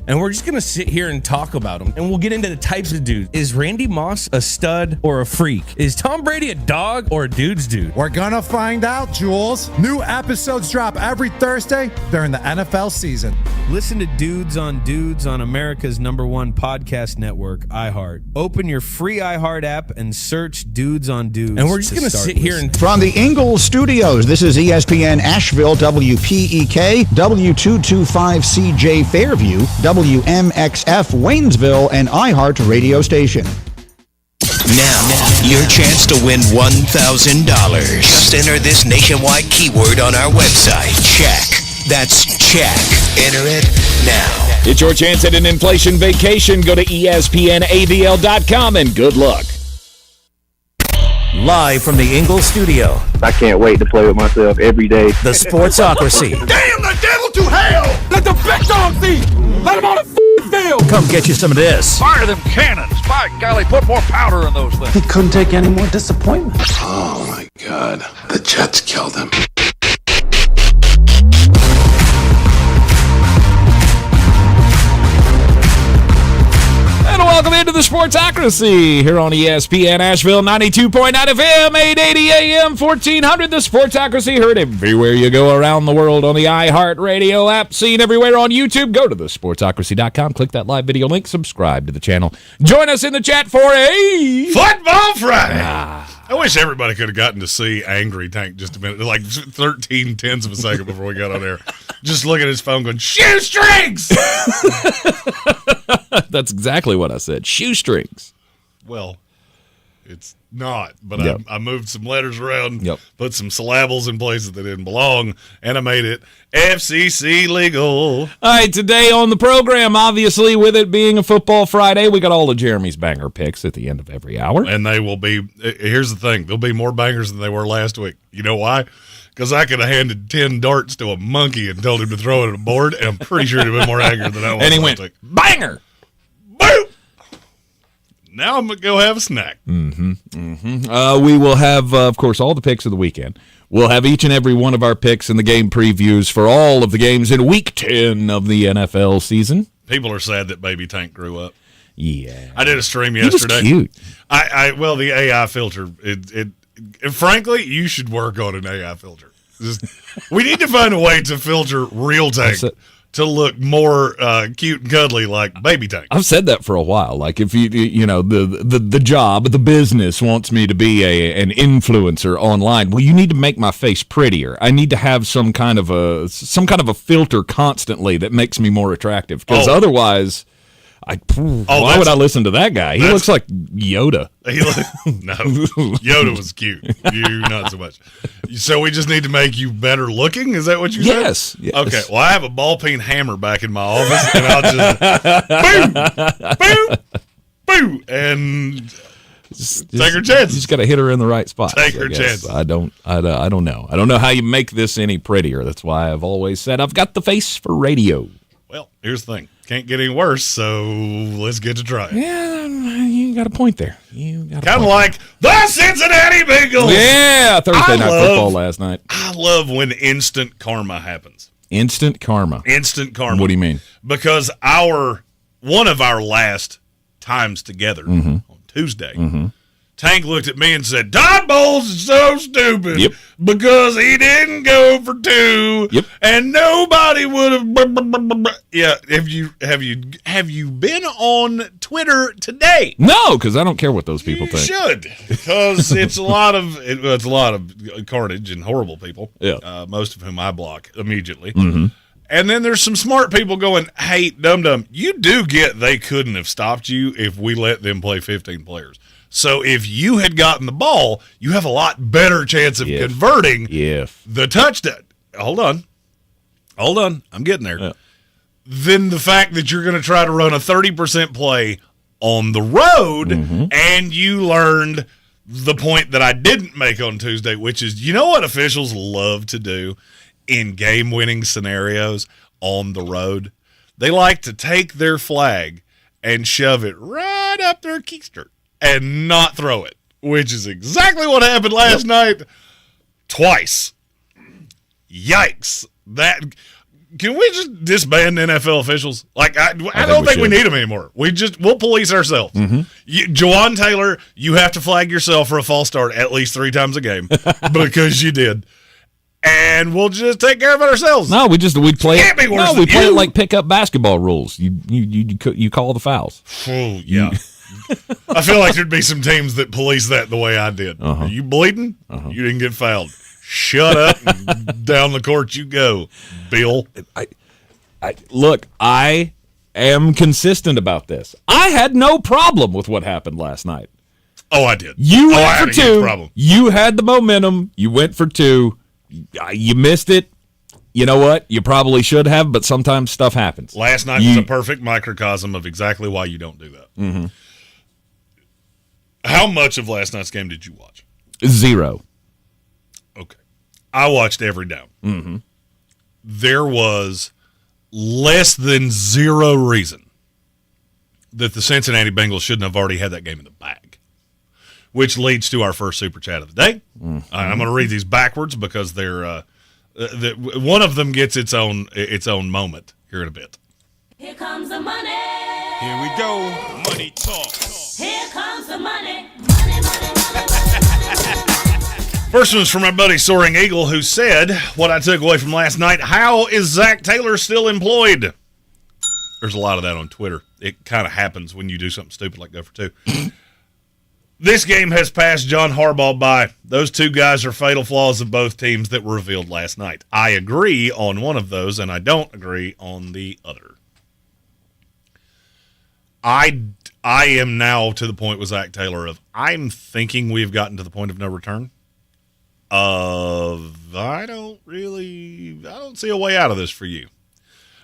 and we're just going to sit here and talk about them. And we'll get into the types of dudes. Is Randy Moss a stud or a freak? Is Tom Brady a dog or a dude's dude? We're gonna find out, Jules. New episodes drop every Thursday during the NFL season. Listen to Dudes on America's #1 podcast network, iHeart. Open your free iHeart app and search Dudes on Dudes. And we're just going to sit here and... From the Ingalls Studios, this is ESPN Asheville, WPEK, W225CJ Fairview, WMXF Waynesville, and iHeart radio station. Now, your chance to win $1,000. Just enter this nationwide keyword on our website, check. That's check. Enter it now. It's your chance at an inflation vacation. Go to ESPNABL.com and good luck. Live from the Ingalls studio. I can't wait to play with myself every day. The Sportsocracy. Damn the devil to hell! Let the big dog see! Let him on the field! Come get you some of this. Fire them cannons! By golly, put more powder in those things. He couldn't take any more disappointment. Oh my God. The Jets killed him. Welcome into the Sportsocracy here on ESPN Asheville, 92.9 FM, 880 AM, 1400. The Sportsocracy heard everywhere you go around the world on the iHeart Radio app, seen everywhere on YouTube. Go to thesportsocracy.com, click that live video link, subscribe to the channel. Join us in the chat for a Football Friday. I wish everybody could have gotten to see Angry Tank just a minute, like 13 tenths of a second before we got on there. Just looking at his phone going, shoestrings! That's exactly what I said. Shoestrings. Well, it's not, but Yep. I moved some letters around, Yep. put some syllables in places that didn't belong, and I made it FCC legal. All right, today on the program, obviously, with it being a Football Friday, we got all of Jeremy's banger picks at the end of every hour. And they will be, here's the thing, there'll be more bangers than they were last week. You know why? Because I could have handed 10 darts to a monkey and told him to throw it at a board, and I'm pretty sure he'd have been more accurate than I was. And he went, banger! Boop! Now I'm going to go have a snack. We will have, of course, all the picks of the weekend. We'll have each and every one of our picks and the game previews for all of the games in Week 10 of the NFL season. People are sad that Baby Tank grew up. Yeah. I did a stream yesterday. He was cute. Well, the AI filter, frankly, you should work on an AI filter. We need to find a way to filter real Tank to look more cute and cuddly like Baby Tank. I've said that for a while. Like if the job, the business wants me to be an influencer online. Well, you need to make my face prettier. I need to have some kind of a filter constantly that makes me more attractive. Because otherwise, why would I listen to that guy? He looks like Yoda. No, Yoda was cute. You not so much. So we just need to make you better looking? Is that what you said? Yes. Okay, well, I have a ball-peen hammer back in my office, and I'll just boom, boom, and take her chance. You just got to hit her in the right spot. Take her chance. I don't know. I don't know how you make this any prettier. That's why I've always said I've got the face for radio. Well, here's the thing. Can't get any worse, so let's get to trying. Yeah, you got a point there. Kind of like the Cincinnati Bengals. Yeah, Thursday night football last night. I love when instant karma happens. Instant karma. Instant karma. What do you mean? Because one of our last times together on Tuesday, Tank looked at me and said, Todd Bowles is so stupid because he didn't go for 2 and nobody would have. Yeah, have you been on Twitter today? No, because I don't care what those people think. You should, because it's a lot of carnage and horrible people. Yeah, most of whom I block immediately. And then there's some smart people going, hey, dum-dum, you do get they couldn't have stopped you if we let them play 15 players. So if you had gotten the ball, you have a lot better chance of converting the touchdown. Hold on. I'm getting there. Yeah. Than the fact that you're going to try to run a 30% play on the road, and you learned the point that I didn't make on Tuesday, which is, you know what officials love to do in game-winning scenarios on the road? They like to take their flag and shove it right up their keister and not throw it, which is exactly what happened last night twice. Yikes. Can we just disband NFL officials? Like, I don't think we need them anymore. We'll police ourselves. Jawan Taylor, you have to flag yourself for a false start at least 3 times a game because you did. And we'll just take care of it ourselves. No, we'd play it. We play it like pickup basketball rules. You call the fouls. Oh, yeah. I feel like there'd be some teams that police that the way I did. Are you bleeding? You didn't get fouled. Shut up and down the court you go, Bill. Look, I am consistent about this. I had no problem with what happened last night. Oh, I did. You went for 2. You had the momentum. You went for 2. You missed it. You know what? You probably should have, but sometimes stuff happens. Last night was a perfect microcosm of exactly why you don't do that. How much of last night's game did you watch? 0. Okay. I watched every down. There was less than 0 reason that the Cincinnati Bengals shouldn't have already had that game in the bag, which leads to our first super chat of the day. I'm going to read these backwards because they're one of them gets its own moment here in a bit. Here comes the money. Here we go. Money talk. Here comes the money. First one's from my buddy Soaring Eagle, who said, what I took away from last night, how is Zach Taylor still employed? There's a lot of that on Twitter. It kind of happens when you do something stupid like go for 2. This game has passed John Harbaugh by. Those 2 guys are fatal flaws of both teams that were revealed last night. I agree on one of those, and I don't agree on the other. I am now to the point with Zach Taylor of I'm thinking we've gotten to the point of no return. I don't see a way out of this for you.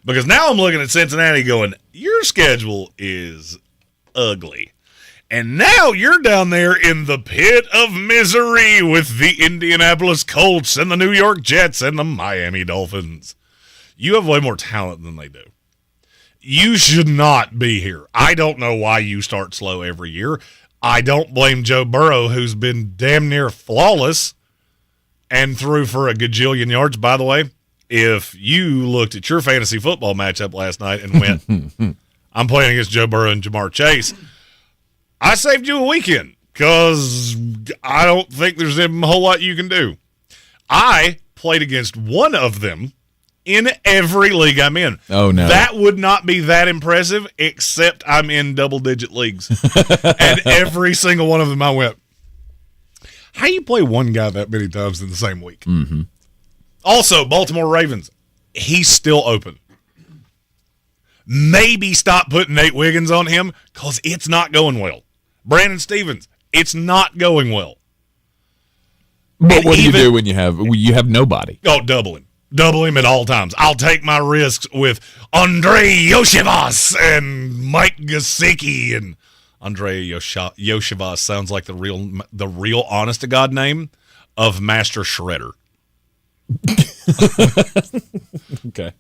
Because now I'm looking at Cincinnati going, your schedule is ugly. And now you're down there in the pit of misery with the Indianapolis Colts and the New York Jets and the Miami Dolphins. You have way more talent than they do. You should not be here. I don't know why you start slow every year. I don't blame Joe Burrow, who's been damn near flawless and threw for a gajillion yards. By the way, if you looked at your fantasy football matchup last night and went, I'm playing against Joe Burrow and Jamar Chase, I saved you a weekend because I don't think there's a whole lot you can do. I played against one of them in every league I'm in. Oh, no. That would not be that impressive, except I'm in double-digit leagues. And every single one of them I went, how do you play one guy that many times in the same week? Also, Baltimore Ravens, he's still open. Maybe stop putting Nate Wiggins on him because it's not going well. Brandon Stevens, it's not going well. But what do you do when you have nobody? Oh, double him. Double him at all times. I'll take my risks with Andrei Yoshivas and Mike Gesicki. And Andrei Yoshivas sounds like the real honest to God name of Master Shredder. Okay.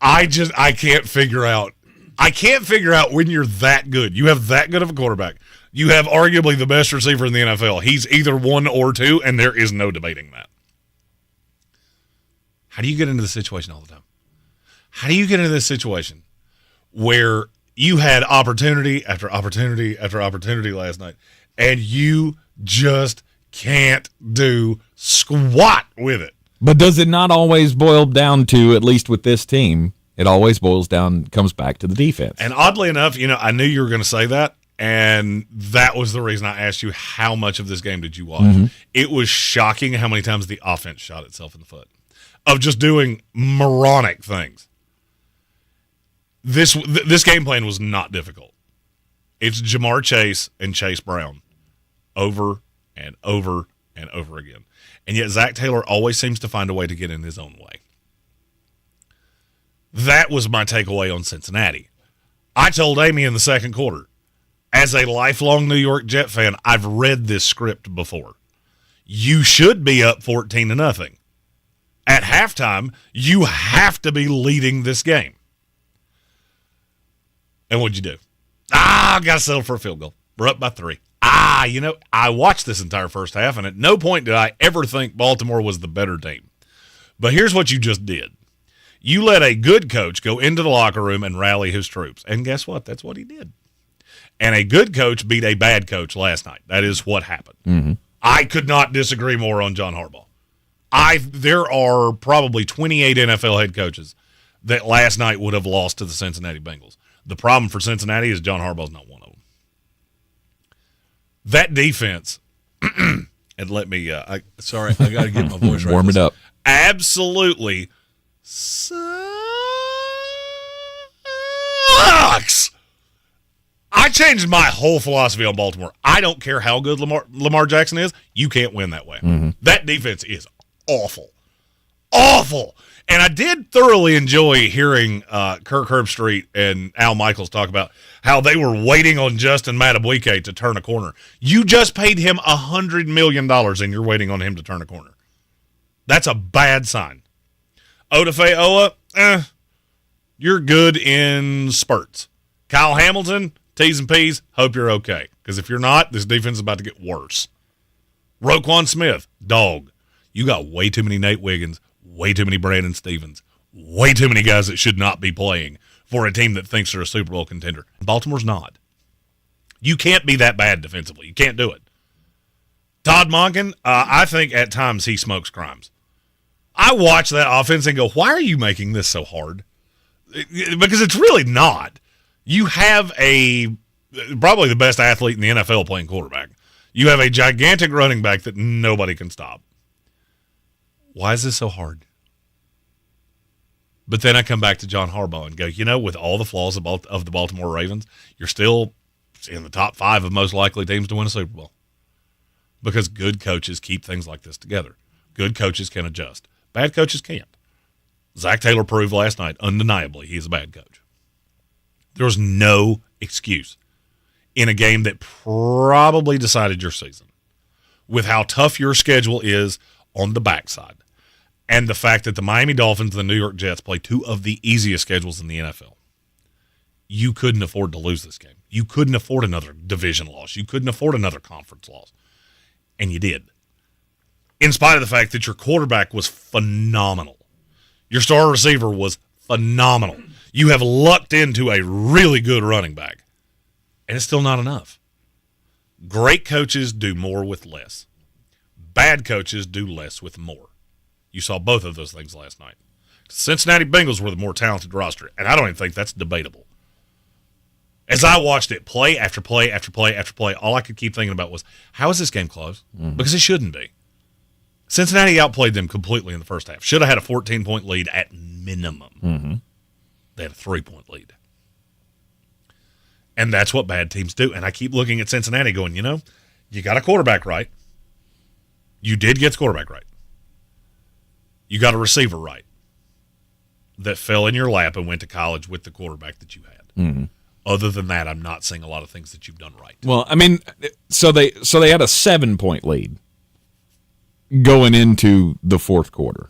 I can't figure out. I can't figure out when you're that good. You have that good of a quarterback. You have arguably the best receiver in the NFL. He's either 1 or 2, and there is no debating that. How do you get into this situation all the time? How do you get into this situation where you had opportunity after opportunity after opportunity last night, and you just can't do squat with it? But does it not always boil down to, at least with this team, it always comes back to the defense? And oddly enough, I knew you were going to say that, and that was the reason I asked you how much of this game did you watch. It was shocking how many times the offense shot itself in the foot of just doing moronic things. This game plan was not difficult. It's Jamar Chase and Chase Brown over and over and over again. And yet Zach Taylor always seems to find a way to get in his own way. That was my takeaway on Cincinnati. I told Amy in the second quarter, as a lifelong New York Jet fan, I've read this script before. You should be up 14-0. At halftime, you have to be leading this game. And what'd you do? I got to settle for a field goal. We're up by 3. I watched this entire first half, and at no point did I ever think Baltimore was the better team. But here's what you just did. You let a good coach go into the locker room and rally his troops. And guess what? That's what he did. And a good coach beat a bad coach last night. That is what happened. Mm-hmm. I could not disagree more on John Harbaugh. There are probably 28 NFL head coaches that last night would have lost to the Cincinnati Bengals. The problem for Cincinnati is John Harbaugh's not one of them. That defense, and let me, I got to get my voice right. Warm it up. Absolutely sucks. I changed my whole philosophy on Baltimore. I don't care how good Lamar Jackson is. You can't win that way. Mm-hmm. That defense is awful. Awful. And I did thoroughly enjoy hearing Kirk Herbstreit and Al Michaels talk about how they were waiting on Justin Madubuike to turn a corner. You just paid him $100 million and you're waiting on him to turn a corner. That's a bad sign. Odafe Owa, you're good in spurts. Kyle Hamilton, T's and P's, hope you're okay. Because if you're not, this defense is about to get worse. Roquan Smith, dog. You got way too many Nate Wiggins, way too many Brandon Stevens, way too many guys that should not be playing for a team that thinks they're a Super Bowl contender. Baltimore's not. You can't be that bad defensively. You can't do it. Todd Monken, I think at times he smokes crimes. I watch that offense and go, why are you making this so hard? Because it's really not. You have probably the best athlete in the NFL playing quarterback. You have a gigantic running back that nobody can stop. Why is this so hard? But then I come back to John Harbaugh and go, with all the flaws of the Baltimore Ravens, you're still in the top 5 of most likely teams to win a Super Bowl. Because good coaches keep things like this together. Good coaches can adjust. Bad coaches can't. Zach Taylor proved last night, undeniably, he's a bad coach. There was no excuse in a game that probably decided your season with how tough your schedule is on the backside and the fact that the Miami Dolphins and the New York Jets play 2 of the easiest schedules in the NFL. You couldn't afford to lose this game. You couldn't afford another division loss. You couldn't afford another conference loss. And you did. In spite of the fact that your quarterback was phenomenal. Your star receiver was phenomenal. You have lucked into a really good running back. And it's still not enough. Great coaches do more with less. Bad coaches do less with more. You saw both of those things last night. Cincinnati Bengals were the more talented roster, and I don't even think that's debatable. As I watched it play after play after play after play, all I could keep thinking about was, how is this game close? Mm-hmm. Because it shouldn't be. Cincinnati outplayed them completely in the first half. Should have had a 14-point lead at minimum. Mm-hmm. They had a 3-point lead. And that's what bad teams do. And I keep looking at Cincinnati going, you got a quarterback right. You did get the quarterback right. You got a receiver right that fell in your lap and went to college with the quarterback that you had. Mm-hmm. Other than that, I'm not seeing a lot of things that you've done right. Well, I mean, so they had a 7-point lead going into the fourth quarter.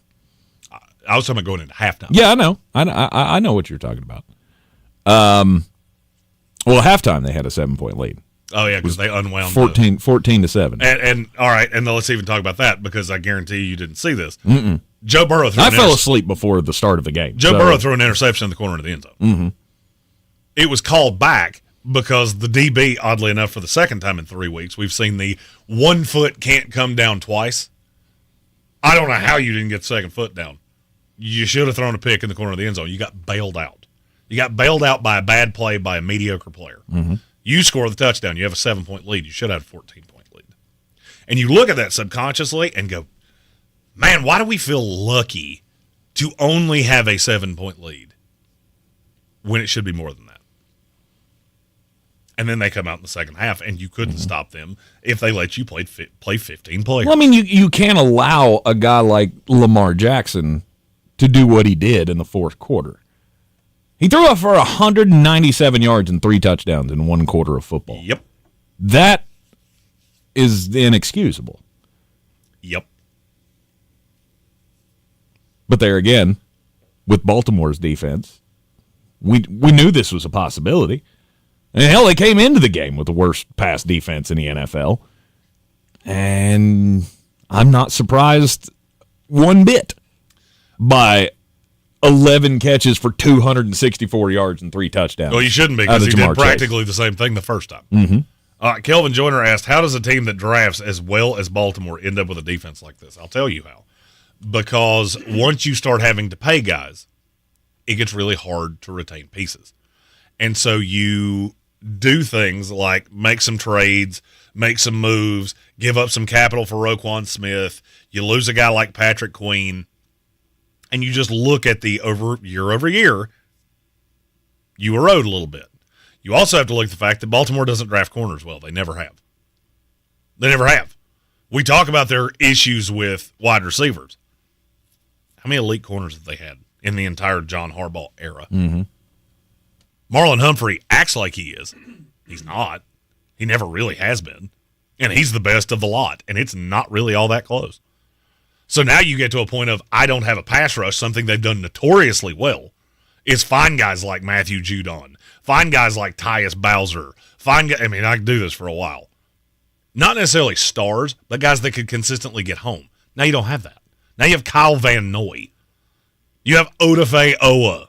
I was talking about going into halftime. Yeah, I know. I know what you're talking about. Well, halftime they had a 7-point lead. Oh, yeah, because they unwound 14-7. And all right, and let's even talk about that because I guarantee you didn't see this. Mm-mm. Joe Burrow I fell asleep before the start of the game. Joe Burrow threw an interception in the corner of the end zone. Mm-hmm. It was called back because the DB, oddly enough, for the second time in 3 weeks, we've seen the 1 foot can't come down twice. I don't know how you didn't get the second foot down. You should have thrown a pick in the corner of the end zone. You got bailed out. You got bailed out by a bad play by a mediocre player. Mm-hmm. You score the touchdown. You have a 7-point lead. You should have a 14-point lead. And you look at that subconsciously and go, man, why do we feel lucky to only have a 7-point lead when it should be more than that? And then they come out in the second half, and you couldn't stop them if they let you play 15 players. Well, I mean, you can't allow a guy like Lamar Jackson to do what he did in the fourth quarter. He threw up for 197 yards and 3 touchdowns in 1 quarter of football. Yep. That is inexcusable. Yep. But there again, with Baltimore's defense, we knew this was a possibility. And hell, they came into the game with the worst pass defense in the NFL. And I'm not surprised one bit by 11 catches for 264 yards and 3 touchdowns. Well, you shouldn't be because he did practically the same thing the first time. Mm-hmm. Kelvin Joyner asked, how does a team that drafts as well as Baltimore end up with a defense like this? I'll tell you how. Because once you start having to pay guys, it gets really hard to retain pieces. And so you do things like make some trades, make some moves, give up some capital for Roquan Smith. You lose a guy like Patrick Queen. And you just look at the year over year, you erode a little bit. You also have to look at the fact that Baltimore doesn't draft corners well. They never have. They never have. We talk about their issues with wide receivers. How many elite corners have they had in the entire John Harbaugh era? Mm-hmm. Marlon Humphrey acts like he is. He's not. He never really has been. And he's the best of the lot. And it's not really all that close. So now you get to a point of, I don't have a pass rush, something they've done notoriously well, is find guys like Matthew Judon, find guys like Tyus Bowser, I can do this for a while. Not necessarily stars, but guys that could consistently get home. Now you don't have that. Now you have Kyle Van Noy. You have Odafe Owa.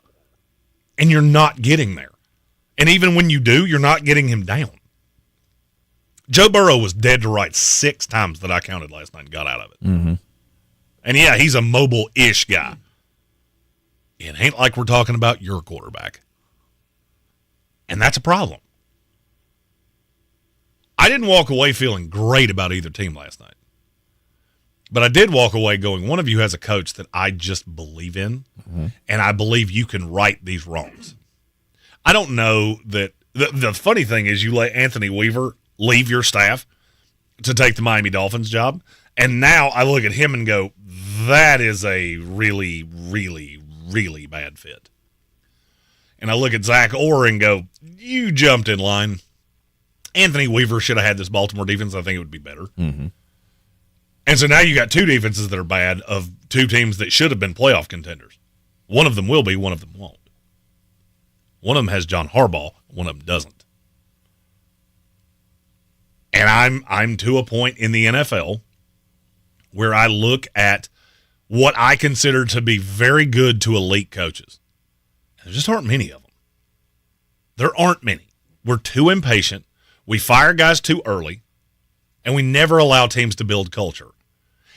And you're not getting there. And even when you do, you're not getting him down. Joe Burrow was dead to rights 6 times that I counted last night and got out of it. Mm-hmm. And yeah, he's a mobile-ish guy. It ain't like we're talking about your quarterback. And that's a problem. I didn't walk away feeling great about either team last night. But I did walk away going, one of you has a coach that I just believe in, and I believe you can right these wrongs. I don't know that the funny thing is you let Anthony Weaver leave your staff to take the Miami Dolphins job, and now I look at him and go, that is a really, really, really bad fit. And I look at Zach Orr and go, you jumped in line. Anthony Weaver should have had this Baltimore defense. I think it would be better. Mm-hmm. And so now you got 2 defenses that are bad of 2 teams that should have been playoff contenders. One of them will be, one of them won't. One of them has John Harbaugh, one of them doesn't. And I'm to a point in the NFL where I look at what I consider to be very good to elite coaches. There just aren't many of them. There aren't many. We're too impatient. We fire guys too early, and we never allow teams to build culture.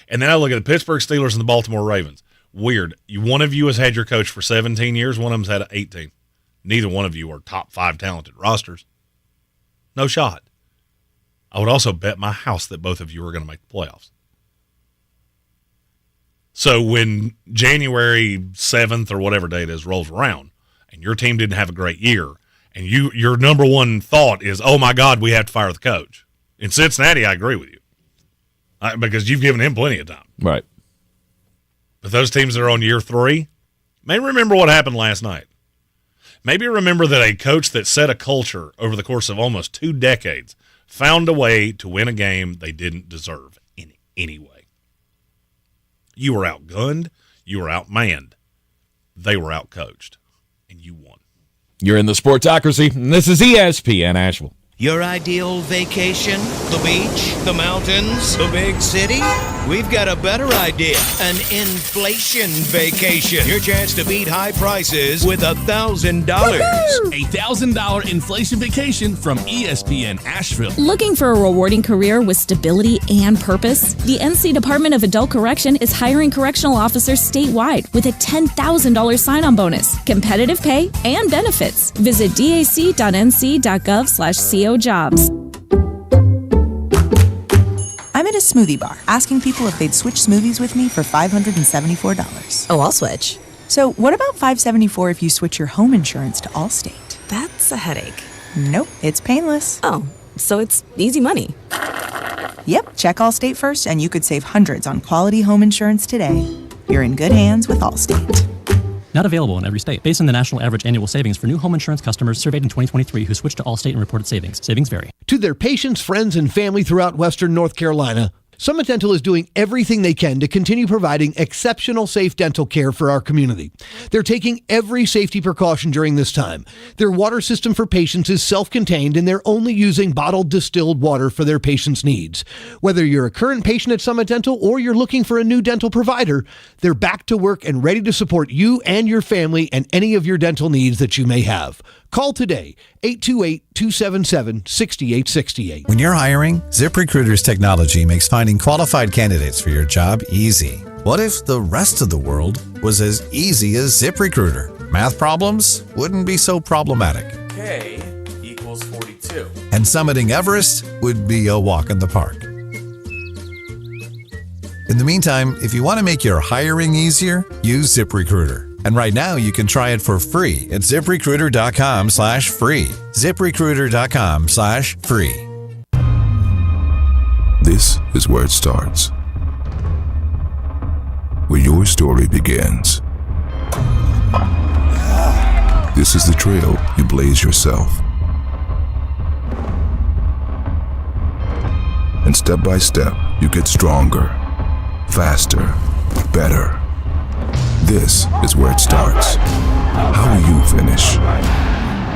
And then I look at the Pittsburgh Steelers and the Baltimore Ravens. Weird. One of you has had your coach for 17 years. One of them's had 18. Neither one of you are top 5 talented rosters. No shot. I would also bet my house that both of you are going to make the playoffs. So when January 7th or whatever day it is rolls around and your team didn't have a great year and your number one thought is, oh, my God, we have to fire the coach. In Cincinnati, I agree with you because you've given him plenty of time. Right. But those teams that are on year 3 may remember what happened last night. Maybe remember that a coach that set a culture over the course of almost 2 decades found a way to win a game they didn't deserve in any way. You were outgunned. You were outmanned. They were outcoached. And you won. You're in the Sportsocracy, and this is ESPN Asheville. Your ideal vacation? The beach? The mountains? The big city? We've got a better idea. An inflation vacation. Your chance to beat high prices with $1,000. A $1,000 inflation vacation from ESPN Asheville. Looking for a rewarding career with stability and purpose? The NC Department of Adult Correction is hiring correctional officers statewide with a $10,000 sign-on bonus, competitive pay, and benefits. Visit dac.nc.gov/co jobs. I'm at a smoothie bar asking people if they'd switch smoothies with me for $574. Oh, I'll switch. So what about $574 if you switch your home insurance to Allstate? That's a headache. Nope, it's painless. Oh, so it's easy money. Yep, check Allstate first and you could save hundreds on quality home insurance today. You're in good hands with Allstate. Not available in every state. Based on the national average annual savings for new home insurance customers surveyed in 2023 who switched to Allstate and reported savings. Savings vary. To their patients, friends, and family throughout Western North Carolina, Summit Dental is doing everything they can to continue providing exceptional safe dental care for our community. They're taking every safety precaution during this time. Their water system for patients is self-contained, and they're only using bottled distilled water for their patients' needs. Whether you're a current patient at Summit Dental or you're looking for a new dental provider, they're back to work and ready to support you and your family and any of your dental needs that you may have. Call today, 828-277-6868. When you're hiring, ZipRecruiter's technology makes finding qualified candidates for your job easy. What if the rest of the world was as easy as ZipRecruiter? Math problems wouldn't be so problematic. K equals 42. And summiting Everest would be a walk in the park. In the meantime, if you want to make your hiring easier, use ZipRecruiter. And right now, you can try it for free at ZipRecruiter.com/free. ZipRecruiter.com/free. This is where it starts. Where your story begins. This is the trail you blaze yourself. And step by step, you get stronger, faster, better. This is where it starts. How will you finish?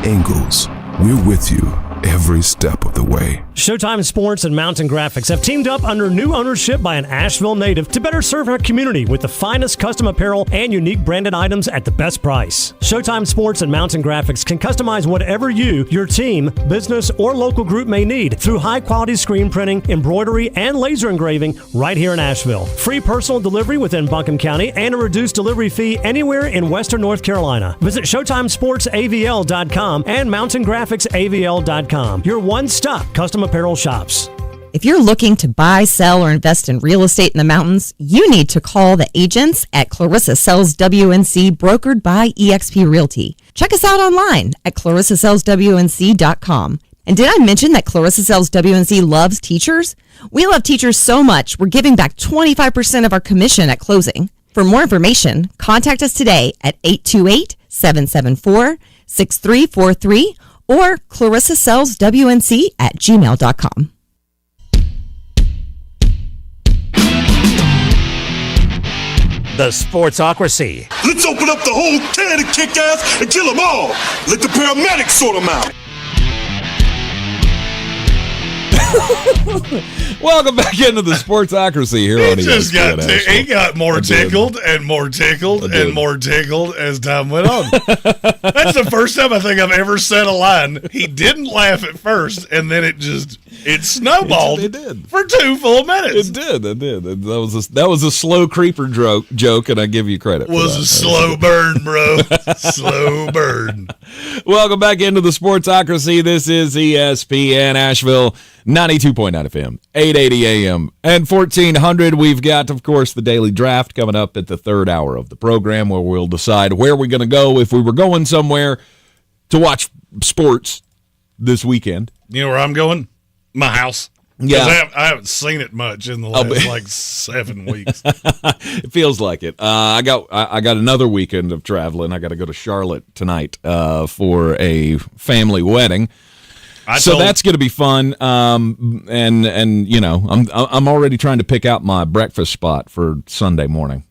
Ingles, we're with you every step of the way. Showtime Sports and Mountain Graphics have teamed up under new ownership by an Asheville native to better serve our community with the finest custom apparel and unique branded items at the best price. Showtime Sports and Mountain Graphics can customize whatever you, your team, business, or local group may need through high-quality screen printing, embroidery, and laser engraving right here in Asheville. Free personal delivery within Buncombe County and a reduced delivery fee anywhere in Western North Carolina. Visit ShowtimeSportsAVL.com and MountainGraphicsAVL.com. Your one-stop custom apparel shops. If you're looking to buy, sell, or invest in real estate in the mountains, you need to call the agents at Clarissa Sells WNC, brokered by eXp Realty. Check us out online at ClarissaSellsWNC.com. And did I mention that Clarissa Sells WNC loves teachers? We love teachers so much, we're giving back 25% of our commission at closing. For more information, contact us today at 828-774-6343 or ClarissaSellsWNC@gmail.com. The Sportsocracy. Let's open up the whole can of kick ass and kill them all. Let the paramedics sort them out. Welcome back into the Sportsocracy here on ESPN. He got more tickled and more tickled and more tickled as time went on. That's the first time I think I've ever said a line. He didn't laugh at first, and then it snowballed. It did for 2 full minutes. It did. That was a slow creeper joke, and I give you credit. Was a slow burn, bro. Slow burn. Welcome back into the Sportsocracy. This is ESPN Asheville, 92.9 FM, 880 AM, and 1400. We've got, of course, the daily draft coming up at the third hour of the program, where we'll decide where we're going to go if we were going somewhere to watch sports this weekend. You know where I'm going? My house. Yeah, I haven't seen it much in the last 7 weeks. It feels like it. I got another weekend of traveling. I got to go to Charlotte tonight for a family wedding. So that's going to be fun. And you know, I'm already trying to pick out my breakfast spot for Sunday morning.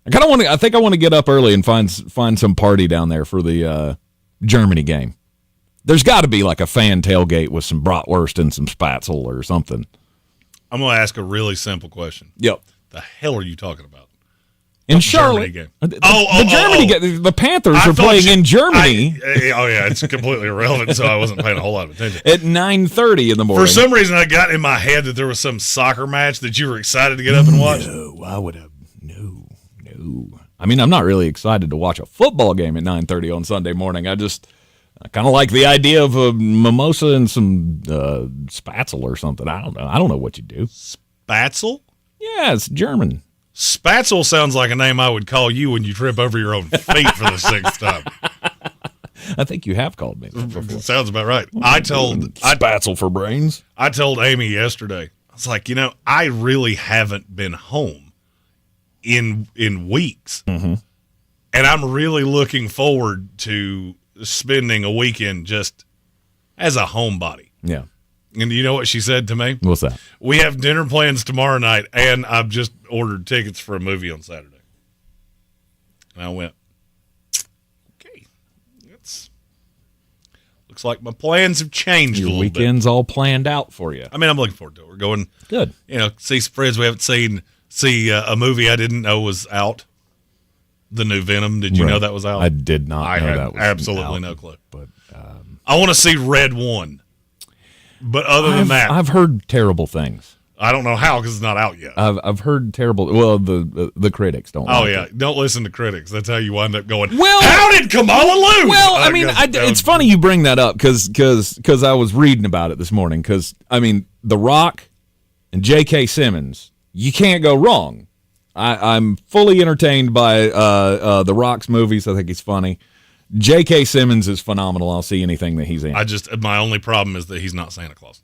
I think I want to get up early and find some party down there for the Germany game. There's got to be like a fan tailgate with some bratwurst and some spatzel or something. I'm going to ask a really simple question. Yep. The hell are you talking about? In Charlotte. Game. The Germany game. The Panthers are playing in Germany. It's completely irrelevant, so I wasn't paying a whole lot of attention. At 9:30 in the morning. For some reason, I got in my head that there was some soccer match that you were excited to get up and watch. No, I would have. No. I mean, I'm not really excited to watch a football game at 9:30 on Sunday morning. I kind of like the idea of a mimosa and some spatzel or something. I don't know. I don't know what you do. Spatzel? Yeah, it's German. Spatzel sounds like a name I would call you when you trip over your own feet for the 6th time. I think you have called me that before. Sounds about right. Spatzel for brains. I told Amy yesterday, I was like, I really haven't been home in weeks. Mm-hmm. And I'm really looking forward to spending a weekend just as a homebody. Yeah. And you know what she said to me? What's that? We have dinner plans tomorrow night, and I've just ordered tickets for a movie on Saturday. And I went, okay, looks like my plans have changed a little bit. Your weekend's all planned out for you. I mean, I'm looking forward to it. We're going, good. See some friends we haven't seen, see a movie I didn't know was out. The new Venom. Did you know that was out? I did not know that was absolutely out, no clue. But I want to see Red One. But other than that, I've heard terrible things. I don't know how because it's not out yet. I've heard terrible. Well, the critics don't. Oh like yeah, it. don't listen to critics. That's how you wind up going. Well, how did Kamala lose? Well, I mean, it's funny you bring that up because I was reading about it this morning. Because I mean, The Rock and J.K. Simmons, you can't go wrong. I'm fully entertained by The Rock's movies. I think he's funny. J.K. Simmons is phenomenal. I'll see anything that he's in. My only problem is that he's not Santa Claus.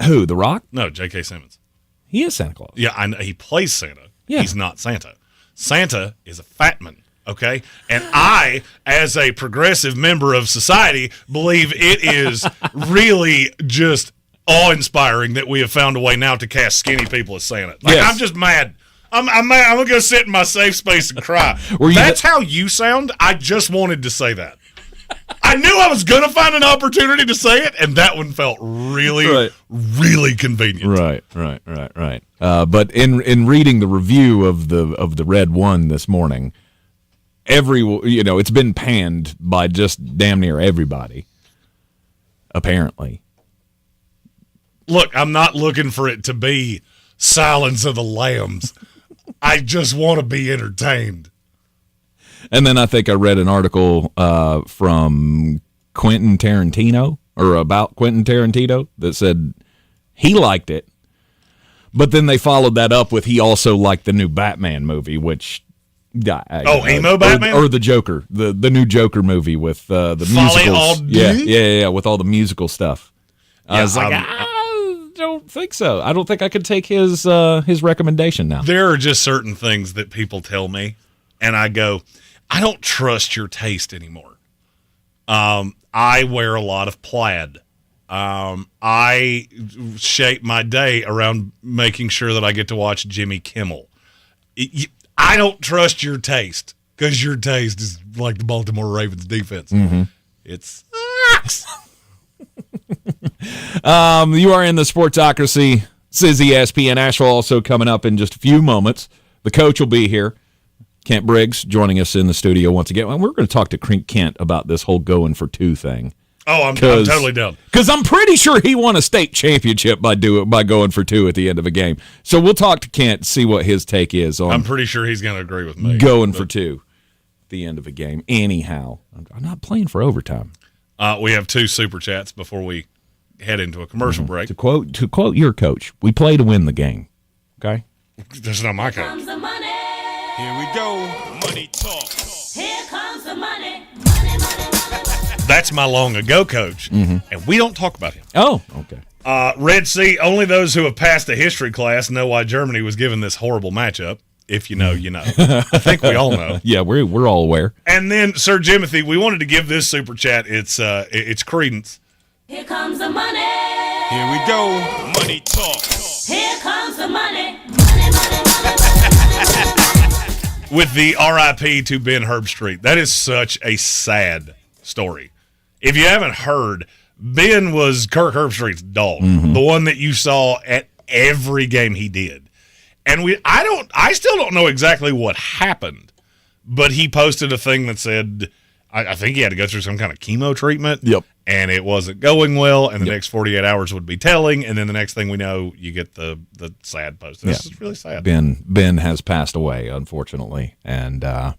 Who, The Rock? No, J.K. Simmons. He is Santa Claus. Yeah, I know, he plays Santa. Yeah. He's not Santa. Santa is a fat man, okay? And I, as a progressive member of society, believe it is really just awe-inspiring that we have found a way now to cast skinny people as Santa. Yes. I'm just mad. I'm mad. I'm going to go sit in my safe space and cry. That's how you sound? I just wanted to say that. I knew I was going to find an opportunity to say it, and that one felt really, really convenient. Right. But in reading the review of the Red One this morning, it's been panned by just damn near everybody, apparently. Look, I'm not looking for it to be Silence of the Lambs. I just want to be entertained. And then I think I read an article from Quentin Tarantino, or about Quentin Tarantino, that said he liked it. But then they followed that up with he also liked the new Batman movie, which... emo Batman? Or the Joker, the new Joker movie with the musicals. Yeah, with all the musical stuff. I was like, I don't think so. I don't think I could take his recommendation now. There are just certain things that people tell me, and I go, I don't trust your taste anymore. I wear a lot of plaid. I shape my day around making sure that I get to watch Jimmy Kimmel. I don't trust your taste because your taste is like the Baltimore Ravens defense. Mm-hmm. It sucks. You are in the Sportsocracy. This is ESPN. Asheville also coming up in just a few moments. The coach will be here. Kent Briggs joining us in the studio once again. And we're going to talk to Kent about this whole going for two thing. Oh, I'm totally down. Because I'm pretty sure he won a state championship by going for two at the end of a game. So we'll talk to Kent, see what his take is on. I'm pretty sure he's going to agree with me. Going for two at the end of a game. Anyhow, I'm not playing for overtime. We have two super chats before we head into a commercial break. To quote your coach, we play to win the game. Okay? That's not my coach. Here we go. Money talk. Here comes the money. That's my long ago coach, and we don't talk about him. Oh, okay. Red Sea, only those who have passed a history class know why Germany was given this horrible matchup. If you know, you know. I think we all know. Yeah, we're all aware. And then, Sir Jimothy, we wanted to give this super chat its credence. Here comes the money. Here we go. Money talk. Here comes the money. With the RIP to Ben Herbstreit. That is such a sad story. If you haven't heard, Ben was Kirk Herbstreit's dog, the one that you saw at every game he did. And I still don't know exactly what happened, but he posted a thing that said, I think he had to go through some kind of chemo treatment. Yep. And it wasn't going well, and the next 48 hours would be telling, and then the next thing we know, you get the sad post. This is really sad. Ben has passed away, unfortunately, and that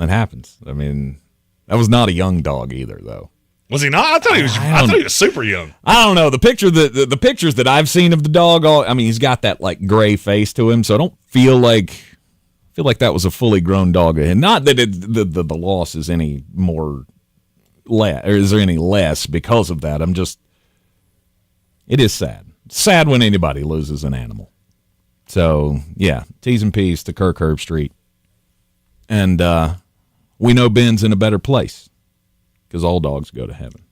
happens. I mean, that was not a young dog either, though. Was he not? I thought he was super young. I don't know. The pictures that I've seen of the dog, he's got that like gray face to him, so I don't feel like that was a fully grown dog. And not that the loss is any more less, or is there any less because of that. It is sad. It's sad when anybody loses an animal. So yeah, T's and P's to Kirk Herbstreit. And we know Ben's in a better place because all dogs go to heaven.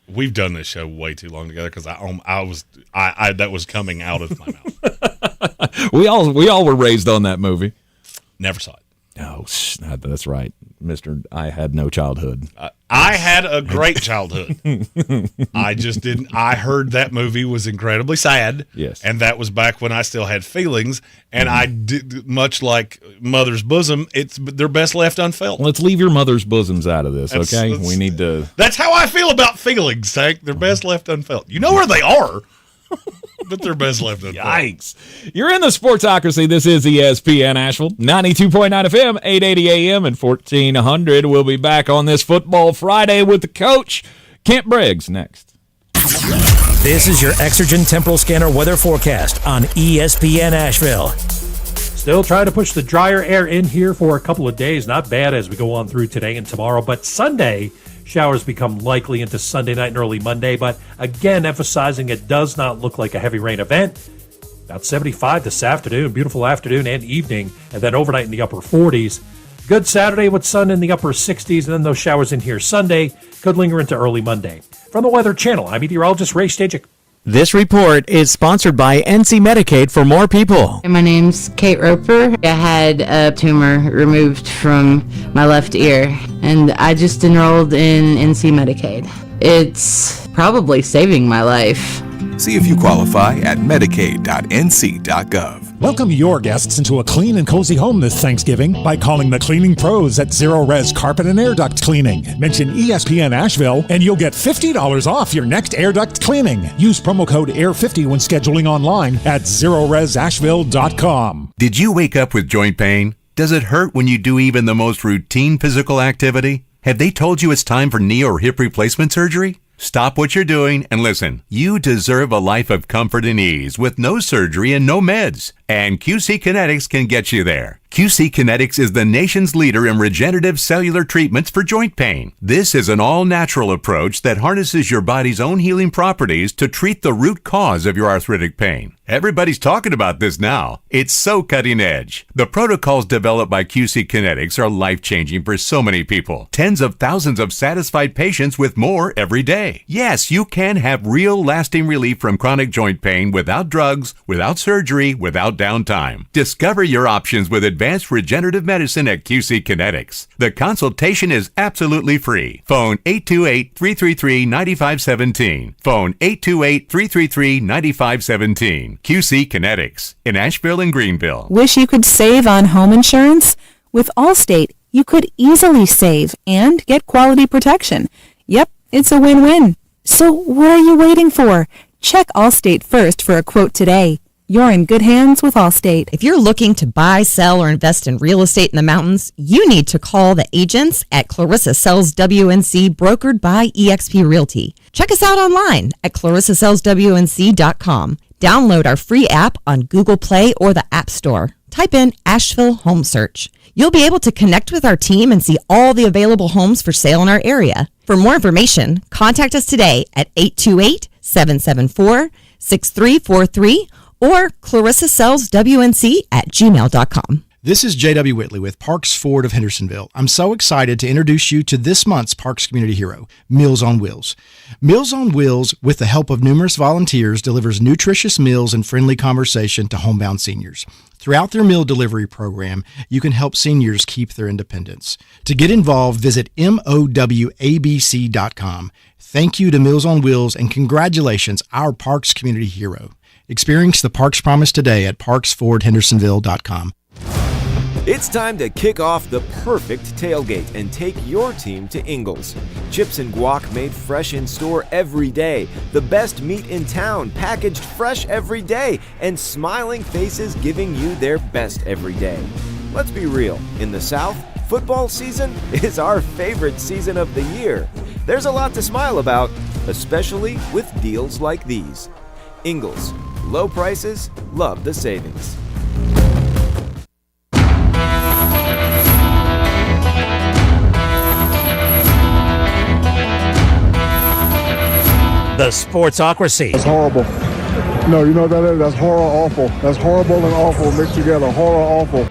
We've done this show way too long together because I that was coming out of my mouth. We all were raised on that movie. Never saw it. No, that's right, Mister. I had no childhood. I had a great childhood. I just didn't. I heard that movie was incredibly sad. Yes, and that was back when I still had feelings. And I did, much like Mother's Bosom, they're best left unfelt. Let's leave your mother's bosoms out of this, okay? We need to. That's how I feel about feelings, Hank. They're best left unfelt. You know where they are. But they're best left unfelt. Yikes. You're in the Sportsocracy. This is ESPN Asheville, 92.9 FM, 880 AM, and 1400. We'll be back on this Football Friday with the coach, Kent Briggs, next. This is your Exergen Temporal Scanner weather forecast on ESPN Asheville. Still trying to push the drier air in here for a couple of days. Not bad as we go on through today and tomorrow. But Sunday, showers become likely into Sunday night and early Monday. But again, emphasizing it does not look like a heavy rain event. About 75 this afternoon. Beautiful afternoon and evening. And then overnight in the upper 40s. Good Saturday with sun in the upper 60s. And then those showers in here Sunday could linger into early Monday. From the Weather Channel, I'm meteorologist Ray Stajic. This report is sponsored by NC Medicaid for more people. My name's Kate Roper. I had a tumor removed from my left ear, and I just enrolled in NC Medicaid. It's probably saving my life. See if you qualify at medicaid.nc.gov. Welcome your guests into a clean and cozy home this Thanksgiving by calling the cleaning pros at Zero Res Carpet and Air Duct Cleaning. Mention ESPN Asheville and you'll get $50 off your next air duct cleaning. Use promo code AIR50 when scheduling online at ZeroResAsheville.com. Did you wake up with joint pain? Does it hurt when you do even the most routine physical activity? Have they told you it's time for knee or hip replacement surgery? Stop what you're doing and listen. You deserve a life of comfort and ease with no surgery and no meds. And QC Kinetics can get you there. QC Kinetics is the nation's leader in regenerative cellular treatments for joint pain. This is an all-natural approach that harnesses your body's own healing properties to treat the root cause of your arthritic pain. Everybody's talking about this now. It's so cutting edge. The protocols developed by QC Kinetics are life-changing for so many people. Tens of thousands of satisfied patients with more every day. Yes, you can have real lasting relief from chronic joint pain without drugs, without surgery, without downtime. Discover your options with advanced regenerative medicine at QC Kinetics. The consultation is absolutely free. Phone 828-333-9517. Phone 828-333-9517. QC Kinetics in Asheville and Greenville. Wish you could save on home insurance? With Allstate, you could easily save and get quality protection. Yep, it's a win-win. So what are you waiting for? Check Allstate first for a quote today. You're in good hands with Allstate. If you're looking to buy, sell, or invest in real estate in the mountains, you need to call the agents at Clarissa Sells WNC, brokered by eXp Realty. Check us out online at clarissasellswnc.com. Download our free app on Google Play or the App Store. Type in Asheville Home Search. You'll be able to connect with our team and see all the available homes for sale in our area. For more information, contact us today at 828-774-6343 or clarissasellswnc@gmail.com. This is J.W. Whitley with Parks Ford of Hendersonville. I'm so excited to introduce you to this month's Parks Community Hero, Meals on Wheels. Meals on Wheels, with the help of numerous volunteers, delivers nutritious meals and friendly conversation to homebound seniors. Throughout their meal delivery program, you can help seniors keep their independence. To get involved, visit MOWABC.com. Thank you to Meals on Wheels and congratulations, our Parks Community Hero. Experience the Parks Promise today at parksfordhendersonville.com. It's time to kick off the perfect tailgate and take your team to Ingles. Chips and guac made fresh in store every day. The best meat in town packaged fresh every day. And smiling faces giving you their best every day. Let's be real. In the South, football season is our favorite season of the year. There's a lot to smile about, especially with deals like these. Ingles. Low prices, love the savings. The Sportsocracy. That's horrible. No, you know what that is? That's horror awful. That's horrible and awful mixed together. Horror awful.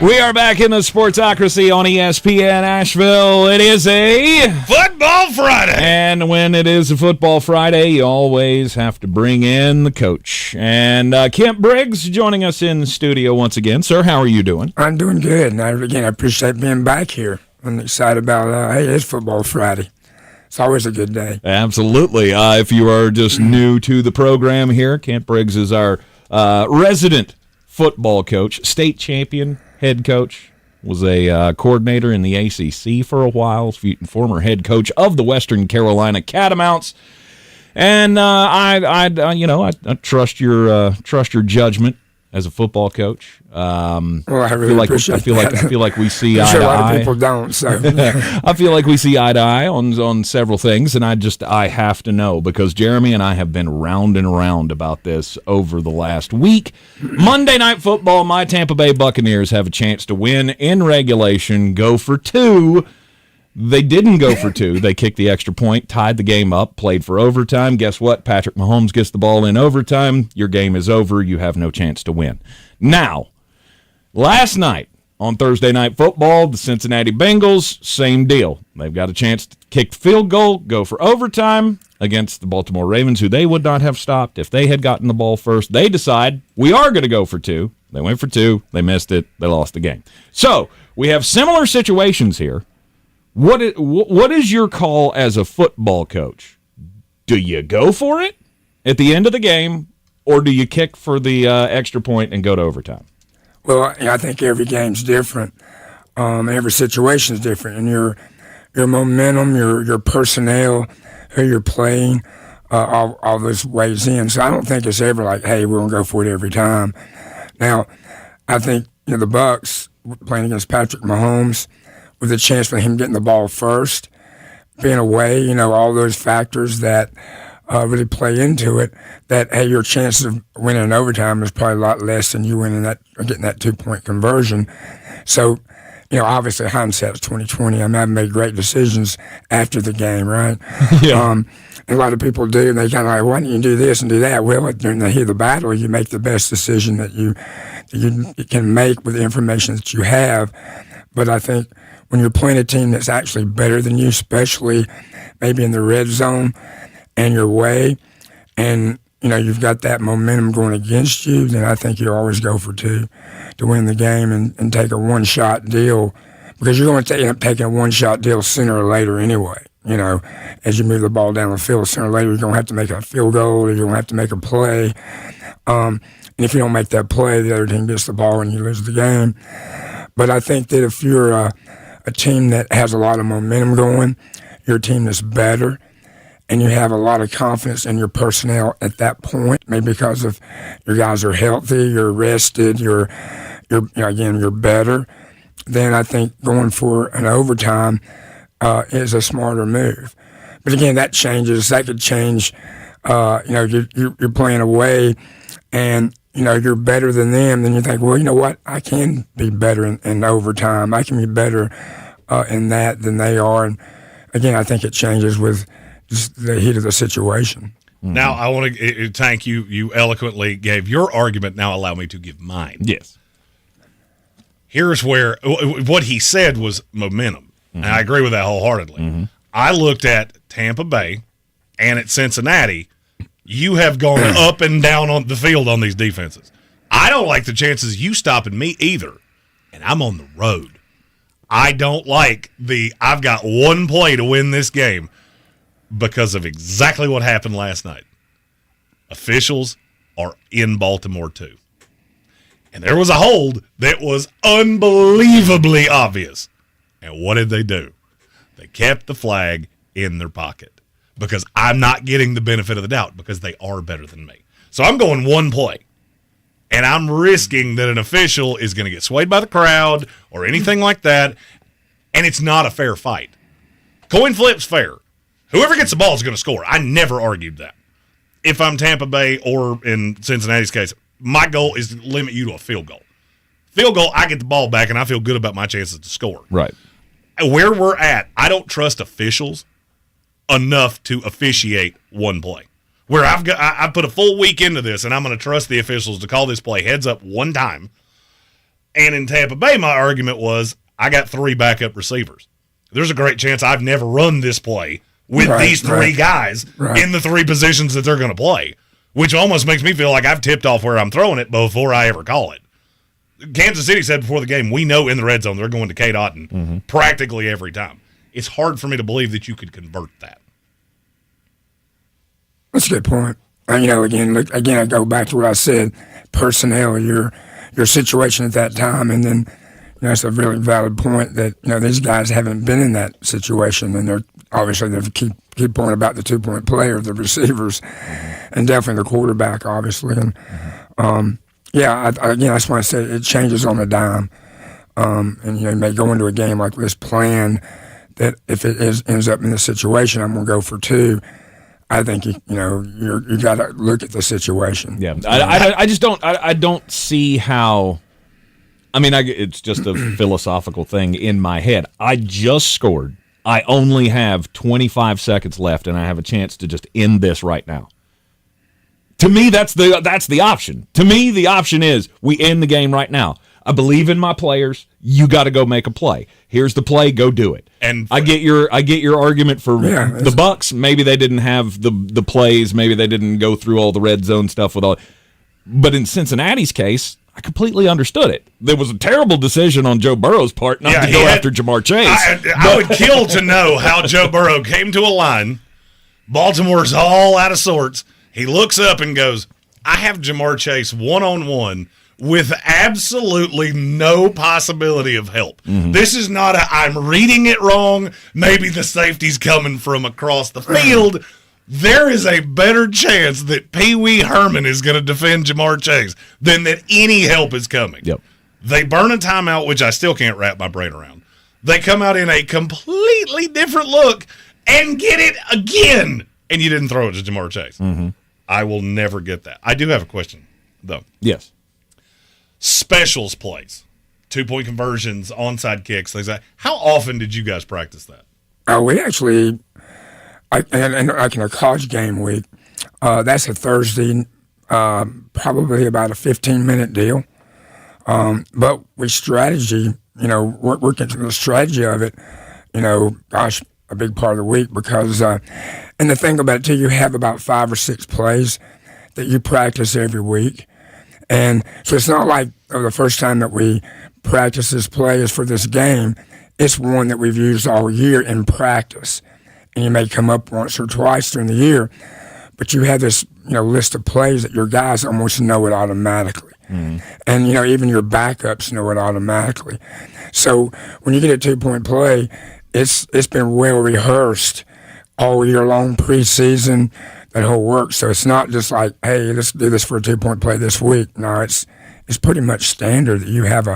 We are back in the Sportsocracy on ESPN Asheville. It is a Football Friday. And when it is a Football Friday, you always have to bring in the coach. And Kent Briggs joining us in the studio once again. Sir, how are you doing? I'm doing good. And I appreciate being back here. I'm excited about, hey, it's Football Friday. It's always a good day. Absolutely. If you are just new to the program here, Kent Briggs is our resident football coach, state champion head coach, was a coordinator in the ACC for a while, former head coach of the Western Carolina Catamounts, and I trust your judgment as a football coach. Well, I really appreciate that. I feel like we see eye to eye. A lot of people don't. So I feel like we see eye to eye on several things, and I have to know because Jeremy and I have been round and round about this over the last week. Monday Night Football, my Tampa Bay Buccaneers have a chance to win in regulation, go for 2. They didn't go for 2. They kicked the extra point, tied the game up, played for overtime. Guess what? Patrick Mahomes gets the ball in overtime. Your game is over. You have no chance to win. Now, last night on Thursday Night Football, the Cincinnati Bengals, same deal. They've got a chance to kick the field goal, go for overtime against the Baltimore Ravens, who they would not have stopped if they had gotten the ball first. They decide we are going to go for 2. They went for 2. They missed it. They lost the game. So we have similar situations here. What is your call as a football coach? Do you go for it at the end of the game, or do you kick for the extra point and go to overtime? Well, I think every game's different. Every situation's different, and your momentum, your personnel, who you're playing, all this weighs in. So I don't think it's ever like, hey, we're gonna go for it every time. Now, I think the Bucs playing against Patrick Mahomes, with a chance for him getting the ball first, being away, all those factors that really play into it, that, hey, your chances of winning in overtime is probably a lot less than you winning that or getting that 2-point conversion. So, obviously hindsight's 2020. I've made great decisions after the game, right? Yeah. And a lot of people do, and they kind of like, why don't you do this and do that? Well, during the heat of the battle, you make the best decision that you can make with the information that you have. But I think when you're playing a team that's actually better than you, especially maybe in the red zone and your way, and you've got that momentum going against you, then I think you always go for 2 to win the game and take a one-shot deal, because you're going to end up taking a one-shot deal sooner or later anyway. As you move the ball down the field, sooner or later you're going to have to make a field goal or you're going to have to make a play. And if you don't make that play, the other team gets the ball and you lose the game. But I think that if you're a team that has a lot of momentum going, you're a team that's better, and you have a lot of confidence in your personnel at that point, maybe because of your guys are healthy, you're rested, you're better, then I think going for an overtime is a smarter move. But again, that changes. That could change. You're playing away, and you're better than them, then you think, well, you know what? I can be better in overtime. I can be better in that than they are. And again, I think it changes with just the heat of the situation. Now, I want to thank you. You eloquently gave your argument. Now allow me to give mine. Yes. Here's where what he said was momentum. And I agree with that wholeheartedly. I looked at Tampa Bay and at Cincinnati. You have gone up and down on the field on these defenses. I don't like the chances you stopping me either, and I'm on the road. I don't like I've got one play to win this game because of exactly what happened last night. Officials are in Baltimore too. And there was a hold that was unbelievably obvious. And what did they do? They kept the flag in their pocket. Because I'm not getting the benefit of the doubt because they are better than me. So I'm going one play. And I'm risking that an official is going to get swayed by the crowd or anything like that. And it's not a fair fight. Coin flip's fair. Whoever gets the ball is going to score. I never argued that. If I'm Tampa Bay or in Cincinnati's case, my goal is to limit you to a field goal. Field goal, I get the ball back and I feel good about my chances to score. Right. Where we're at, I don't trust officials enough to officiate one play. Where I put a full week into this, and I'm going to trust the officials to call this play heads up one time. And in Tampa Bay, my argument was I got 3 backup receivers. There's a great chance I've never run this play with these 3 guys in the 3 positions that they're going to play, which almost makes me feel like I've tipped off where I'm throwing it before I ever call it. Kansas City said before the game, we know in the red zone they're going to K. Dotton practically every time. It's hard for me to believe that you could convert that. That's a good point. And, again, I go back to what I said, personnel, your situation at that time, and then that's a really valid point that these guys haven't been in that situation, and they're obviously they keep pointing about the 2-point player, the receivers, and definitely the quarterback, obviously. And that's why I said it changes on a dime. And you may go into a game like this plan that if it ends up in the situation, I'm going to go for 2. I think you got to look at the situation. Yeah, I just don't. I don't see how. I mean, it's just a philosophical thing in my head. I just scored. I only have 25 seconds left, and I have a chance to just end this right now. To me, that's the option. To me, the option is we end the game right now. I believe in my players. You got to go make a play. Here's the play. Go do it. And I get your argument for the Bucs. Maybe they didn't have the plays. Maybe they didn't go through all the red zone stuff with all. But in Cincinnati's case, I completely understood it. There was a terrible decision on Joe Burrow's part not to go after Jamar Chase. I would kill to know how Joe Burrow came to a line. Baltimore's all out of sorts. He looks up and goes, I have Jamar Chase one-on-one with absolutely no possibility of help. This is not I'm reading it wrong. Maybe the safety's coming from across the field. There is a better chance that Pee Wee Herman is going to defend Jamar Chase than that any help is coming. Yep. They burn a timeout, which I still can't wrap my brain around. They come out in a completely different look and get it again, and you didn't throw it to Jamar Chase. I will never get that. I do have a question, though. Yes. Specials plays, 2-point conversions, onside kicks, things like that. How often did you guys practice that? We actually, like in a college game week, that's a Thursday, probably about a 15-minute deal. But with strategy, working through the strategy of it, a big part of the week because, and the thing about it too, you have about 5 or 6 plays that you practice every week. And so it's not like the first time that we practice this play is for this game. It's one that we've used all year in practice. And you may come up once or twice during the year, but you have this list of plays that your guys almost know it automatically. And, even your backups know it automatically. So when you get a 2-point play, it's been well rehearsed all year long, preseason, that whole work. So it's not just like, hey, let's do this for a 2-point play this week. No, it's pretty much standard that you have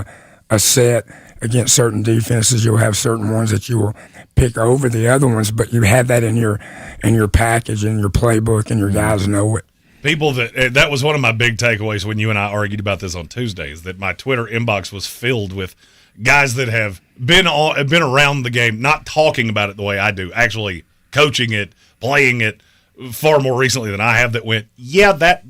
a set against certain defenses. You'll have certain ones that you will pick over the other ones, but you have that in your package, in your playbook, and your guys know it. People that was one of my big takeaways when you and I argued about this on Tuesdays, that my Twitter inbox was filled with guys that have been around the game, not talking about it the way I do, actually coaching it, playing it far more recently than I have, that went, yeah, that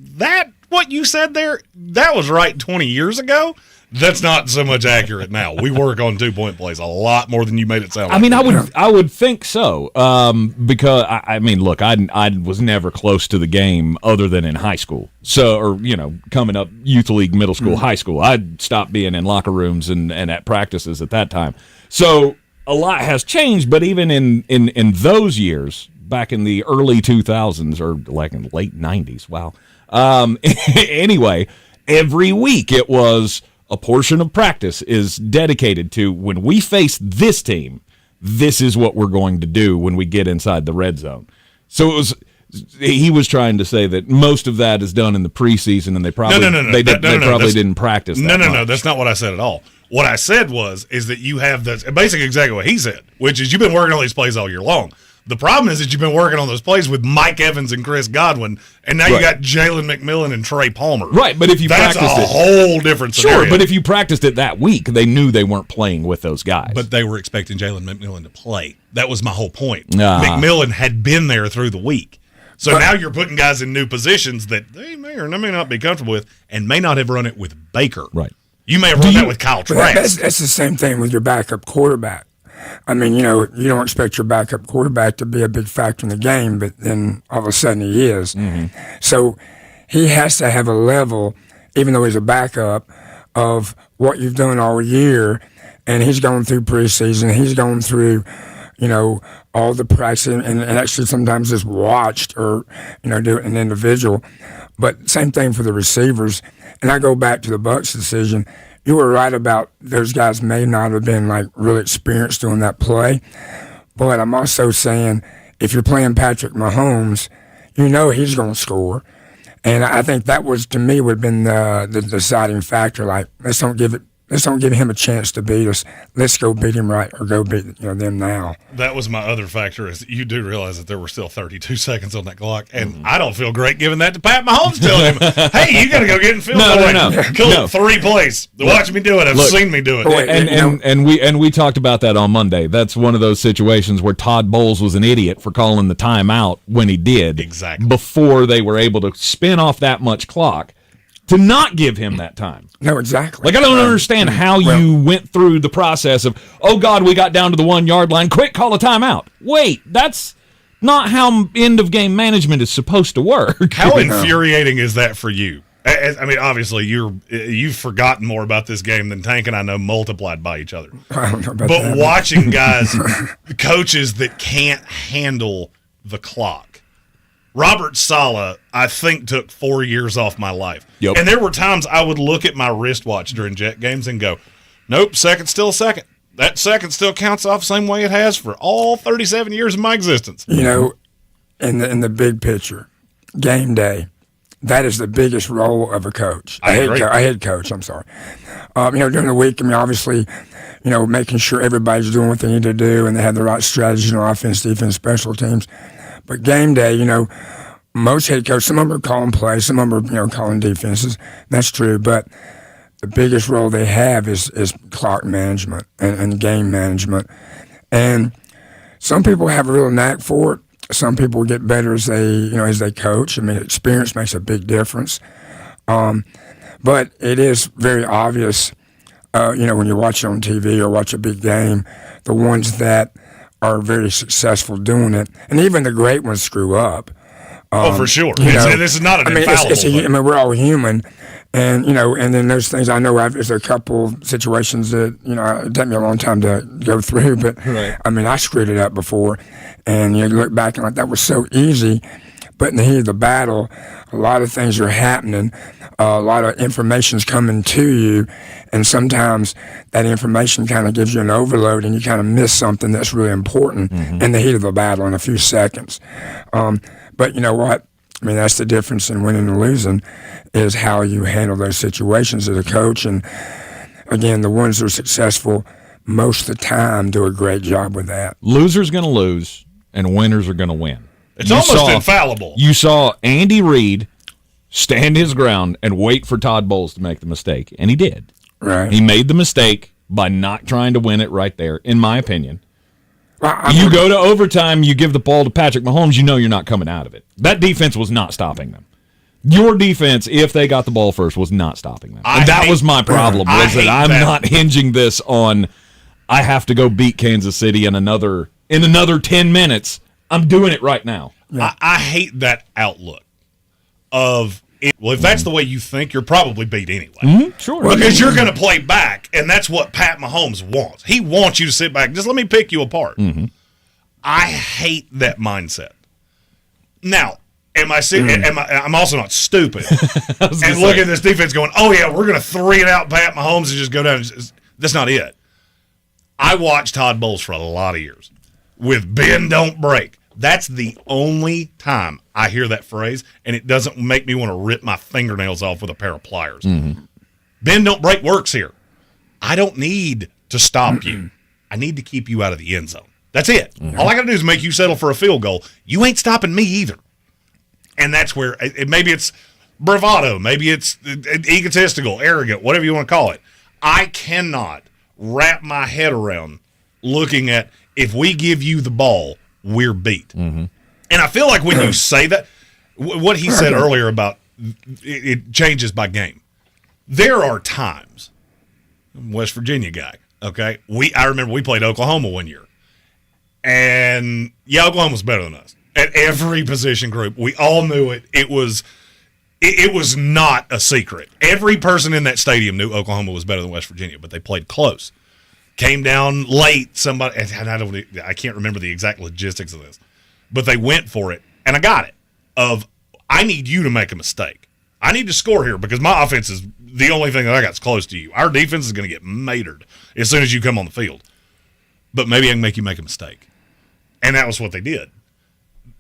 what you said there, that was right 20 years ago. That's not so much accurate now. We work on 2-point plays a lot more than you made it sound like. I mean, I would think so, because I mean, look, I was never close to the game other than in high school. So, or coming up youth league, middle school, high school, I'd stopped being in locker rooms and at practices at that time. So a lot has changed, but even in those years, back in the early 2000s or like in the late 90s, wow. Anyway, every week it was a portion of practice is dedicated to when we face this team, this is what we're going to do when we get inside the red zone. So he was trying to say that most of that is done in the preseason, and they probably didn't practice that much. No, that's not what I said at all. What I said is that you have basically exactly what he said, which is you've been working on these plays all year long. The problem is that you've been working on those plays with Mike Evans and Chris Godwin, and now you got Jalen McMillan and Trey Palmer. Right, but if you that's practiced a whole different scenario. Sure, but if you practiced it that week, they knew they weren't playing with those guys. But they were expecting Jalen McMillan to play. That was my whole point. McMillan had been there through the week. So now you're putting guys in new positions that they may or may not be comfortable with and may not have run it with Baker. Right. You may have run that with Kyle Trask. That's the same thing with your backup quarterback. I mean, you don't expect your backup quarterback to be a big factor in the game, but then all of a sudden he is. Mm-hmm. So he has to have a level, even though he's a backup, of what you've done all year. And he's going through preseason. He's going through, all the practicing and actually sometimes just watched or, do it an individual. But same thing for the receivers. And I go back to the Bucs decision. You were right about those guys may not have been really experienced doing that play. But I'm also saying if you're playing Patrick Mahomes, he's going to score. And I think that was, to me, would have been the deciding factor. Let's don't give him a chance to beat us. Let's go beat him right or go beat them now. That was my other factor is you do realize that there were still 32 seconds on that clock, and I don't feel great giving that to Pat Mahomes, telling him, hey, you got to go get in field goal. No. Cool, 3 plays. Watch me do it. I've seen me do it. And we talked about that on Monday. That's one of those situations where Todd Bowles was an idiot for calling the timeout when he did. Exactly. Before they were able to spin off that much clock. To not give him that time. No, exactly. I don't understand how you went through the process of, oh, God, we got down to the 1 yard line. Quick, call a timeout. Wait, that's not how end-of-game management is supposed to work. How infuriating is that for you? I mean, obviously, you've forgotten more about this game than Tank and I know multiplied by each other. I don't know about but that. Watching guys, coaches that can't handle the clock. Robert Saleh, I think, took 4 years off my life. Yep. And there were times I would look at my wristwatch during Jet games and go, nope, second's still a second. That second still counts off the same way it has for all 37 years of my existence. In the big picture, game day, that is the biggest role of a coach. A head coach, I'm sorry. During the week, obviously, making sure everybody's doing what they need to do and they have the right strategies on offense, defense, special teams. But game day, most head coaches, some of them are calling plays, some of them are, calling defenses. That's true. But the biggest role they have is clock management and game management. And some people have a real knack for it. Some people get better as they coach. I mean, experience makes a big difference. But it is very obvious, when you watch it on TV or watch a big game, the ones that are very successful doing it, and even the great ones screw up. For sure. This is not an infallible. We're all human, and and then there's things I know. There's a couple situations that it took me a long time to go through, but right. I screwed it up before, and you look back and that was so easy. But in the heat of the battle, a lot of things are happening. A lot of information's coming to you, and sometimes that information kind of gives you an overload, and you kind of miss something that's really important in the heat of the battle in a few seconds. But you know what? That's the difference in winning and losing, is how you handle those situations as a coach. And again, the ones that are successful most of the time do a great job with that. Losers going to lose, and winners are going to win. It's almost infallible. You saw Andy Reid stand his ground and wait for Todd Bowles to make the mistake, and he did. Right. He made the mistake by not trying to win it right there, in my opinion. You go to overtime, you give the ball to Patrick Mahomes, you're not coming out of it. That defense was not stopping them. Your defense, if they got the ball first, was not stopping them. And that was my problem, was that I'm not hinging this on I have to go beat Kansas City in another 10 minutes. I'm doing it right now. Yeah. I hate that outlook of, if that's the way you think, you're probably beat anyway. Sure. Because you're going to play back, and that's what Pat Mahomes wants. He wants you to sit back. Just let me pick you apart. I hate that mindset. Now, I'm also not stupid. And look at this defense going, oh, yeah, we're going to 3-and-out Pat Mahomes and just go down. That's not it. I watched Todd Bowles for a lot of years with bend, don't break. That's the only time I hear that phrase, and it doesn't make me want to rip my fingernails off with a pair of pliers. Bend, don't break works here. I don't need to stop you. I need to keep you out of the end zone. That's it. All I got to do is make you settle for a field goal. You ain't stopping me either. And that's where maybe it's bravado, maybe it's egotistical, arrogant, whatever you want to call it. I cannot wrap my head around looking at, if we give you the ball, we're beat. And I feel like when you say that, what he said earlier about it changes by game. There are times West Virginia guy. Okay, I remember we played Oklahoma one year, and Oklahoma's better than us at every position group. We all knew it. It was not a secret. Every person in that stadium knew Oklahoma was better than West Virginia, but they played close. Came down late. Somebody, I can't remember the exact logistics of this, but they went for it, and I got it. I need you to make a mistake. I need to score here because my offense is the only thing that I got's close to you. Our defense is going to get matered as soon as you come on the field. But maybe I can make you make a mistake. And that was what they did.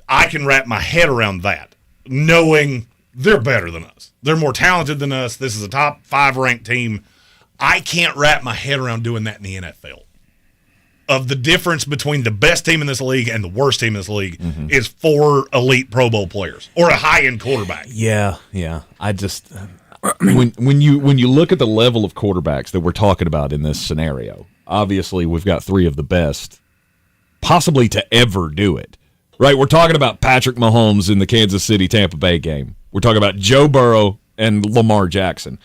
I can wrap my head around that, knowing they're better than us. They're more talented than us. This is a top 5 ranked team. I can't wrap my head around doing that in the NFL. Of the difference between the best team in this league and the worst team in this league is 4 elite Pro Bowl players or a high-end quarterback. Yeah. I just when you look at the level of quarterbacks that we're talking about in this scenario, obviously we've got 3 of the best possibly to ever do it. Right? We're talking about Patrick Mahomes in the Kansas City-Tampa Bay game. We're talking about Joe Burrow and Lamar Jackson.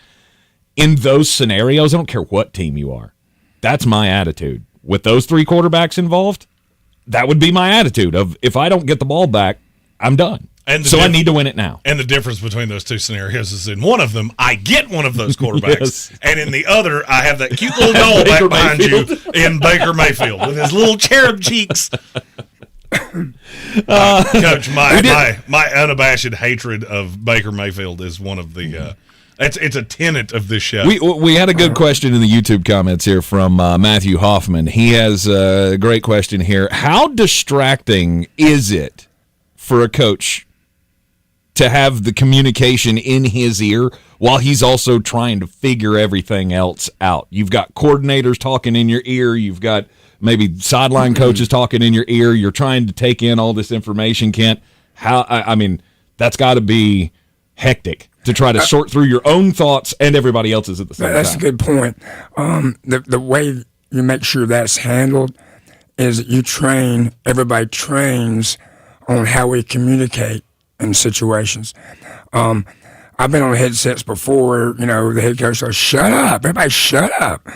In those scenarios, I don't care what team you are. That's my attitude. With those 3 quarterbacks involved, that would be my attitude of if I don't get the ball back, I'm done. So I need to win it now. And the difference between those 2 scenarios is in one of them, I get one of those quarterbacks, Yes. and in the other, I have that cute little doll back behind you in Baker Mayfield with his little cherub cheeks. Coach, my unabashed hatred of Baker Mayfield is one of the it's a tenet of this show. We had a good question in the YouTube comments here from Matthew Hoffman. He has a great question here. How distracting is it for a coach to have the communication in his ear while he's also trying to figure everything else out? You've got coordinators talking in your ear. You've got maybe sideline coaches talking in your ear. You're trying to take in all this information, Kent. I mean, that's got to be hectic to try to sort through your own thoughts and everybody else's at the same time. That's a good point. The way you make sure that's handled is that everybody trains on how we communicate in situations. I've been on headsets before, the head coach says, "Shut up, everybody shut up."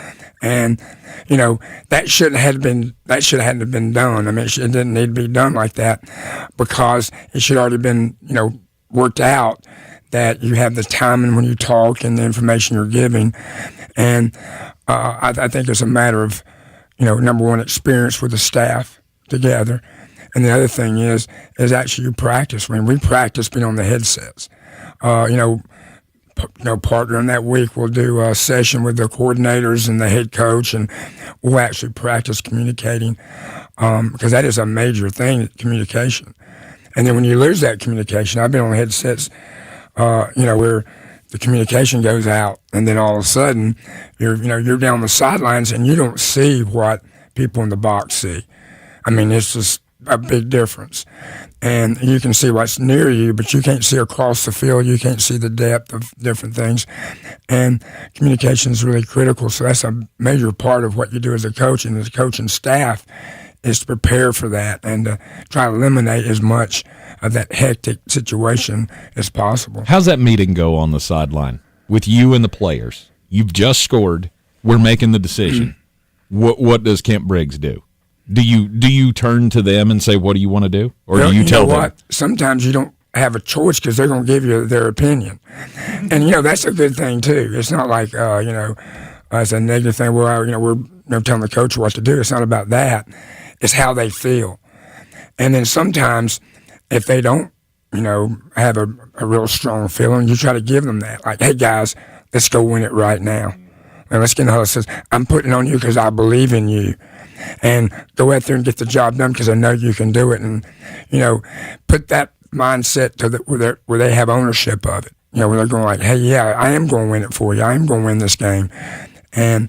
And, that shouldn't have been done. I mean, it didn't need to be done like that because it should already been, worked out that you have the timing when you talk and the information you're giving. And I think it's a matter of, number one, experience with the staff together. And the other thing is actually you practice. When we practice being on the headsets, partner in that week, we'll do a session with the coordinators and the head coach, and we'll actually practice communicating because that is a major thing, communication. And then when you lose that communication, I've been on headsets, where the communication goes out, and then all of a sudden you're down the sidelines and you don't see what people in the box see. I mean, it's just a big difference. And you can see what's near you, but you can't see across the field. You can't see the depth of different things. And communication is really critical. So that's a major part of what you do as a coach and as a coaching staff is to prepare for that and to try to eliminate as much of that hectic situation as possible. How's that meeting go on the sideline with you and the players? You've just scored. We're making the decision. What does Kent Briggs do? Do you turn to them and say, what do you want to do? Or do you tell them? What? Sometimes you don't have a choice because they're going to give you their opinion. And, that's a good thing, too. It's not like, it's a negative thing. Well, we're telling the coach what to do. It's not about that. It's how they feel. And then sometimes if they don't, have a real strong feeling, you try to give them that. Like, hey, guys, let's go win it right now. And let's get in the huddle. Says, I'm putting it on you because I believe in you. And go out there and get the job done because I know you can do it. And, put that mindset to where they have ownership of it. Where they're going like, hey, yeah, I am going to win it for you. I am going to win this game. And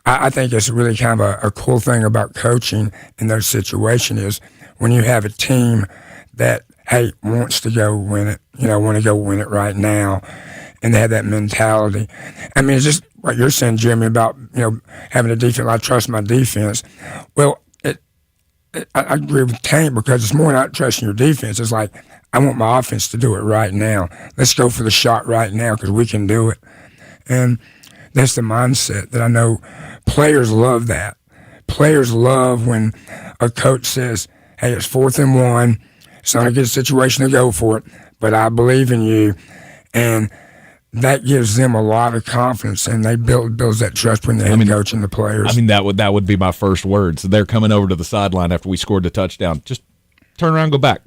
I think it's really kind of a cool thing about coaching in those situations is when you have a team that, hey, wants to go win it, want to go win it right now. And they have that mentality. I mean, it's just what you're saying, Jeremy, about, having a defense. I trust my defense. Well, I agree with Tank because it's more not trusting your defense. It's like, I want my offense to do it right now. Let's go for the shot right now because we can do it. And That's the mindset that I know players love that. Players love when a coach says, hey, it's 4th and 1. It's not a good situation to go for it, but I believe in you. And that gives them a lot of confidence, and they builds that trust between the head coach and the players. I mean, that would be my first words. They're coming over to the sideline after we scored the touchdown. Just turn around and go back.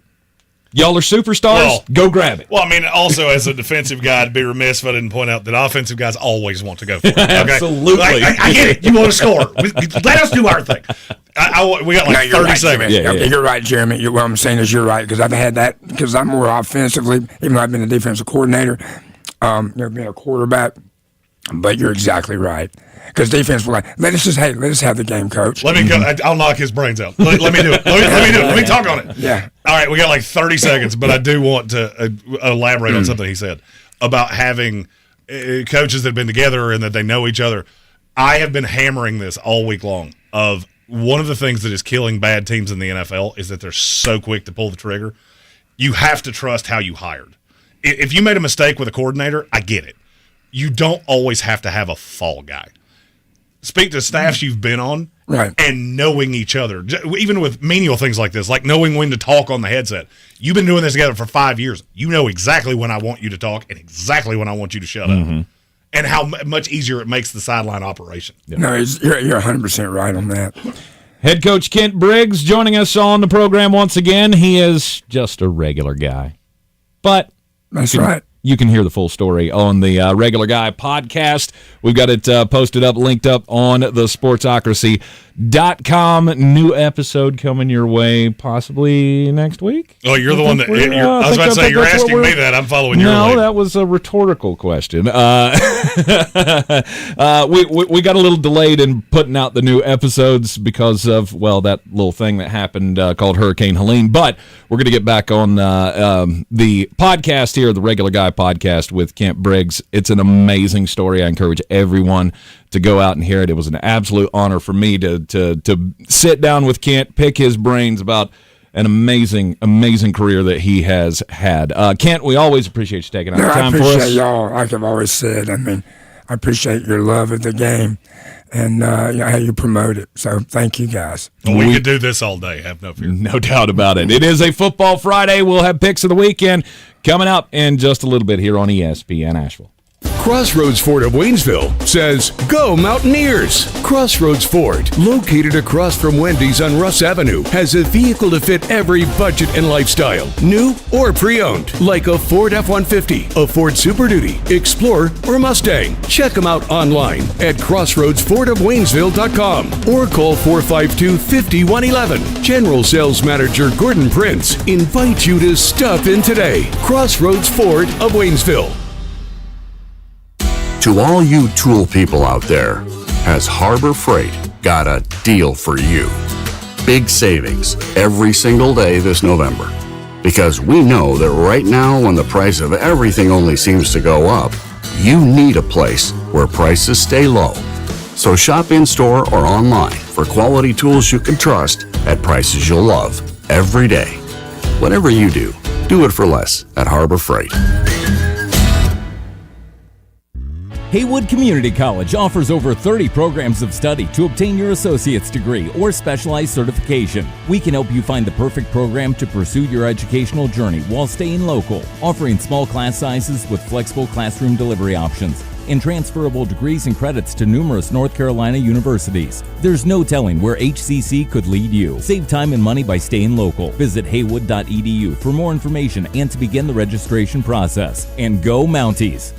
Y'all are superstars. Go grab it. Well, I mean, also as a defensive guy, I'd be remiss if I didn't point out that offensive guys always want to go for it. Okay? Absolutely. I get it. You want to score. Let us do our thing. We got like 30 seconds. You're right, Jeremy. What I'm saying is you're right, because I've had that, because I'm more offensively, even though I've been a defensive coordinator, never been a quarterback, but you're exactly right. Because defense will let us have the game, coach. Let me go. I'll knock his brains out. Let me do it. Let me do it. Let me talk on it. Yeah. All right, we got like 30 seconds, but I do want to elaborate on something he said about having coaches that have been together and that they know each other. I have been hammering this all week long of one of the things that is killing bad teams in the NFL is that they're so quick to pull the trigger. You have to trust how you hired. If you made a mistake with a coordinator, I get it. You don't always have to have a fall guy. Speak to staffs you've been on, right, and knowing each other, even with menial things like this, like knowing when to talk on the headset. You've been doing this together for 5 years. You know exactly when I want you to talk and exactly when I want you to shut up, and how much easier it makes the sideline operation. Yeah. No, you're 100% right on that. Head coach Kent Briggs joining us on the program once again. He is just a regular guy, but that's right. You can hear the full story on the Regular Guy podcast. We've got it posted up, linked up on the sportsocracy.com. New episode coming your way possibly next week. Oh, you're the one that I was about to say, you're asking me that. I'm following your lead. No, that was a rhetorical question. We got a little delayed in putting out the new episodes because of, well, that little thing that happened called Hurricane Helene. But we're going to get back on the podcast here, the Regular Guy podcast with Kent Briggs. It's an amazing story. I encourage everyone to go out and hear it. It was an absolute honor for me to sit down with Kent, pick his brains about an amazing career that he has had. Kent, we always appreciate you taking out time for us. I appreciate y'all, like I've always said. I mean, I appreciate your love of the game and how you promote it. So thank you, guys. Well, we could do this all day, have no fear. No doubt about it. It is a Football Friday. We'll have picks of the weekend coming up in just a little bit here on ESPN Asheville. Crossroads Ford of Waynesville says, "Go Mountaineers!" Crossroads Ford, located across from Wendy's on Russ Avenue, has a vehicle to fit every budget and lifestyle, new or pre-owned, like a Ford F-150, a Ford Super Duty, Explorer, or Mustang. Check them out online at crossroadsfordofwaynesville.com or call 452-5111. General Sales Manager Gordon Prince invites you to stop in today. Crossroads Ford of Waynesville. To all you tool people out there, has Harbor Freight got a deal for you? Big savings every single day this November. Because we know that right now, when the price of everything only seems to go up, you need a place where prices stay low. So shop in-store or online for quality tools you can trust at prices you'll love every day. Whatever you do it for less at Harbor Freight. Haywood Community College offers over 30 programs of study to obtain your associate's degree or specialized certification. We can help you find the perfect program to pursue your educational journey while staying local, offering small class sizes with flexible classroom delivery options and transferable degrees and credits to numerous North Carolina universities. There's no telling where HCC could lead you. Save time and money by staying local. Visit haywood.edu for more information and to begin the registration process. And go Mounties!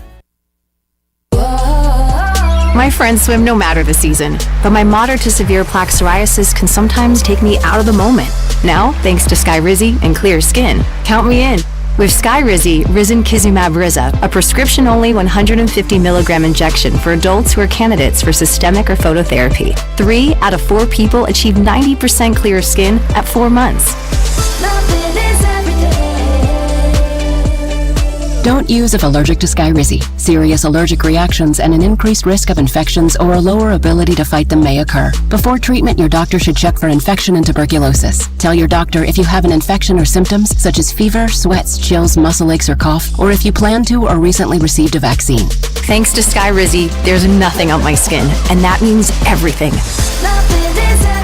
My friends swim no matter the season, but my moderate to severe plaque psoriasis can sometimes take me out of the moment. Now, thanks to Skyrizi and clear skin, count me in. With Skyrizi, Risankizumab Riza, a prescription-only 150 milligram injection for adults who are candidates for systemic or phototherapy. 3 out of 4 people achieve 90% clear skin at 4 months. Don't use if allergic to Skyrizi. Serious allergic reactions and an increased risk of infections or a lower ability to fight them may occur. Before treatment, your doctor should check for infection and tuberculosis. Tell your doctor if you have an infection or symptoms such as fever, sweats, chills, muscle aches, or cough, or if you plan to or recently received a vaccine. Thanks to Skyrizi, there's nothing on my skin, and that means everything.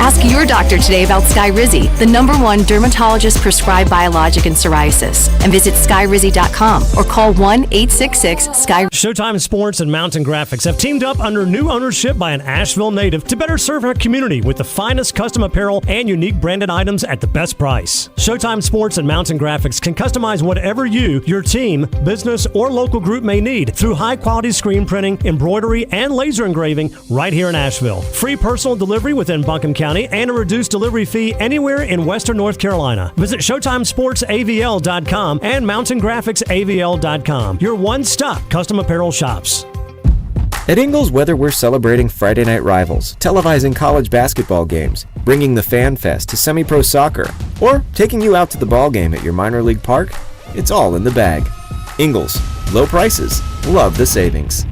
Ask your doctor today about Skyrizi, the #1 dermatologist-prescribed biologic in psoriasis, and visit skyrizi.com or call 1-866-SKY. Showtime Sports and Mountain Graphics have teamed up under new ownership by an Asheville native to better serve our community with the finest custom apparel and unique branded items at the best price. Showtime Sports and Mountain Graphics can customize whatever you, your team, business, or local group may need through high-quality screen printing, embroidery, and laser engraving right here in Asheville. Free personal delivery within Buncombe County and a reduced delivery fee anywhere in Western North Carolina. Visit ShowtimeSportsAVL.com and MountainGraphicsAVL.com, your one-stop custom apparel shops. At Ingles, whether we're celebrating Friday night rivals, televising college basketball games, bringing the Fan Fest to semi-pro soccer, or taking you out to the ball game at your minor league park, it's all in the bag. Ingles, low prices, love the savings.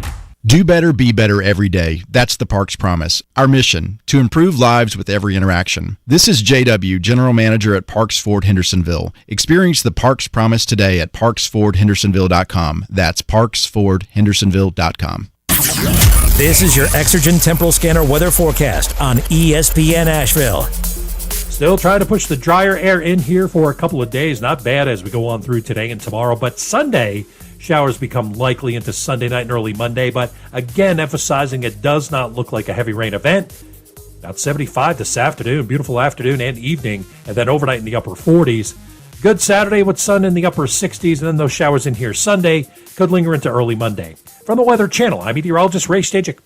Do better, be better every day. That's the Parks Promise. Our mission, to improve lives with every interaction. This is JW, General Manager at Parks Ford Hendersonville. Experience the Parks Promise today at parksfordhendersonville.com. That's parksfordhendersonville.com. This is your Exergen Temporal Scanner weather forecast on ESPN Asheville. Still trying to push the drier air in here for a couple of days. Not bad as we go on through today and tomorrow. But Sunday, showers become likely into Sunday night and early Monday. But again, emphasizing it does not look like a heavy rain event. About 75 this afternoon. Beautiful afternoon and evening. And then overnight in the upper 40s. Good Saturday with sun in the upper 60s. And then those showers in here Sunday could linger into early Monday. From the Weather Channel, I'm meteorologist Ray Stajic.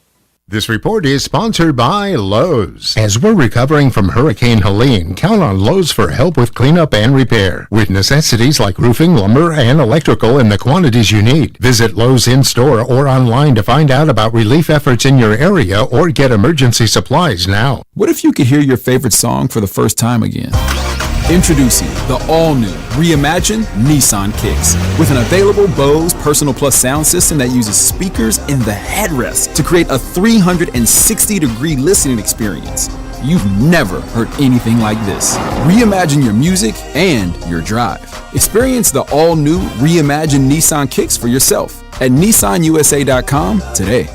This report is sponsored by Lowe's. As we're recovering from Hurricane Helene, count on Lowe's for help with cleanup and repair. With necessities like roofing, lumber, and electrical in the quantities you need. Visit Lowe's in-store or online to find out about relief efforts in your area or get emergency supplies now. What if you could hear your favorite song for the first time again? Introducing the all-new, reimagined Nissan Kicks. With an available Bose Personal Plus sound system that uses speakers in the headrest to create a 360-degree listening experience. You've never heard anything like this. Reimagine your music and your drive. Experience the all-new, reimagined Nissan Kicks for yourself at nissanusa.com today.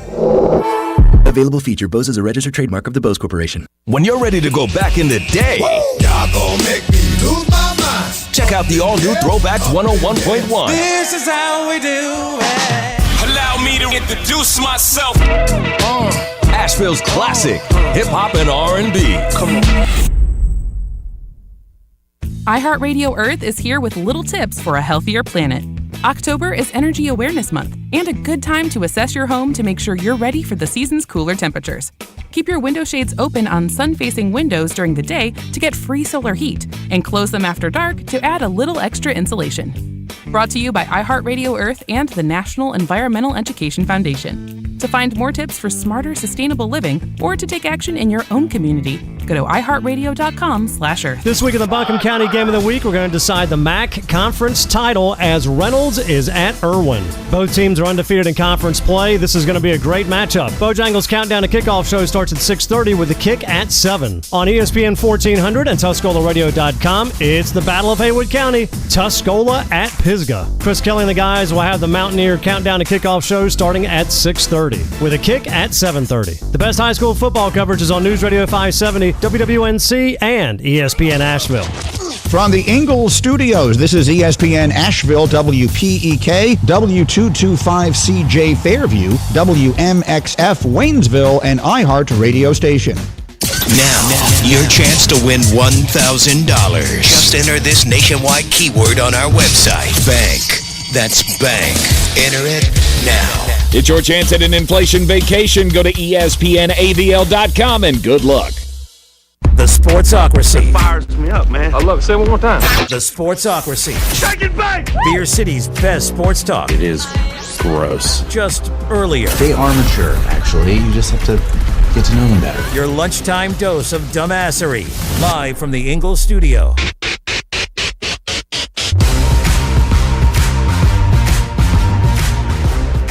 Available feature. Bose is a registered trademark of the Bose Corporation. When you're ready to go back in the day, Y'all gon' make me lose my mind. check out the all-new Throwbacks 101.1. This is how we do it. Allow me to introduce myself. Asheville's classic hip-hop and R&B. Come on. iHeartRadio Earth is here with little tips for a healthier planet. October is Energy Awareness Month and a good time to assess your home to make sure you're ready for the season's cooler temperatures. Keep your window shades open on sun-facing windows during the day to get free solar heat, and close them after dark to add a little extra insulation. Brought to you by iHeartRadio Earth and the National Environmental Education Foundation. To find more tips for smarter, sustainable living, or to take action in your own community, go to iHeartRadio.com/Earth. This week in the Buncombe County Game of the Week, we're going to decide the MAC Conference title as Reynolds is at Irwin. Both teams are undefeated in conference play. This is going to be a great matchup. Bojangles' Countdown to Kickoff show starts at 6:30 with the kick at 7. On ESPN 1400 and TuscolaRadio.com, it's the Battle of Haywood County, Tuscola at Pisgah. Chris Kelly and the guys will have the Mountaineer Countdown to Kickoff show starting at 6:30 with a kick at 7:30. The best high school football coverage is on News Radio 570, WWNC, and ESPN Asheville. From the Ingalls Studios, this is ESPN Asheville, WPEK, W225CJ Fairview, WMXF Waynesville, and iHeart radio station. Now, your chance to win $1,000. Just enter this nationwide keyword on our website, bank. That's bank. Enter it now. It's your chance at an inflation vacation. Go to ESPNAVL.com and good luck. The Sportsocracy. It fires me up, man. I love it. Say it one more time. The Sportsocracy. Shake it back! Beer City's best sports talk. It is gross. Just earlier. They are mature, actually. You just have to get to know them better. Your lunchtime dose of dumbassery. Live from the Ingalls studio.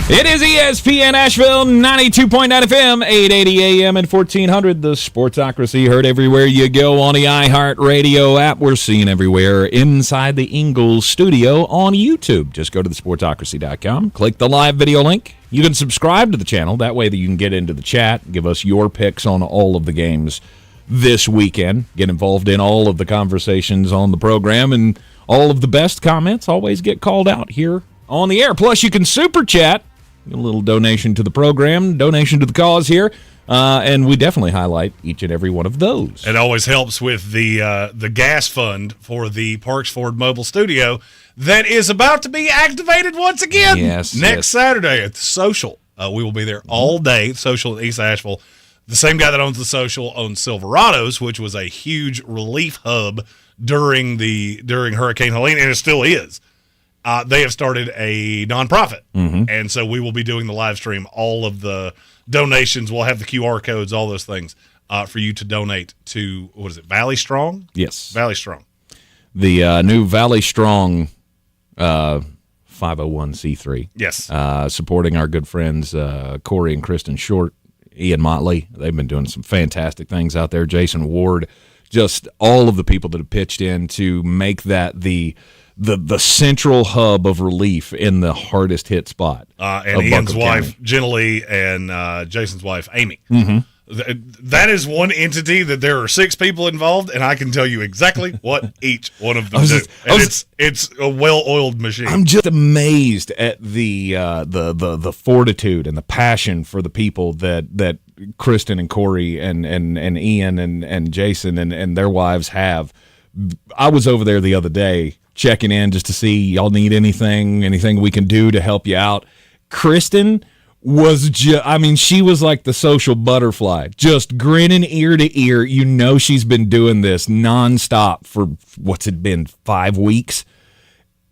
It is ESPN Asheville, 92.9 FM, 880 AM and 1400. The Sportsocracy heard everywhere you go on the iHeartRadio app. We're seen everywhere inside the Ingalls studio on YouTube. Just go to thesportsocracy.com, click the live video link. You can subscribe to the channel. That way that you can get into the chat, give us your picks on all of the games this weekend, get involved in all of the conversations on the program, and all of the best comments always get called out here on the air. Plus, you can super chat. A little donation to the program, donation to the cause here, and we definitely highlight each and every one of those. It always helps with the gas fund for the Parks Ford Mobile Studio that is about to be activated once again next Saturday at the Social. We will be there all day, Social in East Asheville. The same guy that owns the Social owns Silverados, which was a huge relief hub during Hurricane Helene, and it still is. They have started a nonprofit, and so we will be doing the live stream. All of the donations, we'll have the QR codes, all those things for you to donate to, what is it, Valley Strong? Yes. Valley Strong. The new Valley Strong 501c3. Yes. Supporting our good friends Corey and Kristen Short, Ian Motley. They've been doing some fantastic things out there. Jason Ward, just all of the people that have pitched in to make that the central hub of relief in the hardest hit spot. And Ian's wife, Jenny, and Jason's wife, Amy. That is one entity that there are 6 people involved, and I can tell you exactly what each one of them do. It's a well-oiled machine. I'm just amazed at the fortitude and the passion for the people that Kristen and Corey and Ian and Jason and their wives have. I was over there the other day checking in just to see y'all need anything we can do to help you out. Kristen was she was like the social butterfly, just grinning ear to ear. You know she's been doing this nonstop for, what's it been, 5 weeks?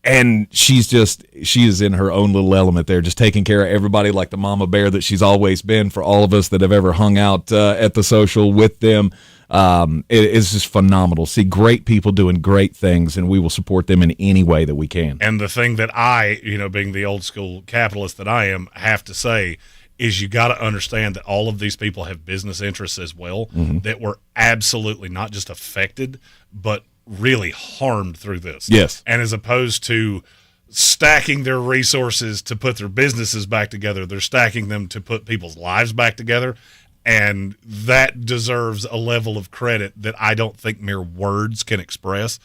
And she is in her own little element there, just taking care of everybody like the mama bear that she's always been for all of us that have ever hung out at the Social with them. It is just phenomenal. See great people doing great things, and we will support them in any way that we can. And the thing that I, being the old school capitalist that I am, have to say is you got to understand that all of these people have business interests as well that were absolutely not just affected, but really harmed through this. Yes. And as opposed to stacking their resources to put their businesses back together, they're stacking them to put people's lives back together. And that deserves a level of credit that I don't think mere words can express.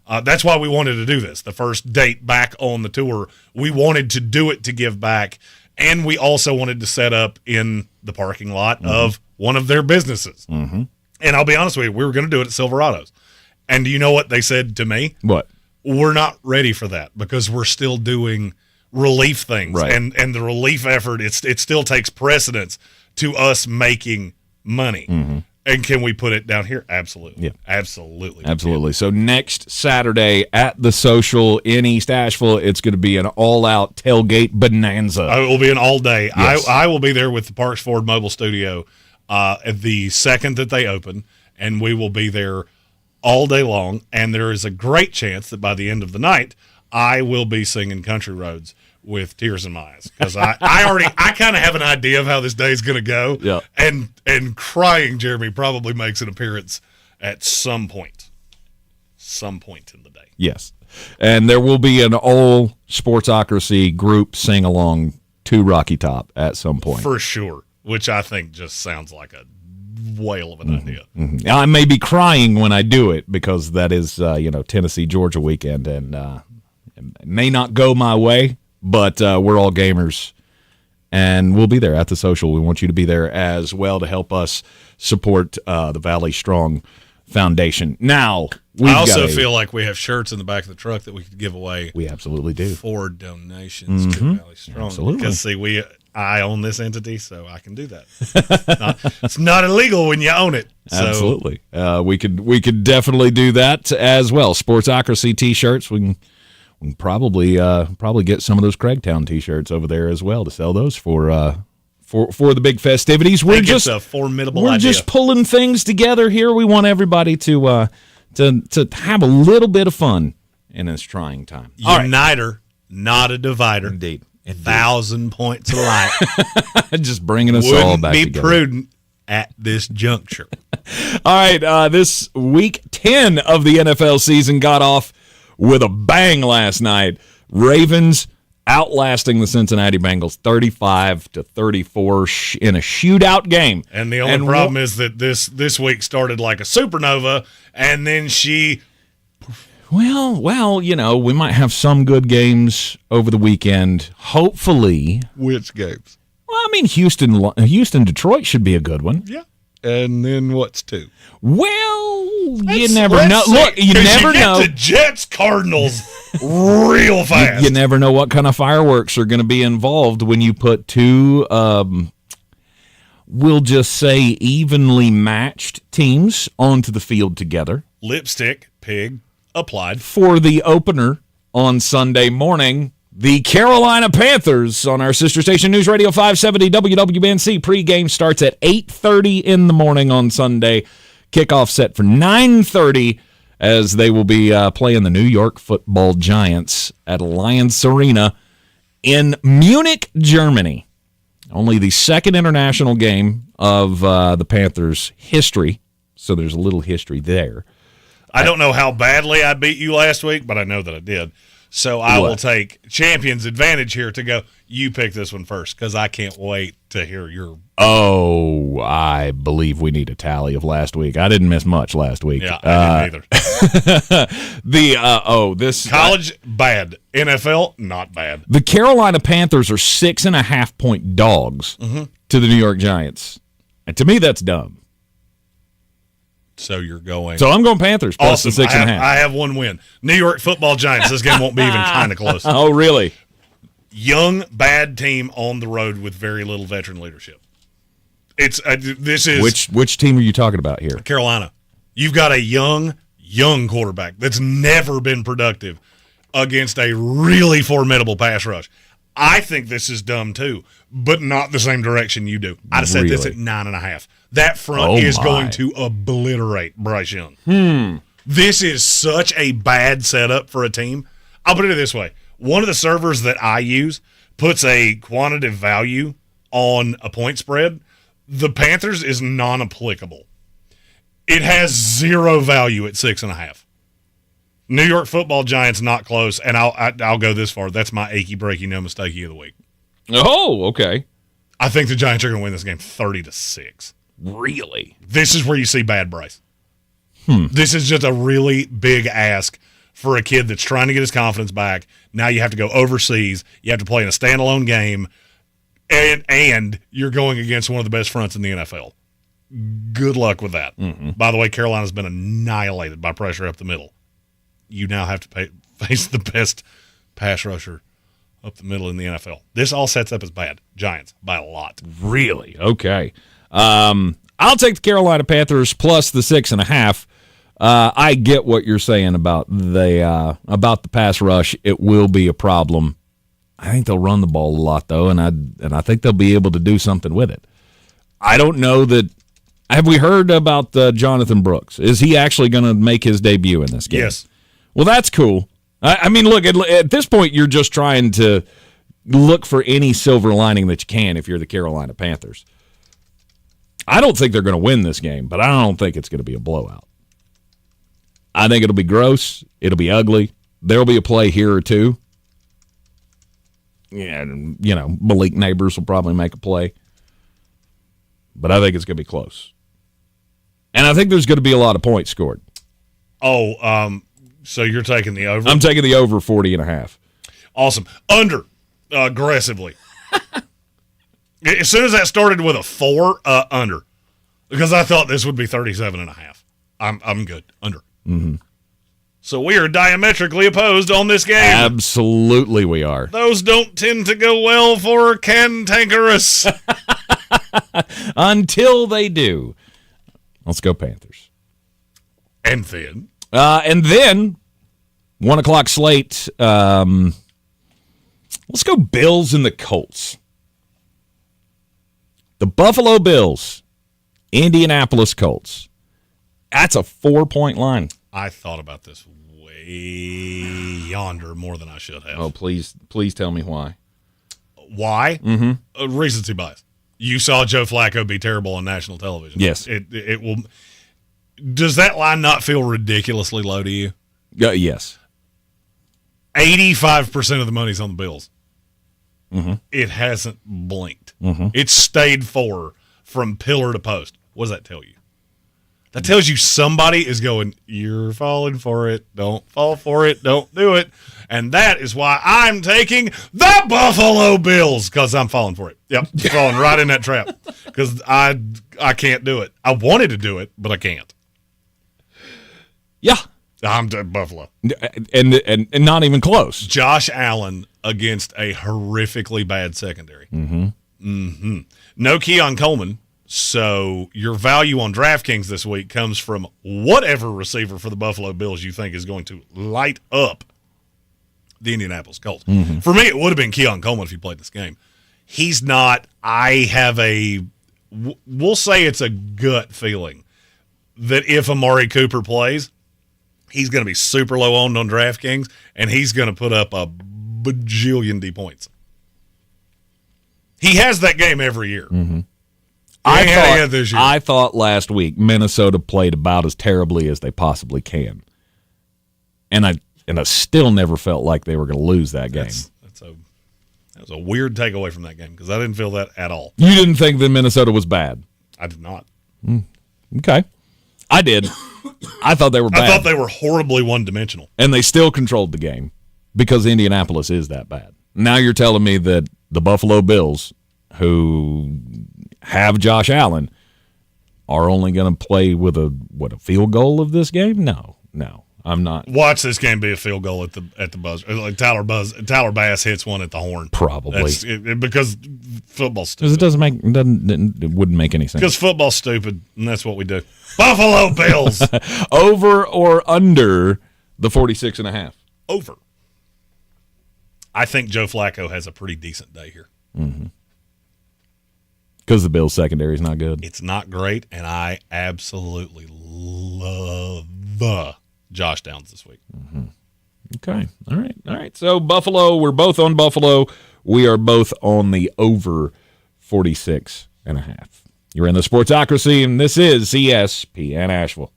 That's why we wanted to do this. The first date back on the tour, we wanted to do it to give back, and we also wanted to set up in the parking lot of one of their businesses. And I'll be honest with you, we were going to do it at Silverados. And do you know what they said to me? What? We're not ready for that because we're still doing relief things. Right. And the relief effort, it still takes precedence to us making money. And can we put it down here? Absolutely. Yeah. Absolutely. So next Saturday at the Social in East Asheville, it's going to be an all-out tailgate bonanza. It will be an all-day. Yes. I will be there with the Parks Ford Mobile Studio at the second that they open, and we will be there all day long. And there is a great chance that by the end of the night, I will be singing Country Roads with tears in my eyes because I kind of have an idea of how this day is going to go. Yeah. And crying Jeremy probably makes an appearance at some point in the day. Yes. And there will be an all Sportsocracy group sing along to Rocky Top at some point. For sure, which I think just sounds like a whale of an idea. I may be crying when I do it because that is Tennessee Georgia weekend and it may not go my way. But we're all gamers, and we'll be there at the Social. We want you to be there as well to help us support the Valley Strong Foundation. Now, I also feel like we have shirts in the back of the truck that we could give away. We absolutely do. For donations to Valley Strong. Absolutely. Because, see, I own this entity, so I can do that. It's not illegal when you own it. So. Absolutely. We could definitely do that as well. Sportsocracy T-shirts, we can probably get some of those Craigtown T-shirts over there as well to sell those for the big festivities. It's a formidable idea. We're just pulling things together here. We want everybody to have a little bit of fun in this trying time. Uniter, not a divider. Indeed. 1,000 points alike. Just bringing us all back Wouldn't be together. prudent at this juncture. All right, this week 10 of the NFL season got off with a bang last night. Ravens outlasting the Cincinnati Bengals 35-34 in a shootout game. And the only problem is that this week started like a supernova, and then she... Well, you know, we might have some good games over the weekend. Hopefully. Which games? Well, I mean, Houston-Detroit should be a good one. Yeah. And then what's two? Well, you never know. Look, you never know. The Jets-Cardinals real fast. You never know what kind of fireworks are going to be involved when you put two, we'll just say, evenly matched teams onto the field together. Lipstick, pig, applied. For the opener on Sunday morning, the Carolina Panthers on our sister station News Radio 570 WWNC. Pregame starts at 8:30 in the morning on Sunday. Kickoff set for 9:30 as they will be playing the New York Football Giants at Allianz Arena in Munich, Germany. Only the second international game of the Panthers' history, so there's a little history there. I don't know how badly I beat you last week, but I know that I did. So I will take champion's advantage here to go, you pick this one first, because I can't wait to hear your... Oh, I believe we need a tally of last week. I didn't miss much last week. Yeah, I didn't either. This... College, bad. NFL, not bad. The Carolina Panthers are 6.5-point dogs to the New York Giants. And to me, that's dumb. So you're going. So I'm going Panthers plus awesome. the 6.5. I have one win. New York Football Giants. This game won't be even kind of close. Oh, really? Young, bad team on the road with very little veteran leadership. This is which team are you talking about here? Carolina. You've got a young quarterback that's never been productive against a really formidable pass rush. I think this is dumb too, but not the same direction you do. I'd have said this at 9.5. That front is going to obliterate Bryce Young. This is such a bad setup for a team. I'll put it this way. One of the servers that I use puts a quantitative value on a point spread. The Panthers is non-applicable. It has zero value at 6.5. New York Football Giants not close, and I'll go this far. That's my achy breaky no mistakey of the week. Oh, okay. I think the Giants are going to win this game 30-6. Really? This is where you see bad Bryce. This is just a really big ask for a kid that's trying to get his confidence back. Now you have to go overseas. You have to play in a standalone game, and you're going against one of the best fronts in the NFL. Good luck with that. By the way, Carolina's been annihilated by pressure up the middle. You now have to face the best pass rusher up the middle in the NFL. This all sets up as bad. Giants by a lot. Really? Okay. I'll take the Carolina Panthers plus the 6.5. I get what you're saying about the pass rush. It will be a problem. I think they'll run the ball a lot though, and I think they'll be able to do something with it. I don't know that. Have we heard about Jonathan Brooks? Is he actually going to make his debut in this game? Yes. Well, that's cool. I mean, look, at this point, you're just trying to look for any silver lining that you can if you're the Carolina Panthers. I don't think they're going to win this game, but I don't think it's going to be a blowout. I think it'll be gross. It'll be ugly. There'll be a play here or two. Yeah, you know, Malik Neighbors will probably make a play. But I think it's going to be close. And I think there's going to be a lot of points scored. Oh, so you're taking the over? I'm taking the over 40.5. Awesome. Under, aggressively. As soon as that started with a 4, under. Because I thought this would be 37.5. I'm good. Under. So we are diametrically opposed on this game. Absolutely we are. Those don't tend to go well for cantankerous. Until they do. Let's go Panthers. And then? 1 o'clock slate. Let's go Bills and the Colts. The Buffalo Bills, Indianapolis Colts. That's a 4-point line. I thought about this way yonder more than I should have. Oh, please tell me why. Why? Recency bias. You saw Joe Flacco be terrible on national television. Yes. It will. Does that line not feel ridiculously low to you? Yes. 85% of the money's on the Bills. Mm-hmm. It hasn't blinked. Mm-hmm. It's stayed 4 from pillar to post. What does that tell you? That tells you somebody is going, you're falling for it. Don't fall for it. Don't do it. And that is why I'm taking the Buffalo Bills, because I'm falling for it. Yep, falling right in that trap because I can't do it. I wanted to do it, but I can't. Yeah. I'm Buffalo. And not even close. Josh Allen against a horrifically bad secondary. No Keon Coleman. So your value on DraftKings this week comes from whatever receiver for the Buffalo Bills you think is going to light up the Indianapolis Colts. For me, it would have been Keon Coleman if he played this game. He's not. We'll say it's a gut feeling that if Amari Cooper plays, he's going to be super low owned on DraftKings, and he's going to put up a bajillion D points. He has that game every year. I thought last week Minnesota played about as terribly as they possibly can, and I still never felt like they were going to lose that game. That was a weird takeaway from that game because I didn't feel that at all. You didn't think that Minnesota was bad? I did not. Okay, I did. I thought they were bad. I thought they were horribly one-dimensional, and they still controlled the game because Indianapolis is that bad. Now you're telling me that the Buffalo Bills, who have Josh Allen, are only going to play with a field goal of this game? No, I'm not. Watch this game be a field goal at the buzzer. Like Tyler Bass hits one at the horn. Probably because football's stupid. It wouldn't make any sense. Because football's stupid, and that's what we do. Buffalo Bills over or under the 46.5. Over. I think Joe Flacco has a pretty decent day here. Because the Bills' secondary is not good. It's not great, and I absolutely love the Josh Downs this week. Okay. All right. So Buffalo, we're both on Buffalo. We are both on the over 46.5. You're in the Sportsocracy, and this is ESPN Asheville.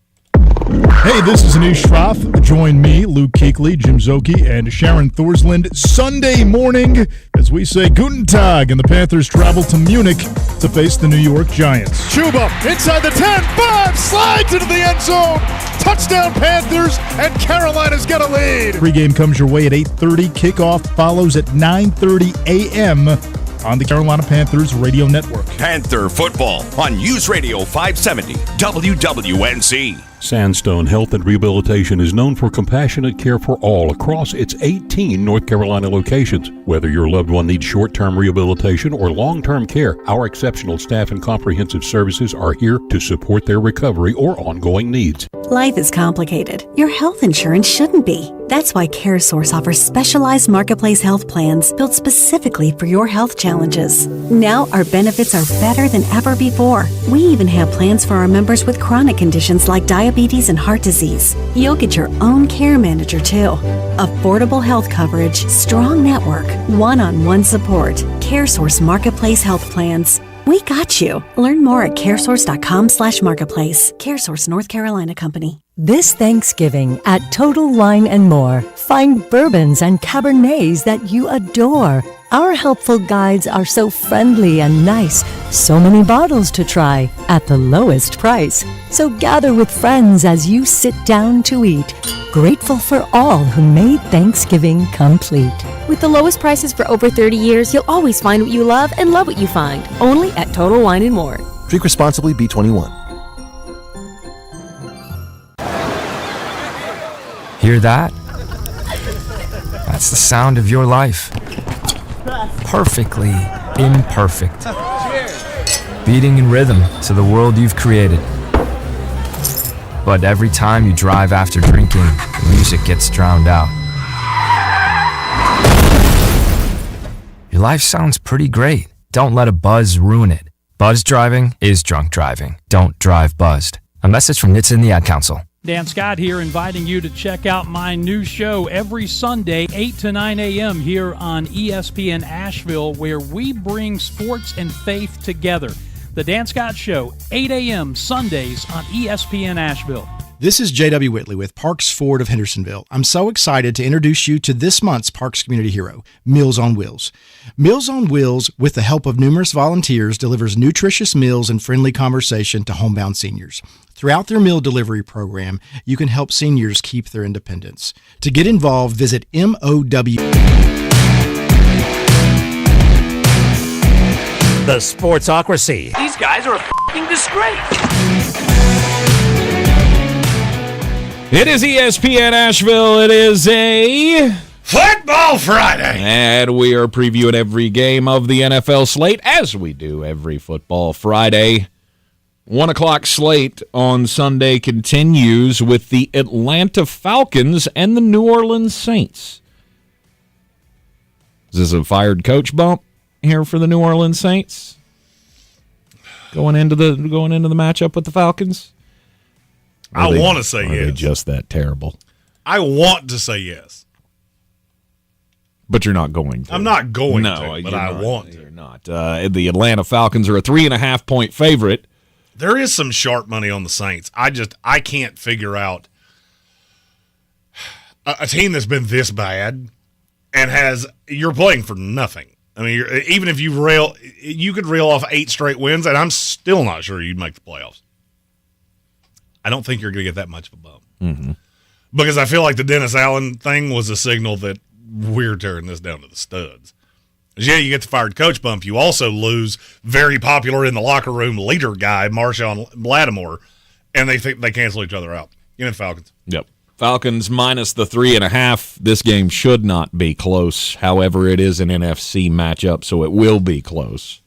Hey, this is Anish Shroff. Join me, Luke Kuechly, Jim Zoki, and Sharon Thorsland Sunday morning as we say Guten Tag, and the Panthers travel to Munich to face the New York Giants. Chuba inside the 10, 5, slides into the end zone. Touchdown Panthers, and Carolina's got a lead. Pregame comes your way at 8:30. Kickoff follows at 9:30 a.m. on the Carolina Panthers radio network. Panther football on News Radio 570 WWNC. Sandstone Health and Rehabilitation is known for compassionate care for all across its 18 North Carolina locations. Whether your loved one needs short-term rehabilitation or long-term care, our exceptional staff and comprehensive services are here to support their recovery or ongoing needs. Life is complicated. Your health insurance shouldn't be. That's why CareSource offers specialized marketplace health plans built specifically for your health challenges. Now our benefits are better than ever before. We even have plans for our members with chronic conditions like diabetes and heart disease. You'll get your own care manager too. Affordable health coverage, strong network, one-on-one support. CareSource Marketplace Health Plans. We got you. Learn more at caresource.com/marketplace. CareSource North Carolina Company. This Thanksgiving at Total Wine & More, find bourbons and Cabernets that you adore. Our helpful guides are so friendly and nice. So many bottles to try at the lowest price. So gather with friends as you sit down to eat. Grateful for all who made Thanksgiving complete. With the lowest prices for over 30 years, you'll always find what you love and love what you find. Only at Total Wine & More. Drink responsibly, B21. Hear that? That's the sound of your life. Perfectly imperfect. Beating in rhythm to the world you've created. But every time you drive after drinking, the music gets drowned out. Your life sounds pretty great. Don't let a buzz ruin it. Buzz driving is drunk driving. Don't drive buzzed. A message from NHTSA and the Ad Council. Dan Scott here, inviting you to check out my new show every Sunday, 8 to 9 a.m. here on ESPN Asheville, where we bring sports and faith together. The Dan Scott Show, 8 a.m. Sundays on ESPN Asheville. This is J.W. Whitley with Parks Ford of Hendersonville. I'm so excited to introduce you to this month's Parks Community Hero, Meals on Wheels. Meals on Wheels, with the help of numerous volunteers, delivers nutritious meals and friendly conversation to homebound seniors. Throughout their meal delivery program, you can help seniors keep their independence. To get involved, visit MOW. The Sportsocracy. These guys are a f***ing disgrace. It is ESPN Asheville. It is a Football Friday. And we are previewing every game of the NFL slate, as we do every Football Friday. 1 o'clock slate on Sunday continues with the Atlanta Falcons and the New Orleans Saints. Is this a fired coach bump here for the New Orleans Saints? Going into the matchup with the Falcons? I want to say yes. Are they just that terrible? I want to say yes. But you're not going to. I'm not going to, but I want to. You're not. The Atlanta Falcons are a 3.5-point favorite. There is some sharp money on the Saints. I can't figure out a team that's been this bad and you're playing for nothing. I mean, even if you could reel off 8 straight wins, and I'm still not sure you'd make the playoffs. I don't think you're going to get that much of a bump. Mm-hmm. Because I feel like the Dennis Allen thing was a signal that we're tearing this down to the studs. Yeah, you get the fired coach bump. You also lose very popular in the locker room leader guy, Marshawn Lattimore, and they think they cancel each other out. You know, the Falcons. Yep. Falcons minus the 3.5. This game should not be close. However, it is an NFC matchup, so it will be close.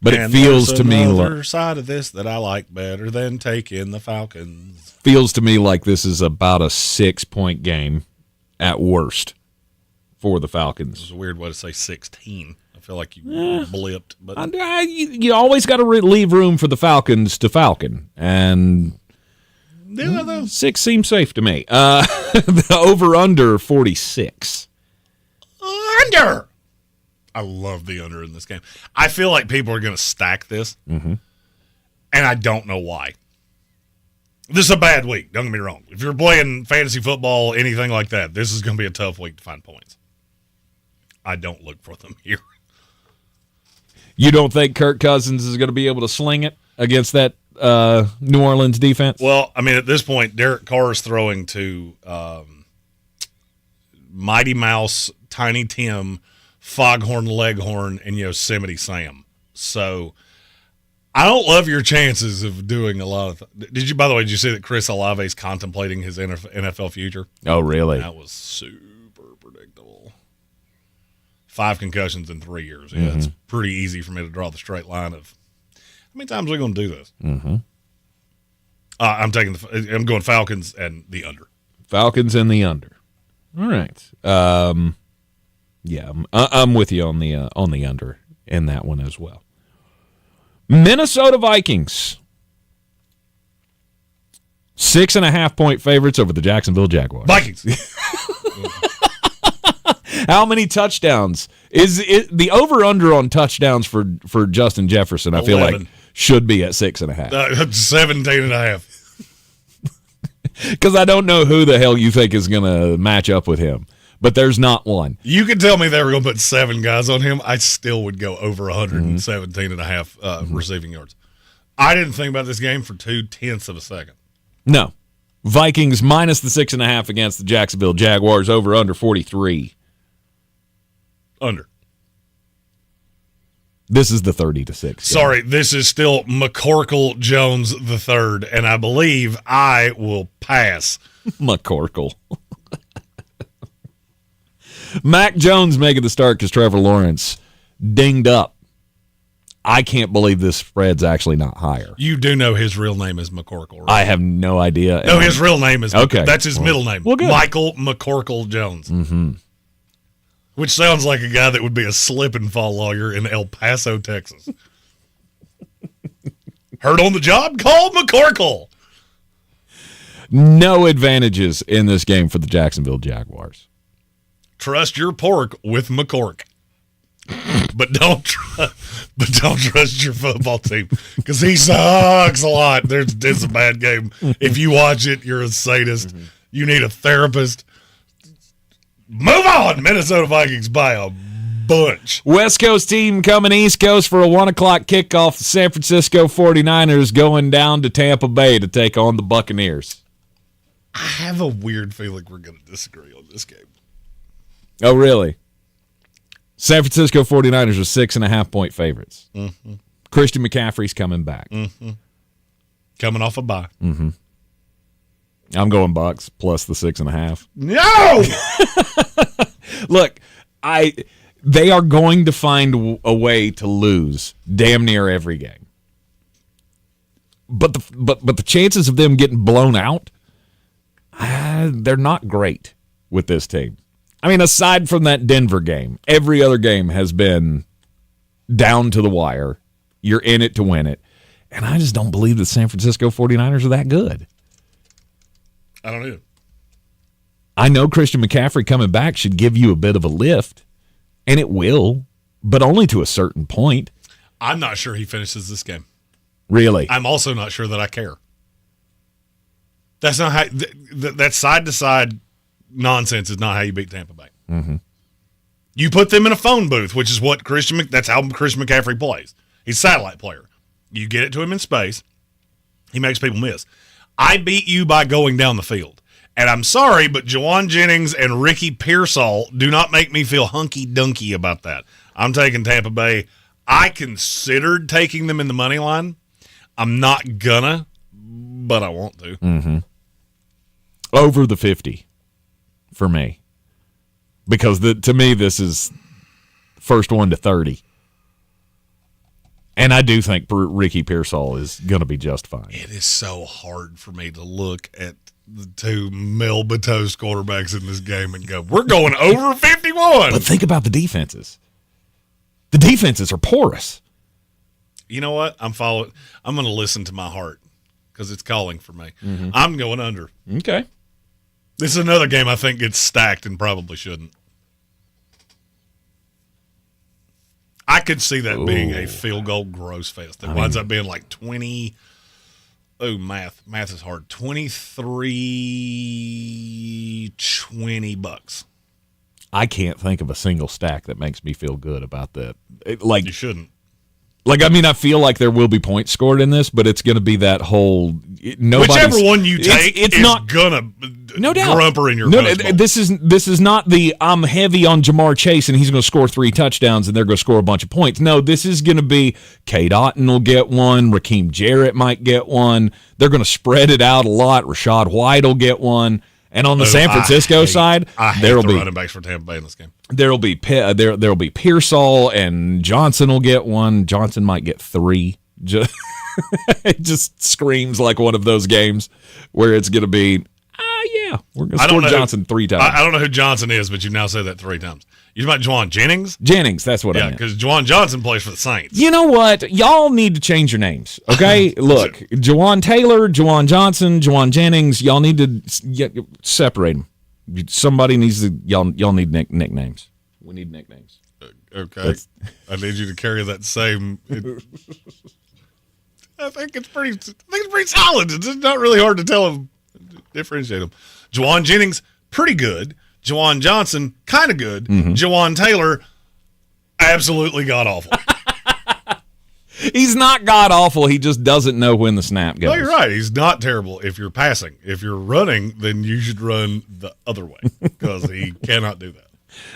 But it feels to me like another side of this that I like better than taking the Falcons. Feels to me like this is about a 6-point game at worst for the Falcons. It's a weird way to say 16. I feel like you blipped, but you always got to leave room for the Falcons to Falcon, and 6 seems safe to me. The over/under 46. Under. I love the under in this game. I feel like people are going to stack this, and I don't know why. This is a bad week. Don't get me wrong. If you're playing fantasy football, anything like that, this is going to be a tough week to find points. I don't look for them here. You don't think Kirk Cousins is going to be able to sling it against that New Orleans defense? Well, I mean, at this point, Derek Carr is throwing to Mighty Mouse, Tiny Tim, Foghorn Leghorn, and Yosemite Sam. So I don't love your chances of doing a lot of by the way, did you see that Chris Olave is contemplating his NFL future? Oh, really? That was super predictable. 5 concussions in 3 years. Yeah, it's pretty easy for me to draw the straight line of how many times are we going to do this? I'm going Falcons and the under. Falcons and the under. All right. Yeah, I'm with you on the under in that one as well. Minnesota Vikings, 6.5-point favorites over the Jacksonville Jaguars. Vikings. How many touchdowns is it? The over/under on touchdowns for Justin Jefferson? I 11. Feel like should be at 6.5. 17.5. Because I don't know who the hell you think is going to match up with him. But there's not one. You could tell me they were going to put 7 guys on him. I still would go over 117.5 receiving yards. I didn't think about this game for 0.2 of a second. No. Vikings minus the 6.5 against the Jacksonville Jaguars, over under 43. Under. This is the 30-6. Sorry, this is still McCorkle Jones III, and I believe I will pass. McCorkle. Mac Jones making the start because Trevor Lawrence dinged up. I can't believe this spread's actually not higher. You do know his real name is McCorkle, right? I have no idea. No, his real name is okay. That's his middle name. Well, good. Michael McCorkle Jones. Which sounds like a guy that would be a slip and fall lawyer in El Paso, Texas. Heard on the job? Call McCorkle. No advantages in this game for the Jacksonville Jaguars. Trust your pork with McCork. But don't trust your football team because he sucks a lot. It's a bad game. If you watch it, you're a sadist. Mm-hmm. You need a therapist. Move on, Minnesota Vikings by a bunch. West Coast team coming East Coast for a 1 o'clock kickoff. The San Francisco 49ers going down to Tampa Bay to take on the Buccaneers. I have a weird feeling we're going to disagree on this game. Oh, really? San Francisco 49ers are 6.5-point favorites. Mm-hmm. Christian McCaffrey's coming back. Mm-hmm. Coming off a bye. Mm-hmm. I'm going Bucs plus the 6.5. No! Look, they are going to find a way to lose damn near every game. But the chances of them getting blown out, they're not great with this team. I mean, aside from that Denver game, every other game has been down to the wire. You're in it to win it. And I just don't believe the San Francisco 49ers are that good. I don't either. I know Christian McCaffrey coming back should give you a bit of a lift, and it will, but only to a certain point. I'm not sure he finishes this game. Really? I'm also not sure that I care. That's not how that side-to-side nonsense is not how you beat Tampa Bay. Mm-hmm. You put them in a phone booth, which is what that's how Christian McCaffrey plays. He's a satellite player. You get it to him in space. He makes people miss. I beat you by going down the field. And I'm sorry, but Juwan Jennings and Ricky Pearsall do not make me feel hunky-dunky about that. I'm taking Tampa Bay. I considered taking them in the money line. I'm not gonna, but I want to. Mm-hmm. Over the 50 for me. Because to me, this is first 1 to 30. And I do think Ricky Pearsall is going to be just fine. It is so hard for me to look at the two Mel-Batos quarterbacks in this game and go, we're going over 51. But think about the defenses. The defenses are porous. You know what? I'm going to listen to my heart because it's calling for me. Mm-hmm. I'm going under. Okay. This is another game I think gets stacked and probably shouldn't. I could see that being a field goal gross fest. It winds up being like 20. Oh, math is hard. 23-20 bucks. I can't think of a single stack that makes me feel good about that. You shouldn't. I feel like there will be points scored in this, but it's going to be that whole whichever one you take, it's not gonna no doubt grumper in your This is not the I'm heavy on Jamar Chase and he's going to score 3 touchdowns and they're going to score a bunch of points. No, this is going to be Cade Otton will get one, Raheem Jarrett might get one. They're going to spread it out a lot. Rashad White will get one. And on the San Francisco side, there will be running backs for Tampa Bay in this game. There'll be Pearsall and Johnson will get one. Johnson might get 3. It just screams like one of those games where it's going to be, we're going to score Johnson 3 times. I don't know who Johnson is, but you now said that 3 times. You talking about Juwan Jennings? Jennings, that's what I meant. Yeah, because Juwan Johnson plays for the Saints. You know what? Y'all need to change your names, okay? Look, Juwan Taylor, Juwan Johnson, Juwan Jennings, y'all need to separate them. Somebody needs to, y'all need nicknames. We need nicknames. Okay. I need you to carry that same. I think it's pretty solid. It's not really hard to tell them, differentiate them. Juwan Jennings, pretty good. Juwan Johnson, kind of good. Mm-hmm. Juwan Taylor, absolutely god-awful. He's not god-awful. He just doesn't know when the snap goes. No, you're right. He's not terrible if you're passing. If you're running, then you should run the other way because he cannot do that.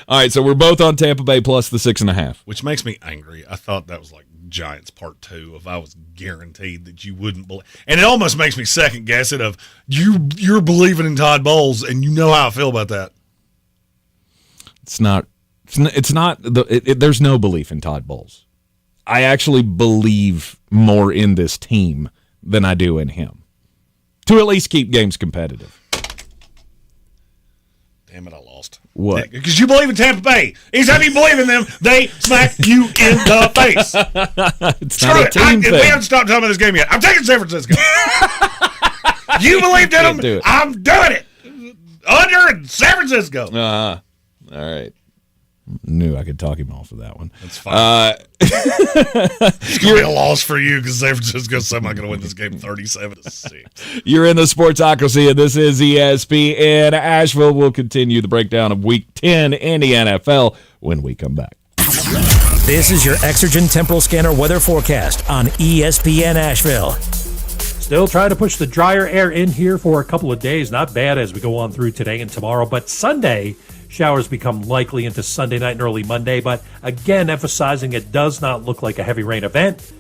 All right, so we're both on Tampa Bay plus the 6.5. Which makes me angry. I thought that was like Giants Part 2 if I was guaranteed that you wouldn't believe. And it almost makes me second-guess it of you're believing in Todd Bowles, and you know how I feel about that. There's no belief in Todd Bowles. I actually believe more in this team than I do in him. To at least keep games competitive. Damn it, I lost. What? Because you believe in Tampa Bay. Anytime you believe in them, they smack you in the face. It's not a team thing. We haven't stopped talking about this game yet. I'm taking San Francisco. You believed in do them. it. I'm doing it. Under in San Francisco. All right. Knew I could talk him off of that one. That's fine. It's going to be a loss for you because San Francisco's somehow going to win this game 37-6. You're in the Sportsocracy, and this is ESPN Asheville. We'll continue the breakdown of Week 10 in the NFL when we come back. This is your Exergen Temporal Scanner weather forecast on ESPN Asheville. Still trying to push the drier air in here for a couple of days. Not bad as we go on through today and tomorrow. But Sunday, showers become likely into Sunday night and early Monday. But again, emphasizing it does not look like a heavy rain event.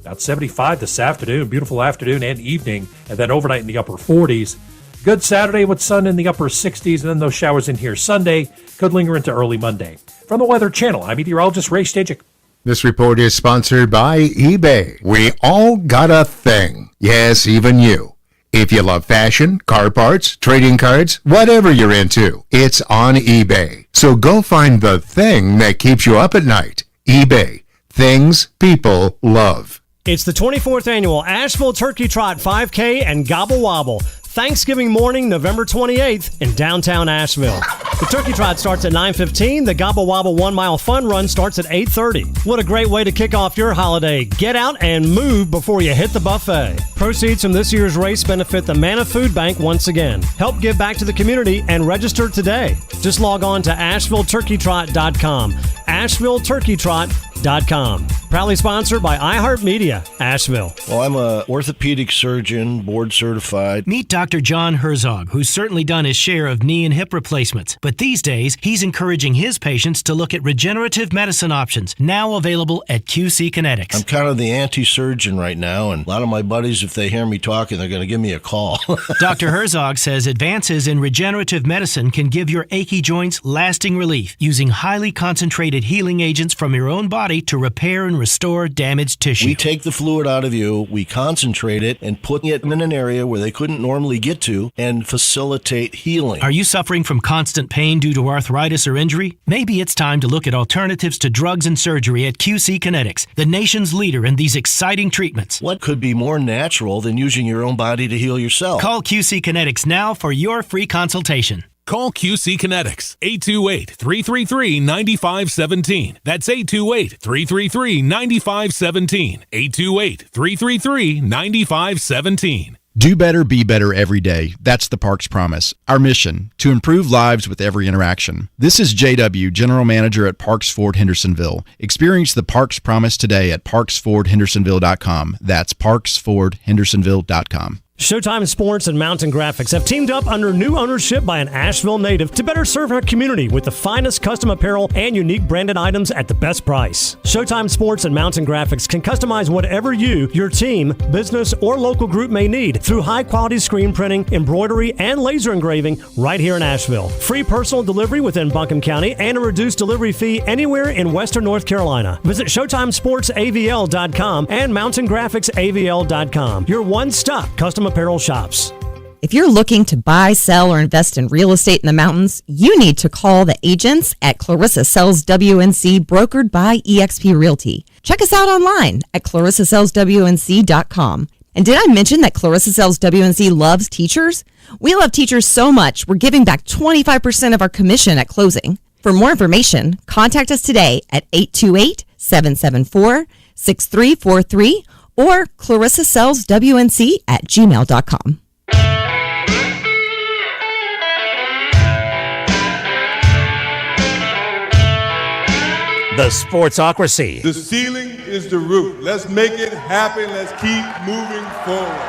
About 75 this afternoon. Beautiful afternoon and evening. And then overnight in the upper 40s. Good Saturday with sun in the upper 60s. And then those showers in here Sunday could linger into early Monday. From the Weather Channel, I'm meteorologist Ray Stajic. This report is sponsored by eBay. We all got a thing. Yes, even you. If you love fashion, car parts, trading cards, whatever you're into, it's on eBay. So go find the thing that keeps you up at night. eBay. Things people love. It's the 24th annual Asheville Turkey Trot 5K and Gobble Wobble. Thanksgiving morning, November 28th in downtown Asheville. The Turkey Trot starts at 9:15. The Gobble Wobble 1 Mile Fun Run starts at 8:30. What a great way to kick off your holiday. Get out and move before you hit the buffet. Proceeds from this year's race benefit the Manna Food Bank once again. Help give back to the community and register today. Just log on to AshevilleTurkeyTrot.com. AshevilleTurkeyTrot.com. Proudly sponsored by iHeartMedia, Asheville. Well, I'm a orthopedic surgeon, board certified. Meet Dr. John Herzog, who's certainly done his share of knee and hip replacements. But these days, he's encouraging his patients to look at regenerative medicine options, now available at QC Kinetics. I'm kind of the anti-surgeon right now, and a lot of my buddies, if they hear me talking, they're going to give me a call. Dr. Herzog says advances in regenerative medicine can give your achy joints lasting relief, using highly concentrated healing agents from your own body to repair and restore damaged tissue. We take the fluid out of you, we concentrate it, and put it in an area where they couldn't normally get to and facilitate healing. Are you suffering from constant pain due to arthritis or injury? Maybe it's time to look at alternatives to drugs and surgery at QC Kinetics, the nation's leader in these exciting treatments. What could be more natural than using your own body to heal yourself? Call QC Kinetics now for your free consultation. Call QC Kinetics, 828-333-9517. That's 828-333-9517. 828-333-9517. Do better, be better every day. That's the Parks Promise. Our mission, to improve lives with every interaction. This is JW, General Manager at Parks Ford Hendersonville. Experience the Parks Promise today at parksfordhendersonville.com. That's parksfordhendersonville.com. Showtime Sports and Mountain Graphics have teamed up under new ownership by an Asheville native to better serve our community with the finest custom apparel and unique branded items at the best price. Showtime Sports and Mountain Graphics can customize whatever you, your team, business, or local group may need through high-quality screen printing, embroidery, and laser engraving right here in Asheville. Free personal delivery within Buncombe County and a reduced delivery fee anywhere in Western North Carolina. Visit ShowtimeSportsAVL.com and MountainGraphicsAVL.com. Your one-stop custom apparel shops. If you're looking to buy, sell, or invest in real estate in the mountains, you need to call the agents at Clarissa Sells WNC, brokered by eXp Realty. Check us out online at ClarissaSellsWNC.com. And did I mention that Clarissa Sells WNC loves teachers? We love teachers so much, we're giving back 25% of our commission at closing. For more information, contact us today at 828-774-6343 or ClarissaSellsWNC@gmail.com. The Sportsocracy. The ceiling is the roof. Let's make it happen. Let's keep moving forward.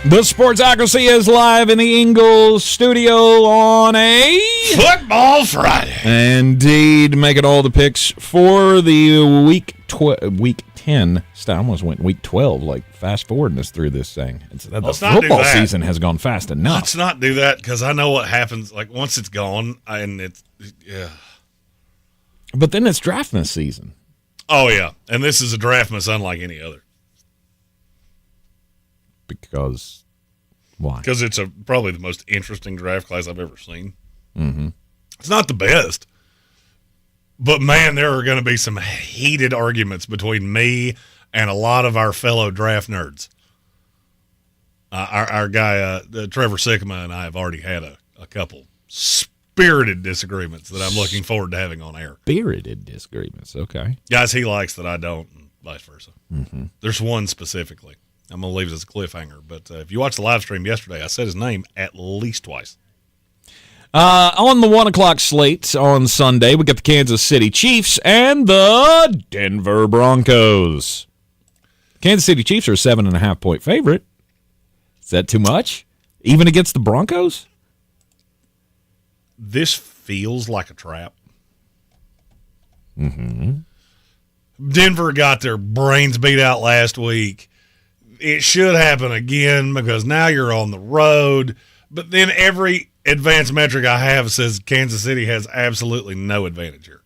The Sportsocracy is live in the Ingalls studio on a Football Friday. Indeed, making all the picks for the week 10. I almost went week 12, like fast forwarding us through this thing. The football season has gone fast enough. Let's not do that because I know what happens. Like once it's gone, and it's yeah. But then it's draftmas season. Oh yeah, and this is a draftmas unlike any other. Because why? Because it's probably the most interesting draft class I've ever seen. Mm-hmm. It's not the best, but man, there are going to be some heated arguments between me and a lot of our fellow draft nerds. Our guy, Trevor Sycamore, and I have already had a couple spirited disagreements that I'm looking forward to having on air. Spirited disagreements, okay. Guys he likes that I don't, and vice versa. Mm-hmm. There's one specifically. I'm going to leave it as a cliffhanger, but if you watched the live stream yesterday, I said his name at least twice. On the 1 o'clock slate on Sunday, we got the Kansas City Chiefs and the Denver Broncos. Kansas City Chiefs are a 7.5-point favorite. Is that too much? Even against the Broncos? This feels like a trap. Mm-hmm. Denver got their brains beat out last week. It should happen again because now you're on the road. But then every advanced metric I have says Kansas City has absolutely no advantage here.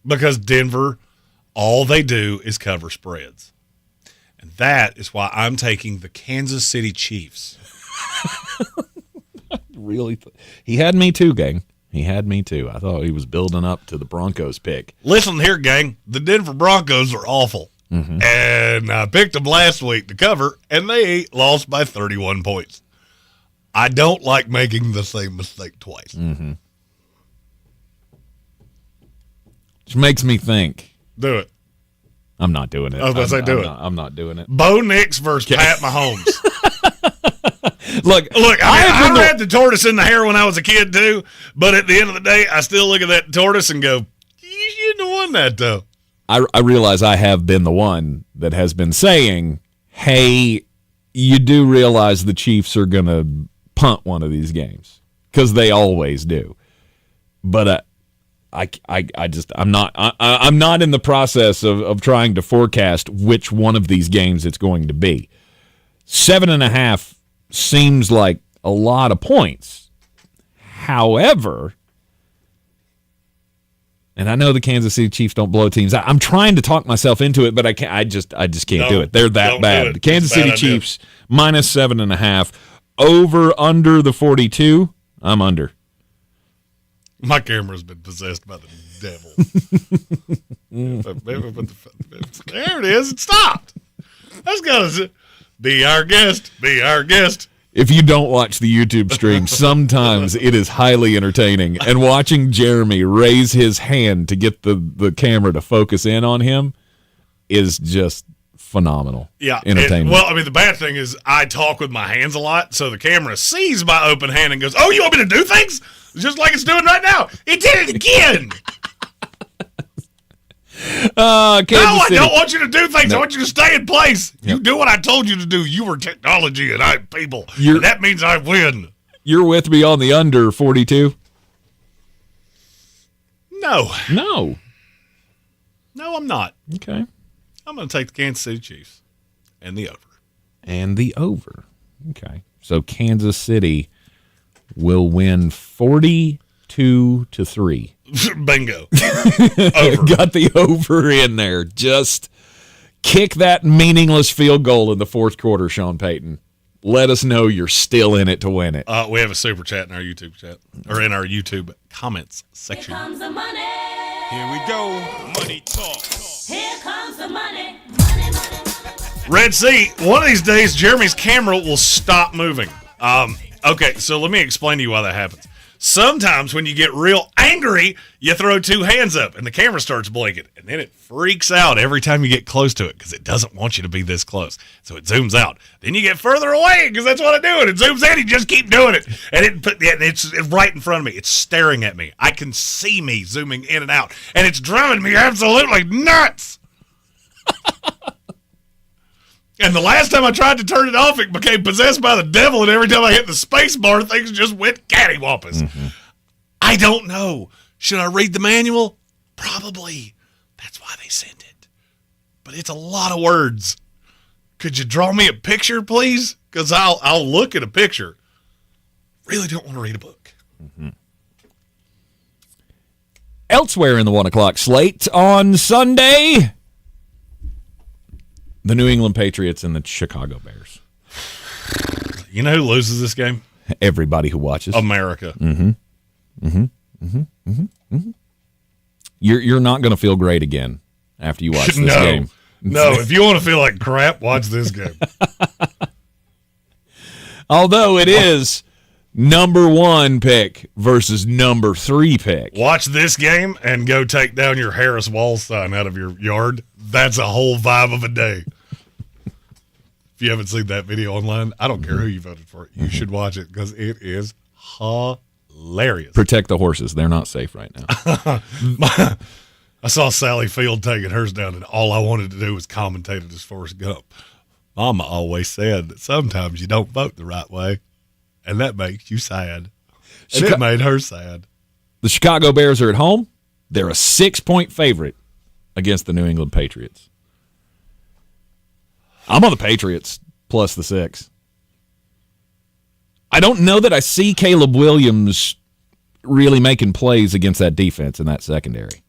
Because Denver, all they do is cover spreads. And that is why I'm taking the Kansas City Chiefs. Really? He had me too, gang. He had me too. I thought he was building up to the Broncos pick. Listen here, gang. The Denver Broncos are awful. Mm-hmm. And I picked them last week to cover, and they lost by 31 points. I don't like making the same mistake twice. Mm-hmm. Which makes me think. Do it. I'm not doing it. I was about to say do it. I'm not doing it. Bo Nix versus Pat Mahomes. Look, I had the tortoise in the hair when I was a kid too, but at the end of the day, I still look at that tortoise and go, you shouldn't have won that though. I realize I have been the one that has been saying, hey, you do realize the Chiefs are going to punt one of these games because they always do. But I'm not in the process of trying to forecast which one of these games it's going to be. 7.5 seems like a lot of points. However, and I know the Kansas City Chiefs don't blow teams. I'm trying to talk myself into it, but I can't. I just can't do it. They're that bad. The Kansas City Chiefs minus 7.5 over under the 42. I'm under. My camera's been possessed by the devil. There it is. It stopped. That's got to be our guest. Be our guest. If you don't watch the YouTube stream, sometimes it is highly entertaining. And watching Jeremy raise his hand to get the camera to focus in on him is just phenomenal. Yeah. Entertainment. The bad thing is I talk with my hands a lot, so the camera sees my open hand and goes, oh, you want me to do things? Just like it's doing right now. It did it again. I don't want you to do things. No. I want you to stay in place. Yep. You do what I told you to do. You were technology and I'm people. And that means I win. You're with me on the under 42? No, I'm not. Okay. I'm going to take the Kansas City Chiefs and the over. Okay. So Kansas City will win 42-3. Bingo. Over. Got the over in there. Just kick that meaningless field goal in the fourth quarter, Sean Payton. Let us know you're still in it to win it. We have a super chat in our YouTube chat, or in our YouTube comments section. Here comes the money. Here we go. Money talk. Here comes the money. Red Sea, one of these days, Jeremy's camera will stop moving. Okay, so let me explain to you why that happens. Sometimes when you get real angry, you throw two hands up and the camera starts blinking. And then it freaks out every time you get close to it because it doesn't want you to be this close. So it zooms out. Then you get further away because that's what I do. And it zooms in. You just keep doing it. And it's right in front of me. It's staring at me. I can see me zooming in and out. And it's driving me absolutely nuts. And the last time I tried to turn it off, it became possessed by the devil, and every time I hit the space bar, things just went cattywampus. Mm-hmm. I don't know. Should I read the manual? Probably. That's why they send it. But it's a lot of words. Could you draw me a picture, please? Because I'll look at a picture. Really don't want to read a book. Mm-hmm. Elsewhere in the 1 o'clock slate on Sunday, the New England Patriots and the Chicago Bears. You know who loses this game? Everybody who watches. America. Mm-hmm. Mm-hmm. Mm-hmm. Mm-hmm. Mm-hmm. You're not going to feel great again after you watch this game. No, if you want to feel like crap, watch this game. Although it is number 1 pick versus number 3 pick. Watch this game and go take down your Harris Wall sign out of your yard. That's a whole vibe of a day. If you haven't seen that video online, I don't care who you voted for. You should watch it because it is hilarious. Protect the horses. They're not safe right now. I saw Sally Field taking hers down, and all I wanted to do was commentate it as Forrest Gump. Mama always said that sometimes you don't vote the right way, and that makes you sad. And it made her sad. The Chicago Bears are at home. They're a 6-point favorite against the New England Patriots. I'm on the Patriots plus the 6. I don't know that I see Caleb Williams really making plays against that defense in that secondary.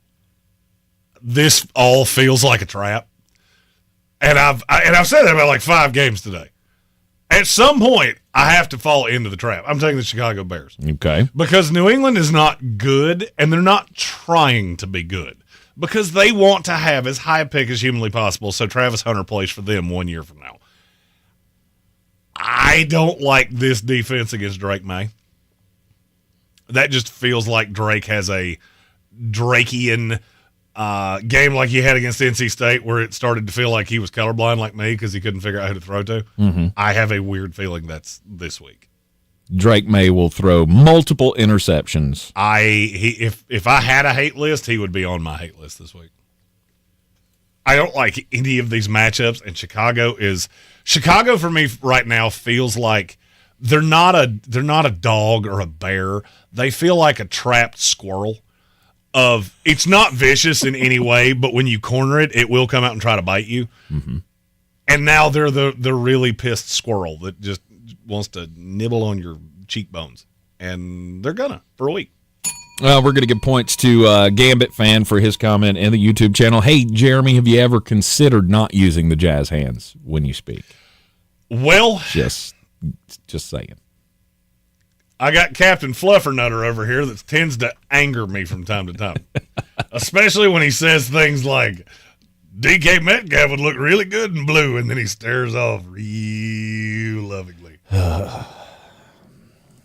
This all feels like a trap. And I've said that about like 5 games today. At some point, I have to fall into the trap. I'm taking the Chicago Bears. Okay. Because New England is not good, and they're not trying to be good. Because they want to have as high a pick as humanly possible, so Travis Hunter plays for them 1 year from now. I don't like this defense against Drake May. That just feels like Drake has a Drakean game like he had against NC State, where it started to feel like he was colorblind like me because he couldn't figure out who to throw to. Mm-hmm. I have a weird feeling that's this week. Drake May will throw multiple interceptions. If I had a hate list, he would be on my hate list this week. I don't like any of these matchups, and Chicago for me right now feels like they're not a dog or a bear. They feel like a trapped squirrel. It's not vicious in any way, but when you corner it, it will come out and try to bite you. Mm-hmm. And now they're the really pissed squirrel that just wants to nibble on your cheekbones, and they're gonna for a week. Well, we're going to give points to Gambit Fan for his comment in the YouTube channel. Hey, Jeremy, have you ever considered not using the jazz hands when you speak? Well, just saying. I got Captain Fluffernutter over here that tends to anger me from time to time, especially when he says things like, DK Metcalf would look really good in blue, and then he stares off real lovingly. I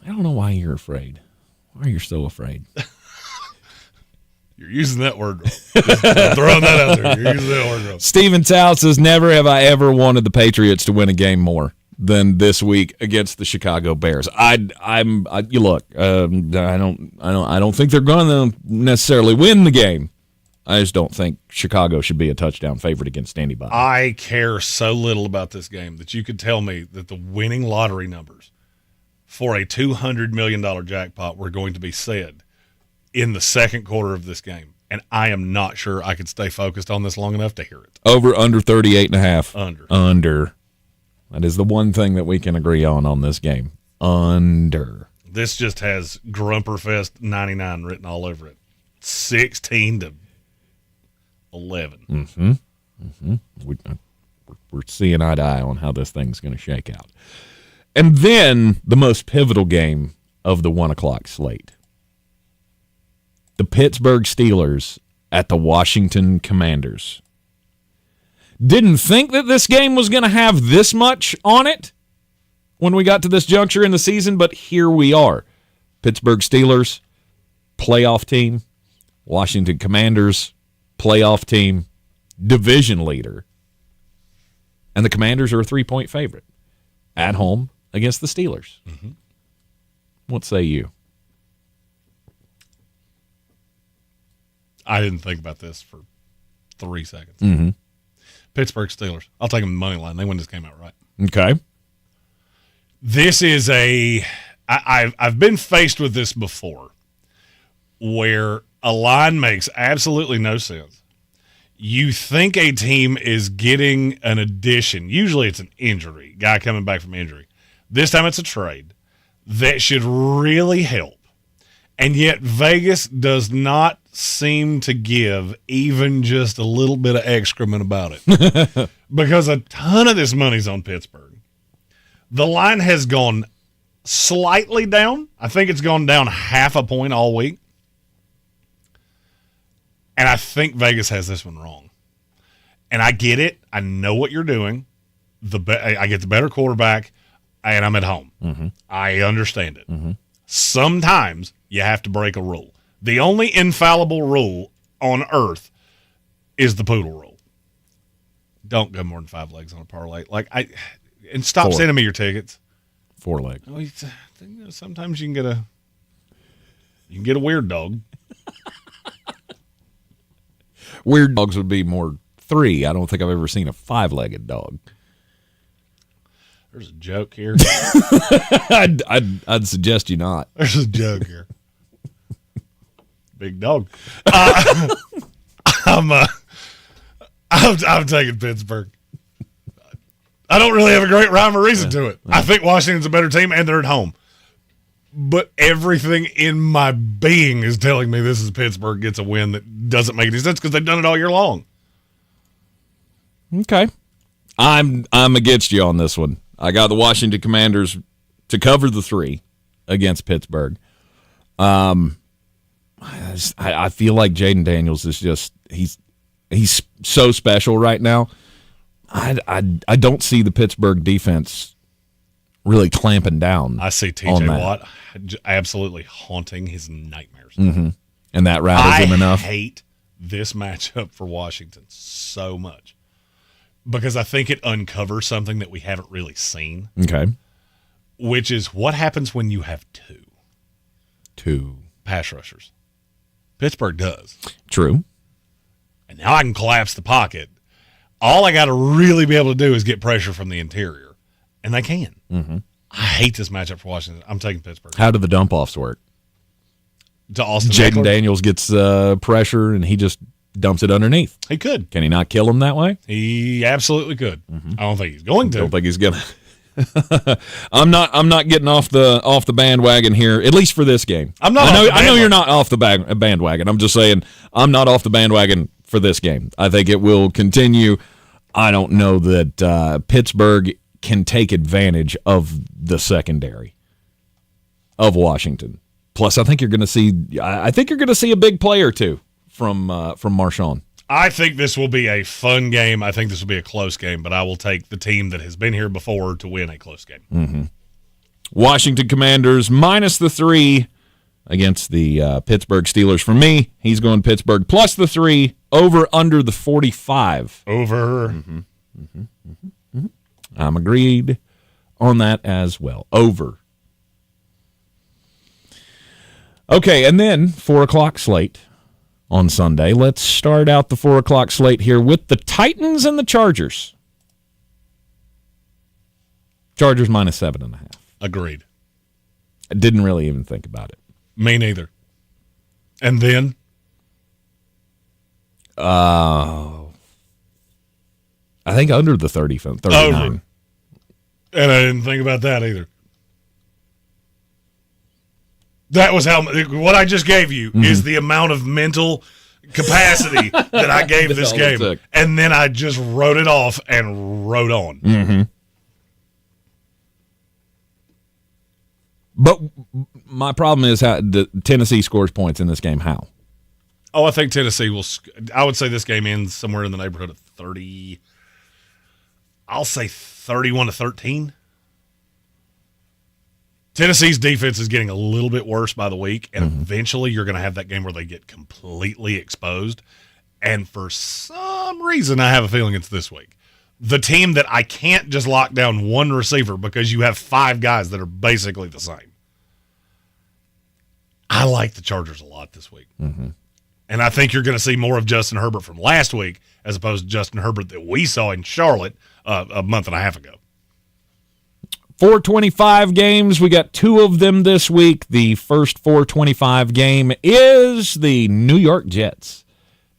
don't know why you're afraid. Why are you so afraid? You're using that word wrong. Just throwing that out there. You're using that word wrong. Steven Tow says, never have I ever wanted the Patriots to win a game more than this week against the Chicago Bears. I don't think they're going to necessarily win the game. I just don't think Chicago should be a touchdown favorite against anybody. I care so little about this game that you could tell me that the winning lottery numbers for a $200 million jackpot were going to be said in the second quarter of this game. And I am not sure I could stay focused on this long enough to hear it. Over, under 38.5. Under. That is the one thing that we can agree on this game. Under. This just has Grumperfest 99 written all over it. 16-11. Mm-hmm. Mm-hmm. We're seeing eye to eye on how this thing's going to shake out. And then the most pivotal game of the 1 o'clock slate. The Pittsburgh Steelers at the Washington Commanders. Didn't think that this game was going to have this much on it when we got to this juncture in the season, but here we are. Pittsburgh Steelers, playoff team. Washington Commanders, playoff team, division leader. And the Commanders are a 3-point favorite at home against the Steelers. Mm-hmm. What say you? I didn't think about this for 3 seconds. Mm-hmm. Pittsburgh Steelers. I'll take them in the money line. They win this game outright. Okay. This is I've been faced with this before where a line makes absolutely no sense. You think a team is getting an addition. Usually it's an injury, guy coming back from injury. This time it's a trade that should really help. And yet Vegas does not seem to give even just a little bit of excrement about it. Because a ton of this money's on Pittsburgh. The line has gone slightly down. I think it's gone down 0.5 point all week. And I think Vegas has this one wrong. And I get it. I know what you're doing. I get the better quarterback, and I'm at home. Mm-hmm. I understand it. Mm-hmm. Sometimes you have to break a rule. The only infallible rule on earth is the poodle rule. Don't go more than 5 legs on a parlay. And stop 4. sending me your tickets. 4 legs. Well, sometimes you can get a weird dog. Weird dogs would be more 3. I don't think I've ever seen a 5-legged dog. There's a joke here. I'd suggest you not. There's a joke here. Big dog. I'm taking Pittsburgh. I don't really have a great rhyme or reason to it. I think Washington's a better team, and they're at home. But everything in my being is telling me this is Pittsburgh gets a win that doesn't make any sense because they've done it all year long. Okay. I'm against you on this one. I got the Washington Commanders to cover the 3 against Pittsburgh. I feel like Jaden Daniels is just he's so special right now. I don't see the Pittsburgh defense really clamping down. I see T.J. Watt absolutely haunting his nightmares. Mm-hmm. And that rattles him enough. I hate this matchup for Washington so much because I think it uncovers something that we haven't really seen. Okay. Which is what happens when you have 2 pass rushers. Pittsburgh does. True. And now I can collapse the pocket. All I got to really be able to do is get pressure from the interior. And they can. Mm-hmm. I hate this matchup for Washington. I'm taking Pittsburgh. How do the dump-offs work? To Austin Jaden Daniels gets pressure, and he just dumps it underneath. He could. Can he not kill him that way? He absolutely could. Mm-hmm. I don't think he's going to. I don't think he's going to. I'm not getting off the bandwagon here, at least for this game. I'm not. I know you're not off the bandwagon. I'm just saying I'm not off the bandwagon for this game. I think it will continue. I don't know that Pittsburgh can take advantage of the secondary of Washington. Plus, I think you're going to see a big play or two from Marshawn. I think this will be a fun game. I think this will be a close game, but I will take the team that has been here before to win a close game. Mm-hmm. Washington Commanders minus the 3 against the Pittsburgh Steelers. For me, he's going Pittsburgh plus the 3, over under the 45. Over. Mm-hmm. Mm-hmm. Mm-hmm. Mm-hmm. I'm agreed on that as well. Over. Okay, and then 4 o'clock slate on Sunday. Let's start out the 4 o'clock slate here with the Titans and the Chargers. Chargers minus 7.5. Agreed. I didn't really even think about it. Me neither. And then? I think under the 39. Over. And I didn't think about that either. That was what I just gave you is the amount of mental capacity that I gave this game. And then I just wrote it off and wrote on. Mm-hmm. But my problem is how Tennessee scores points in this game. How? Oh, I think Tennessee will. I would say this game ends somewhere in the neighborhood of 30. I'll say 31-13. Tennessee's defense is getting a little bit worse by the week, and eventually you're going to have that game where they get completely exposed. And for some reason, I have a feeling it's this week. The team that I can't just lock down one receiver because you have 5 guys that are basically the same. I like the Chargers a lot this week. Mm-hmm. And I think you're going to see more of Justin Herbert from last week as opposed to Justin Herbert that we saw in Charlotte a month and a half ago. 425 games. We got 2 of them this week. The first 425 game is the New York Jets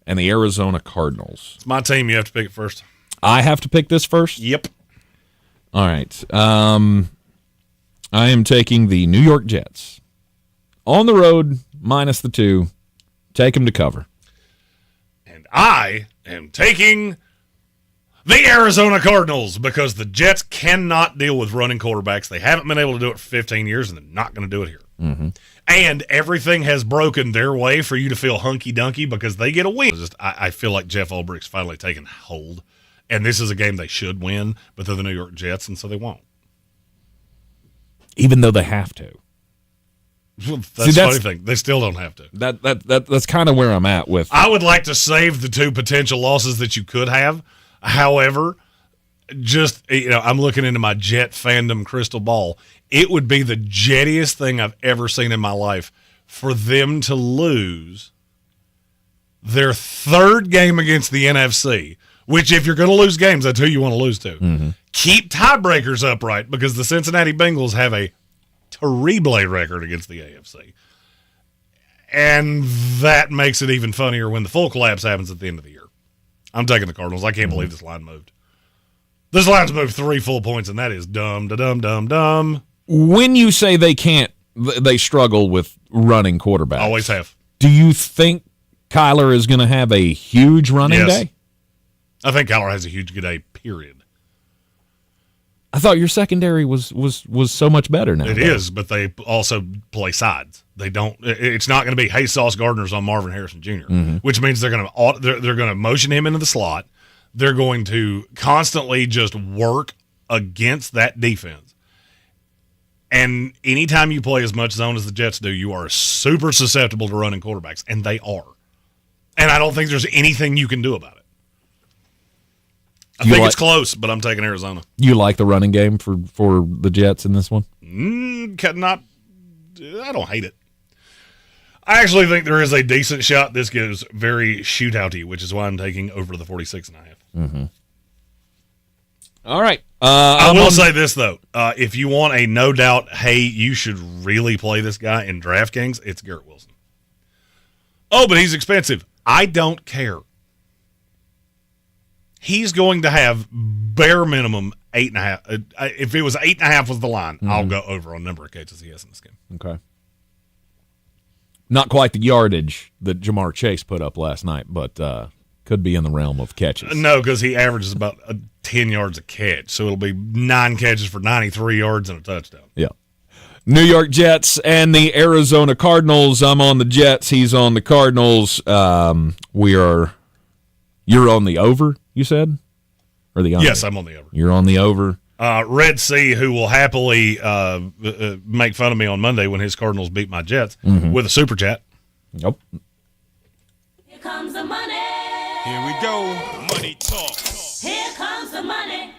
and the Arizona Cardinals. It's my team. You have to pick it first. I have to pick this first? Yep. All right. I am taking the New York Jets. On the road, minus the 2. Take them to cover. And I am taking the Arizona Cardinals because the Jets cannot deal with running quarterbacks. They haven't been able to do it for 15 years, and they're not going to do it here. Mm-hmm. And everything has broken their way for you to feel hunky-dunky because they get a win. I feel like Jeff Ulbricht's finally taken hold, and this is a game they should win, but they're the New York Jets, and so they won't. Even though they have to. That's the funny thing. They still don't have to. That's kind of where I'm at with. I would like to save the two potential losses that you could have. However, I'm looking into my Jet fandom crystal ball. It would be the jettiest thing I've ever seen in my life for them to lose their third game against the NFC, which if you're going to lose games, that's who you want to lose to. Mm-hmm. Keep tiebreakers upright because the Cincinnati Bengals have a terrible record against the AFC. And that makes it even funnier when the full collapse happens at the end of the year. I'm taking the Cardinals. I can't believe this line moved. This line's moved 3 full points, and that is dumb. When you say they can't, they struggle with running quarterbacks. Always have. Do you think Kyler is going to have a huge running day? I think Kyler has a huge good day, period. I thought your secondary was so much better now. It is, but they also play sides. They don't. It's not going to be, hey, Sauce Gardner's on Marvin Harrison Jr., which means they're going to motion him into the slot. They're going to constantly just work against that defense. And anytime you play as much zone as the Jets do, you are super susceptible to running quarterbacks, and they are. And I don't think there's anything you can do about it. I think it's close, but I'm taking Arizona. You like the running game for the Jets in this one? I don't hate it. I actually think there is a decent shot. This goes very shootouty, which is why I'm taking over the 46.5. Mm-hmm. All right. I will say this, though. If you want a no doubt, hey, you should really play this guy in DraftKings, it's Garrett Wilson. Oh, but he's expensive. I don't care. He's going to have bare minimum 8.5. If it was 8.5 was the line, I'll go over on number of catches he has in this game. Okay. Not quite the yardage that Jamar Chase put up last night, but could be in the realm of catches. No, because he averages about 10 yards a catch, so it'll be 9 catches for 93 yards and a touchdown. Yeah. New York Jets and the Arizona Cardinals. I'm on the Jets. He's on the Cardinals. You're on the over, you said? Or the under? Yes, I'm on the over. You're on the over. Red C, who will happily make fun of me on Monday when his Cardinals beat my Jets with a super chat. Nope. Here comes the money. Here we go. Money talk. Here comes the money.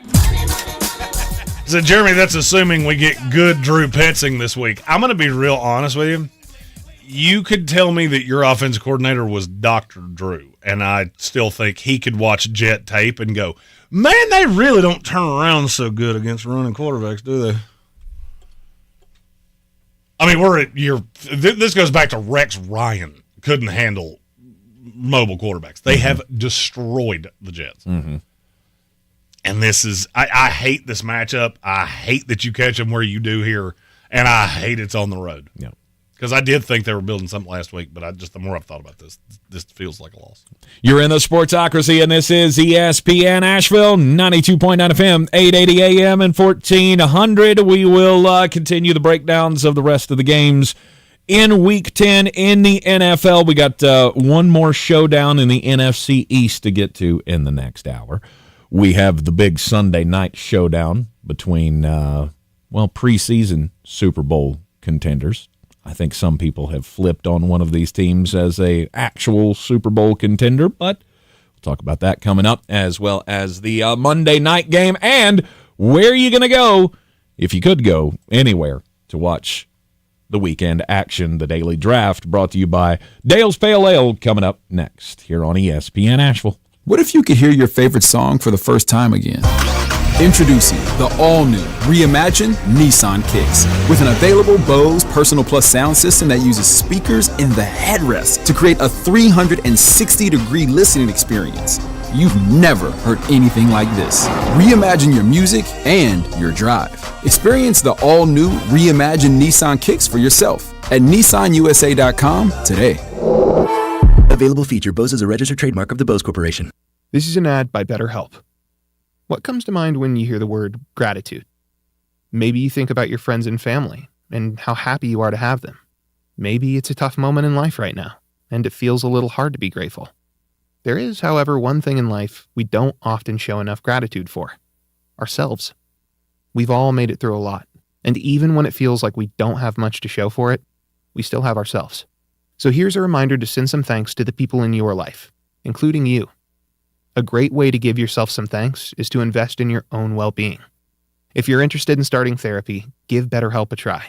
So, Jeremy, that's assuming we get good Drew Petzing this week. I'm going to be real honest with you. You could tell me that your offensive coordinator was Dr. Drew, and I still think he could watch Jet tape and go, man, they really don't turn around so good against running quarterbacks, do they? I mean, this goes back to Rex Ryan. Couldn't handle mobile quarterbacks. They have destroyed the Jets. Mm-hmm. And this is, I hate this matchup. I hate that you catch them where you do here, and I hate it's on the road. Yeah. Because I did think they were building something last week, but the more I've thought about this feels like a loss. You're in the Sportsocracy, and this is ESPN Asheville, 92.9 FM, 880 AM, and 1400. We will continue the breakdowns of the rest of the games in Week 10 in the NFL. We got one more showdown in the NFC East to get to in the next hour. We have the big Sunday night showdown between, preseason Super Bowl contenders. I think some people have flipped on one of these teams as a actual Super Bowl contender, but we'll talk about that coming up, as well as the Monday night game and where are you going to go, if you could go anywhere, to watch the weekend action, the daily draft, brought to you by Dale's Pale Ale, coming up next here on ESPN Asheville. What if you could hear your favorite song for the first time again? Introducing the all-new, reimagined Nissan Kicks. With an available Bose Personal Plus sound system that uses speakers in the headrest to create a 360-degree listening experience. You've never heard anything like this. Reimagine your music and your drive. Experience the all-new, reimagined Nissan Kicks for yourself at nissanusa.com today. Available feature. Bose is a registered trademark of the Bose Corporation. This is an ad by BetterHelp. What comes to mind when you hear the word gratitude? Maybe you think about your friends and family, and how happy you are to have them. Maybe it's a tough moment in life right now, and it feels a little hard to be grateful. There is, however, one thing in life we don't often show enough gratitude for: ourselves. We've all made it through a lot, and even when it feels like we don't have much to show for it, we still have ourselves. So here's a reminder to send some thanks to the people in your life, including you. A great way to give yourself some thanks is to invest in your own well-being. If you're interested in starting therapy, give BetterHelp a try.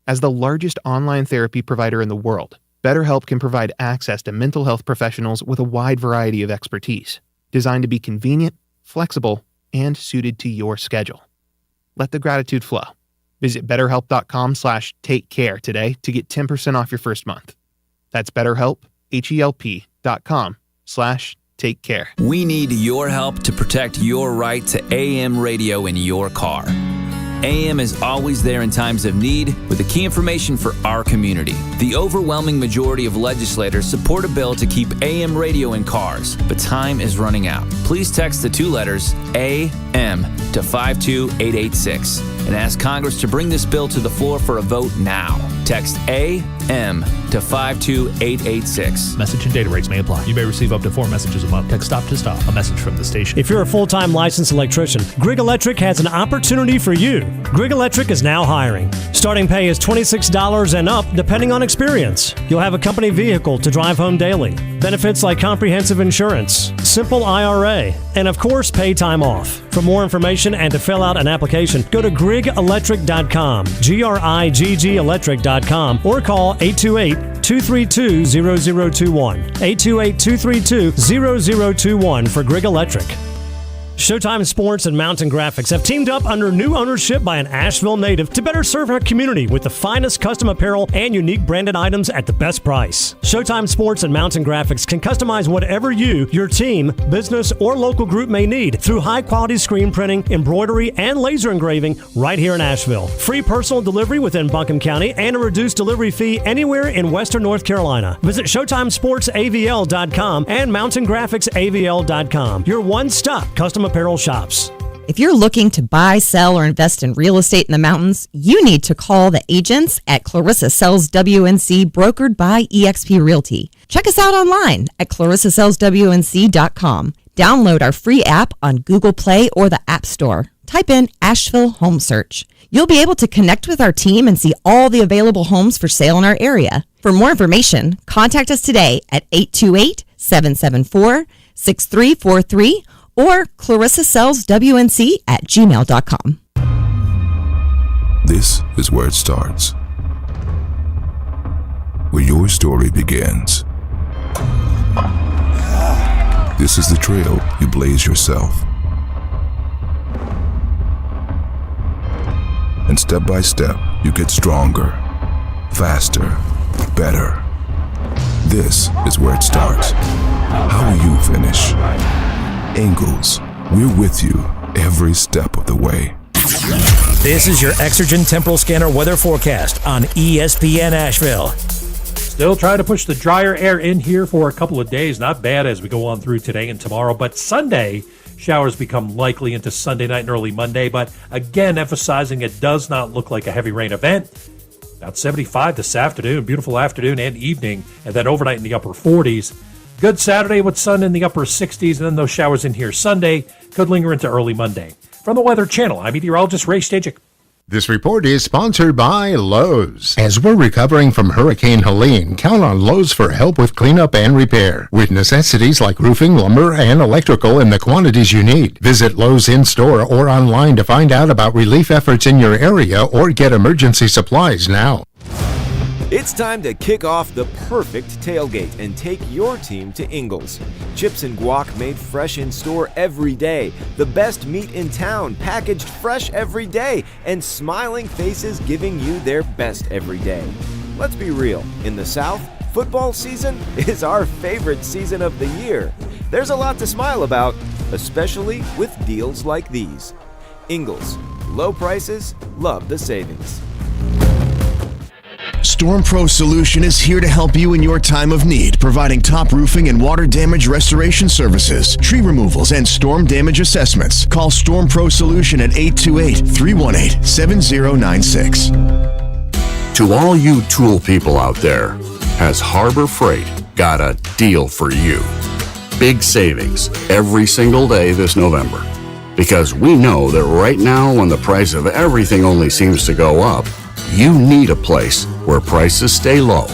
As the largest online therapy provider in the world, BetterHelp can provide access to mental health professionals with a wide variety of expertise, designed to be convenient, flexible, and suited to your schedule. Let the gratitude flow. Visit BetterHelp.com/takecare today to get 10% off your first month. That's BetterHelp, HELP.com/takecare. We need your help to protect your right to AM radio in your car. AM is always there in times of need with the key information for our community. The overwhelming majority of legislators support a bill to keep AM radio in cars, but time is running out. Please text the two letters AM to 52886 and ask Congress to bring this bill to the floor for a vote now. Text AM to 52886. Message and data rates may apply. You may receive up to 4 messages a month. Text stop to stop. A message from the station. If you're a full-time licensed electrician, Grigg Electric has an opportunity for you. Grigg Electric is now hiring. Starting pay is $26 and up, depending on experience. You'll have a company vehicle to drive home daily. Benefits like comprehensive insurance, simple IRA, and of course, pay time off. For more information and to fill out an application, go to griggelectric.com, GRIGG electric.com, or call 828-232-0021, 828-232-0021 for Grigg Electric. Showtime Sports and Mountain Graphics have teamed up under new ownership by an Asheville native to better serve our community with the finest custom apparel and unique branded items at the best price. Showtime Sports and Mountain Graphics can customize whatever you, your team, business, or local group may need through high-quality screen printing, embroidery, and laser engraving right here in Asheville. Free personal delivery within Buncombe County and a reduced delivery fee anywhere in Western North Carolina. Visit ShowtimeSportsAVL.com and MountainGraphicsAVL.com. Your one-stop custom apparel shops. If you're looking to buy, sell, or invest in real estate in the mountains, you need to call the agents at Clarissa Sells WNC, brokered by eXp Realty. Check us out online at ClarissaSellsWNC.com. Download our free app on Google Play or the App Store. Type in Asheville Home Search. You'll be able to connect with our team and see all the available homes for sale in our area. For more information, contact us today at 828-774-6343 or ClarissaSellsWNC@gmail.com. This is where it starts, where your story begins. This is the trail you blaze yourself. And step by step, you get stronger, faster, better. This is where it starts. How will you finish? Ingalls, we're with you every step of the way. This is your Exergen Temporal Scanner weather forecast on ESPN Asheville. Still trying to push the drier air in here for a couple of days. Not bad as we go on through today and tomorrow. But Sunday, showers become likely into Sunday night and early Monday. But again, emphasizing it does not look like a heavy rain event. About 75 this afternoon. Beautiful afternoon and evening. And then overnight in the upper 40s. Good Saturday with sun in the upper 60s. And then those showers in here Sunday could linger into early Monday. From the Weather Channel, I'm meteorologist Ray Stajic. This report is sponsored by Lowe's. As we're recovering from Hurricane Helene, count on Lowe's for help with cleanup and repair. With necessities like roofing, lumber, and electrical in the quantities you need. Visit Lowe's in-store or online to find out about relief efforts in your area or get emergency supplies now. It's time to kick off the perfect tailgate and take your team to Ingalls. Chips and guac made fresh in store every day. The best meat in town packaged fresh every day. And smiling faces giving you their best every day. Let's be real. In the South, football season is our favorite season of the year. There's a lot to smile about, especially with deals like these. Ingalls. Low prices, love the savings. Storm Pro Solution is here to help you in your time of need, providing top roofing and water damage restoration services, tree removals, and storm damage assessments. Call Storm Pro Solution at 828-318-7096. To all you tool people out there, has Harbor Freight got a deal for you? Big savings every single day this November. Because we know that right now, when the price of everything only seems to go up, you need a place where prices stay low.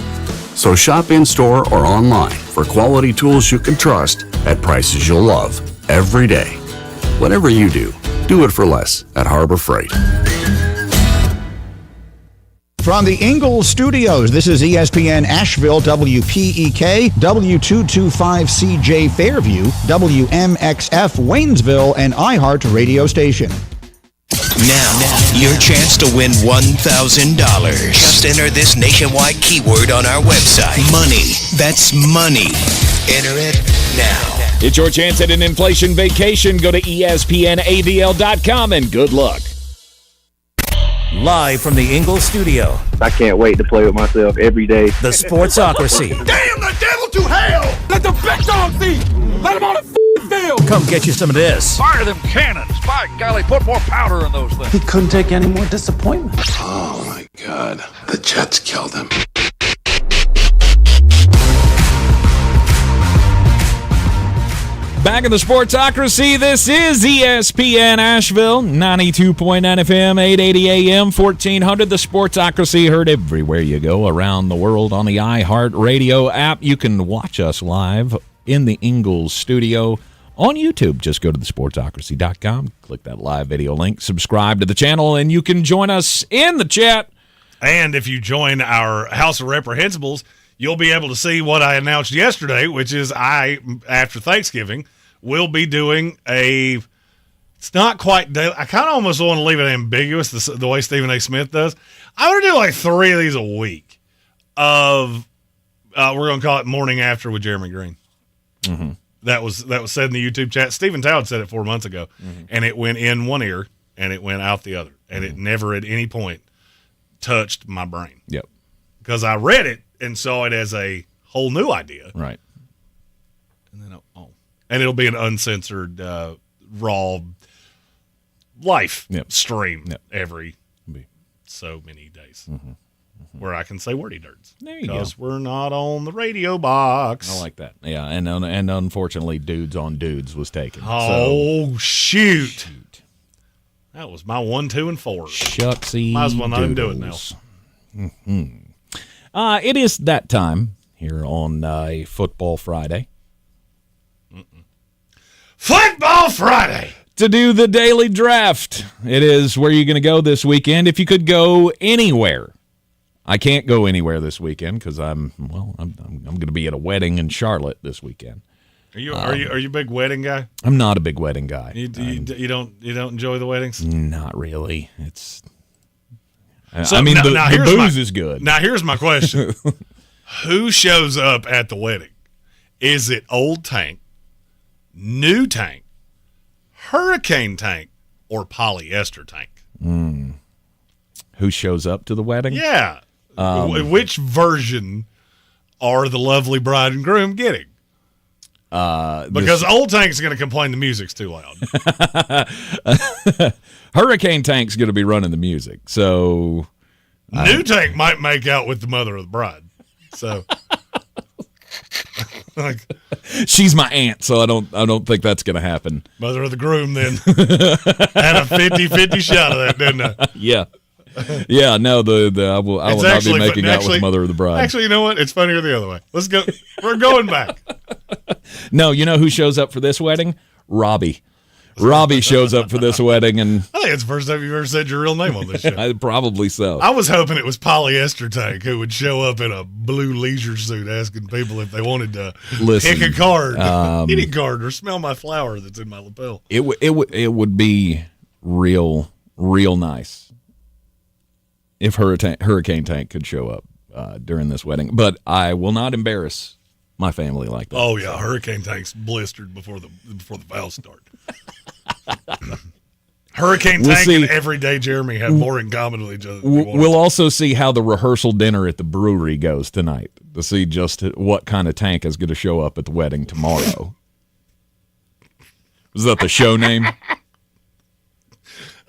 So shop in-store or online for quality tools you can trust at prices you'll love every day. Whatever you do it for less at Harbor Freight. From the Ingalls Studios, this is ESPN Asheville, WPEK, W225CJ Fairview, WMXF Waynesville, and iHeart radio station. Now, your chance to win $1,000. Just enter this nationwide keyword on our website. Money. That's money. Enter it now. It's your chance at an inflation vacation. Go to ESPNADL.com and good luck. Live from the Ingalls studio. I can't wait to play with myself every day. The Sportsocracy. Damn the devil to hell! Let the big dogs eat! Let them on the field! Come get you some of this. Fire them cannons! By golly, put more powder in those things. He couldn't take any more disappointment. Oh my God. The Jets killed him. Back in the Sportsocracy, this is ESPN Asheville, 92.9 FM, 880 AM, 1400. The Sportsocracy heard everywhere you go around the world on the iHeart Radio app. You can watch us live in the Ingalls studio on YouTube. Just go to thesportsocracy.com, click that live video link, subscribe to the channel, and you can join us in the chat. And if you join our House of Reprehensibles, you'll be able to see what I announced yesterday, which is after Thanksgiving, will be doing it's not quite daily. I kind of almost want to leave it ambiguous the way Stephen A. Smith does. I want to do like 3 of these a week of, we're going to call it Morning After with Jeremy Green. Mm-hmm. That was said in the YouTube chat. Stephen Towd said it 4 months ago, and it went in one ear and it went out the other, and it never at any point touched my brain. Yep. Because I read it and saw it as a whole new idea. Right. And then, and it'll be an uncensored, raw life stream every so many days where I can say wordy dirts. There you go. Because we're not on the radio box. I like that. Yeah, and unfortunately, Dudes on Dudes was taken. Oh, shoot. That was my 1, 2, and 4. Shucksy. Might as well not even do it now. Mm-hmm. It is that time here on a Football Friday. Football Friday! To do the daily draft. It is where you're going to go this weekend. If you could go anywhere. I can't go anywhere this weekend because I'm going to be at a wedding in Charlotte this weekend. Are you a big wedding guy? I'm not a big wedding guy. You don't enjoy the weddings? Not really. It's So, the booze is good. Now, here's my question. Who shows up at the wedding? Is it old tank, new tank, hurricane tank, or polyester tank? Who shows up to the wedding? Yeah. Which version are the lovely bride and groom getting? Because old tank's going to complain the music's too loud. Hurricane tank's going to be running the music. So new tank might make out with the mother of the bride. So she's my aunt, so I don't think that's going to happen. Mother of the groom then had a 50-50 shot of that, didn't I? Yeah. Yeah, no, I will not be making out with mother of the bride. Actually, you know what? It's funnier the other way. Let's go. We're going back. No, you know who shows up for this wedding? Robbie. Robbie shows up for this wedding, and I think it's the first time you've ever said your real name on this show. Probably so. I was hoping it was Polyester Tank who would show up in a blue leisure suit asking people if they wanted to pick a card, any card, or smell my flower that's in my lapel. It would be real nice if Hurricane Tank could show up during this wedding, but I will not embarrass my family like that. Oh yeah, Hurricane Tank's blistered before the vows start. Hurricane Tank and Everyday Jeremy have more in common with each other. We'll also see how the rehearsal dinner at the brewery goes tonight to see just what kind of tank is going to show up at the wedding tomorrow. Was that the show name?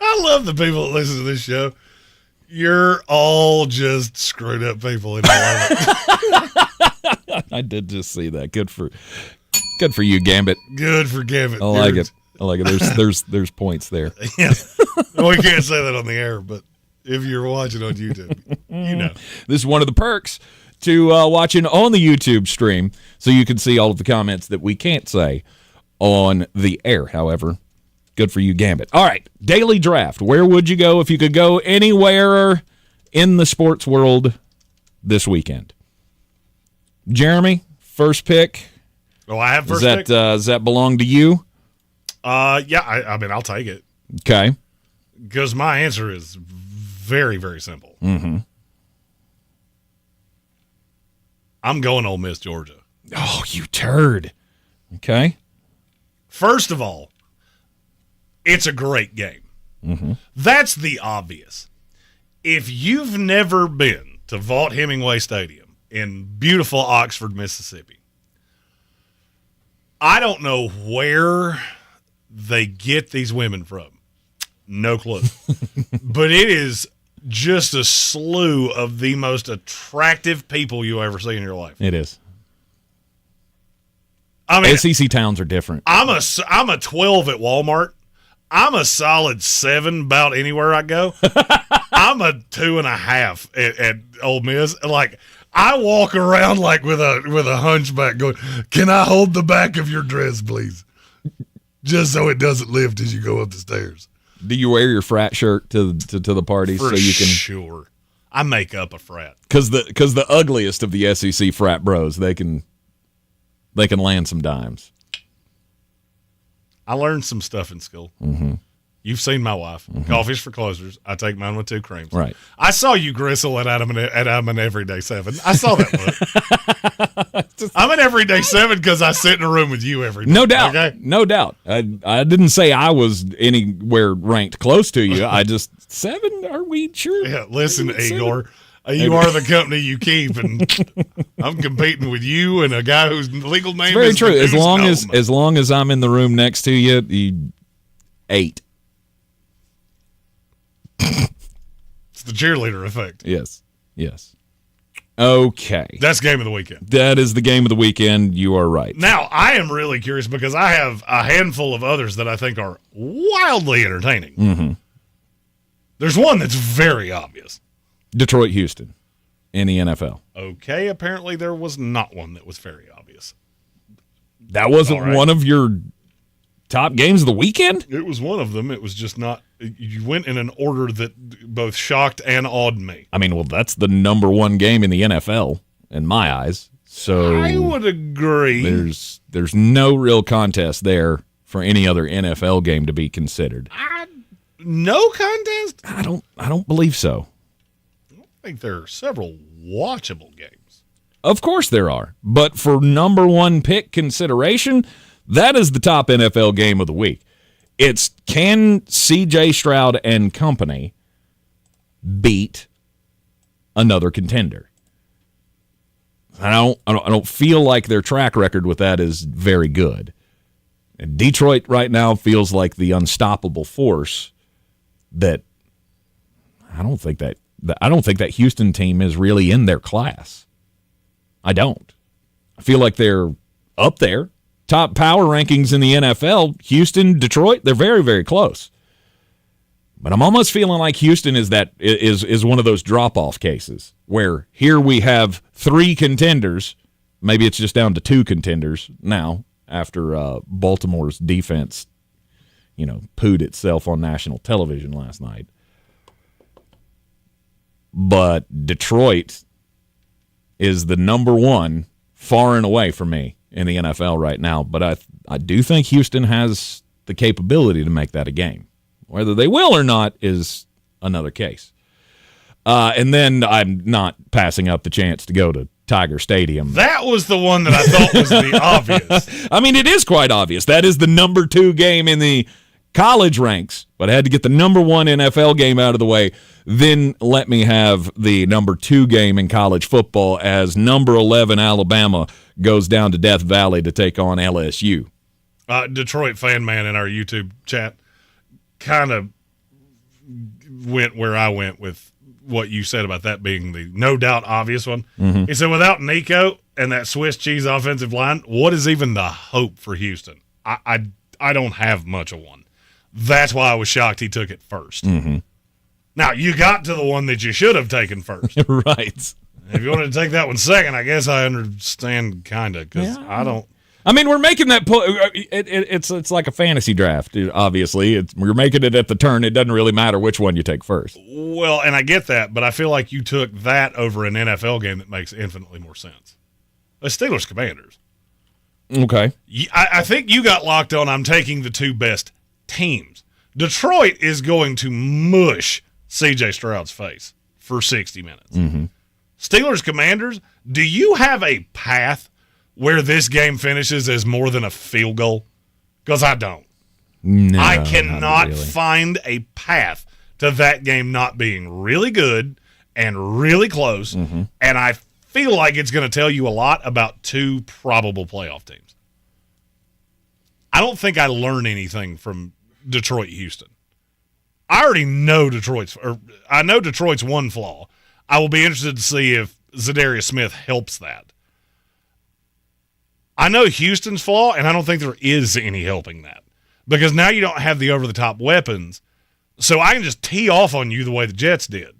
I love the people that listen to this show. You're all just screwed up people, and I love it. I did just see that. Good for you, Gambit. Good for Gambit. I like it. There's points there. Yeah. We can't say that on the air, but if you're watching on YouTube, you know. This is one of the perks to watching on the YouTube stream, so you can see all of the comments that we can't say on the air. However, good for you, Gambit. All right, daily draft. Where would you go if you could go anywhere in the sports world this weekend? Jeremy, first pick. Oh, I have first pick? Does that belong to you? Yeah, I mean, I'll take it. Okay. Because my answer is very, very simple. Mm-hmm. I'm going Ole Miss, Georgia. Oh, you turd. Okay. First of all, it's a great game. Mm-hmm. That's the obvious. If you've never been to Vaught Hemingway Stadium in beautiful Oxford, Mississippi, I don't know where they get these women from. No clue. But it is just a slew of the most attractive people you ever see in your life. It is. I mean, SEC towns are different. I'm a 12 at Walmart. I'm a solid 7 about anywhere I go. I'm a 2.5 at Ole Miss. Like, I walk around like with a hunchback going, "Can I hold the back of your dress, please? Just so it doesn't lift as you go up the stairs." Do you wear your frat shirt to the parties For so you can? Sure. I make up a frat. Because the ugliest of the SEC frat bros, they can land some dimes. I learned some stuff in school. Mm-hmm. You've seen my wife. Mm-hmm. Coffee's for closers. I take mine with 2 creams. Right. I saw you gristle at I'm an everyday 7. I saw that look. I'm an everyday 7 because I sit in a room with you every day. No doubt. Okay? No doubt. I didn't say I was anywhere ranked close to you. I just 7. Are we sure? Yeah. Listen, Igor. You are the company you keep, and I'm competing with you and a guy whose legal name Very is true. Medusa. As long as I'm in the room next to you, 8. It's the cheerleader effect. Yes. Okay. That's game of the weekend. That is the game of the weekend. You are right. Now, I am really curious because I have a handful of others that I think are wildly entertaining. Mm-hmm. There's one that's very obvious. Detroit, Houston in the NFL. Okay, apparently there was not one that was very obvious. That wasn't one of your top games of the weekend? It was one of them. It was just not. You went in an order that both shocked and awed me. I mean, well, that's the number 1 game in the NFL in my eyes. So I would agree. There's no real contest there for any other NFL game to be considered. No contest? I don't believe so. I think there are several watchable games. Of course there are. But for number 1 pick consideration, that is the top NFL game of the week. It's can C.J. Stroud and company beat another contender? I don't feel like their track record with that is very good. And Detroit right now feels like the unstoppable force that I don't think that Houston team is really in their class. I don't. I feel like they're up there. Top power rankings in the NFL, Houston, Detroit, they're very, very close. But I'm almost feeling like Houston is one of those drop-off cases where here we have 3 contenders. Maybe it's just down to 2 contenders now after Baltimore's defense, pooed itself on national television last night. But Detroit is the number 1 far and away for me in the NFL right now. But I do think Houston has the capability to make that a game. Whether they will or not is another case. And then I'm not passing up the chance to go to Tiger Stadium. That was the one that I thought was the obvious. I mean, it is quite obvious. That is the number 2 game in the college ranks, but I had to get the number 1 NFL game out of the way. Then let me have the number 2 game in college football as number 11 Alabama goes down to Death Valley to take on LSU. Detroit fan man in our YouTube chat kind of went where I went with what you said about that being the no doubt obvious one. Mm-hmm. He said, without Nico and that Swiss cheese offensive line, what is even the hope for Houston? I don't have much of one. That's why I was shocked he took it first. Mm-hmm. Now, you got to the one that you should have taken first. Right. If you wanted to take that one second, I guess I understand kind of, because I don't. I mean, we're making that it's like a fantasy draft, obviously. We're making it at the turn. It doesn't really matter which one you take first. Well, and I get that, but I feel like you took that over an NFL game that makes infinitely more sense. The Steelers-Commanders. Okay. I think you got locked on I'm taking the two best teams. Detroit is going to mush C.J. Stroud's face for 60 minutes. Mm-hmm. Steelers-Commanders, do you have a path where this game finishes as more than a field goal? Because I don't. No, I cannot really find a path to that game not being really good and really close, mm-hmm. and I feel like it's going to tell you a lot about two probable playoff teams. I don't think I learn anything from Detroit-Houston. I already know I know Detroit's one flaw. I will be interested to see if Zadarius Smith helps that. I know Houston's flaw, and I don't think there is any helping that. Because now you don't have the over-the-top weapons, so I can just tee off on you the way the Jets did.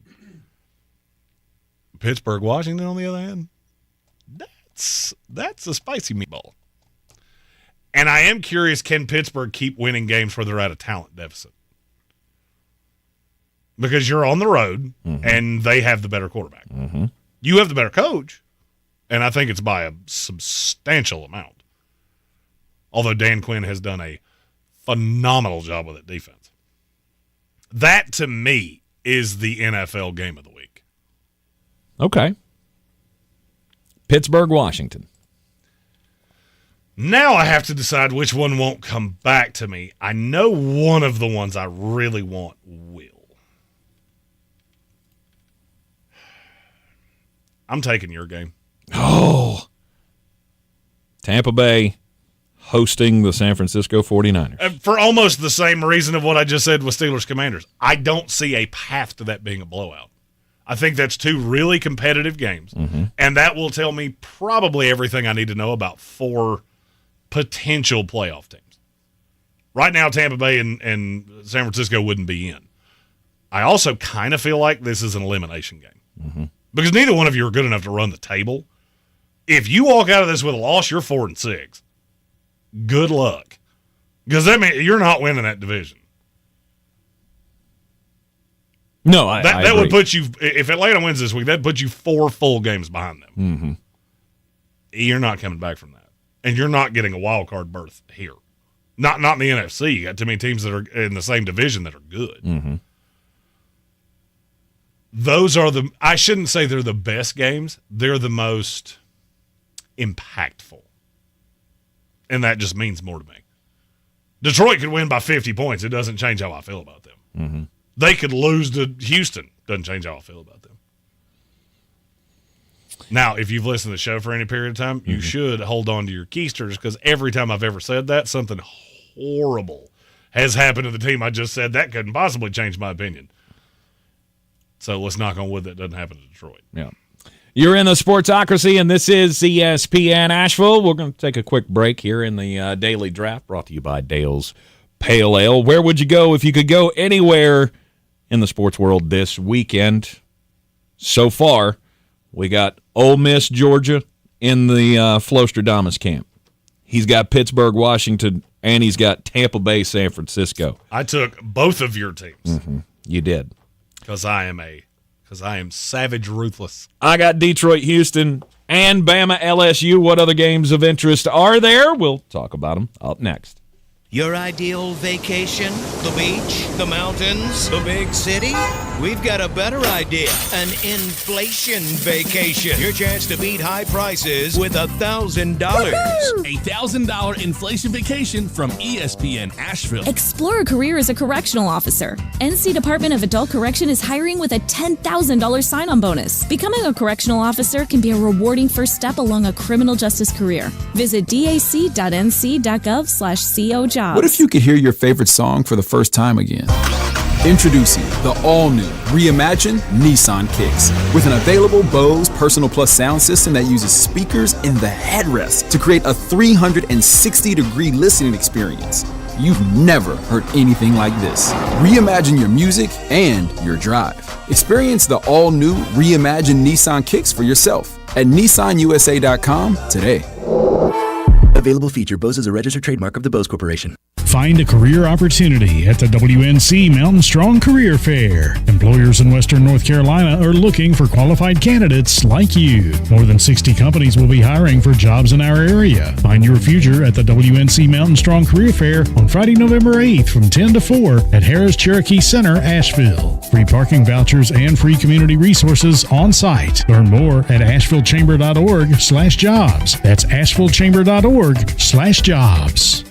Pittsburgh, Washington, on the other hand, that's a spicy meatball. And I am curious, can Pittsburgh keep winning games where they're at a talent deficit? Because you're on the road, mm-hmm. and they have the better quarterback. Mm-hmm. You have the better coach, and I think it's by a substantial amount. Although Dan Quinn has done a phenomenal job with that defense. That, to me, is the NFL game of the week. Okay. Pittsburgh, Washington. Now I have to decide which one won't come back to me. I know one of the ones I really want will. I'm taking your game. Oh. Tampa Bay hosting the San Francisco 49ers. For almost the same reason of what I just said with Steelers-Commanders. I don't see a path to that being a blowout. I think that's two really competitive games, mm-hmm. and that will tell me probably everything I need to know about four potential playoff teams. Right now, Tampa Bay and San Francisco wouldn't be in. I also kind of feel like this is an elimination game. Mm-hmm. Because neither one of you are good enough to run the table. If you walk out of this with a loss, you're 4-6. Good luck. Because that means you're not winning that division. No, I that agree. would put you, if Atlanta wins this week, that'd put you 4 full games behind them. Mm-hmm. You're not coming back from that. And you're not getting a wild card berth here. Not in the NFC. You got too many teams that are in the same division that are good. Mm-hmm. Those are I shouldn't say they're the best games. They're the most impactful. And that just means more to me. Detroit could win by 50 points. It doesn't change how I feel about them. Mm-hmm. They could lose to Houston. Doesn't change how I feel about them. Now, if you've listened to the show for any period of time, you should hold on to your keisters, because every time I've ever said that, something horrible has happened to the team I just said. That couldn't possibly change my opinion. So let's knock on wood that doesn't happen to Detroit. Yeah. You're in the Sportsocracy, and this is ESPN Asheville. We're going to take a quick break here in the Daily Draft, brought to you by Dale's Pale Ale. Where would you go if you could go anywhere in the sports world this weekend? So far, we got Ole Miss, Georgia in the Flostradamus camp. He's got Pittsburgh, Washington, and he's got Tampa Bay, San Francisco. I took both of your teams. Mm-hmm. You did. Because I am savage ruthless. I got Detroit, Houston, and Bama, LSU. What other games of interest are there? We'll talk about them up next. Your ideal vacation? The beach? The mountains? The big city? We've got a better idea. An inflation vacation. Your chance to beat high prices with $1,000. A $1,000 inflation vacation from ESPN Asheville. Explore a career as a correctional officer. NC Department of Adult Correction is hiring with a $10,000 sign-on bonus. Becoming a correctional officer can be a rewarding first step along a criminal justice career. Visit dac.nc.gov/co jobs. What if you could hear your favorite song for the first time again? Introducing the all-new, reimagined Nissan Kicks. With an available Bose Personal Plus sound system that uses speakers in the headrest to create a 360-degree listening experience. You've never heard anything like this. Reimagine your music and your drive. Experience the all-new, reimagined Nissan Kicks for yourself at nissanusa.com today. Available feature. Bose is a registered trademark of the Bose Corporation. Find a career opportunity at the WNC Mountain Strong Career Fair. Employers in Western North Carolina are looking for qualified candidates like you. More than 60 companies will be hiring for jobs in our area. Find your future at the WNC Mountain Strong Career Fair on Friday, November 8th from 10 to 4 at Harris Cherokee Center, Asheville. Free parking vouchers and free community resources on site. Learn more at ashevillechamber.org/jobs. That's ashevillechamber.org/jobs.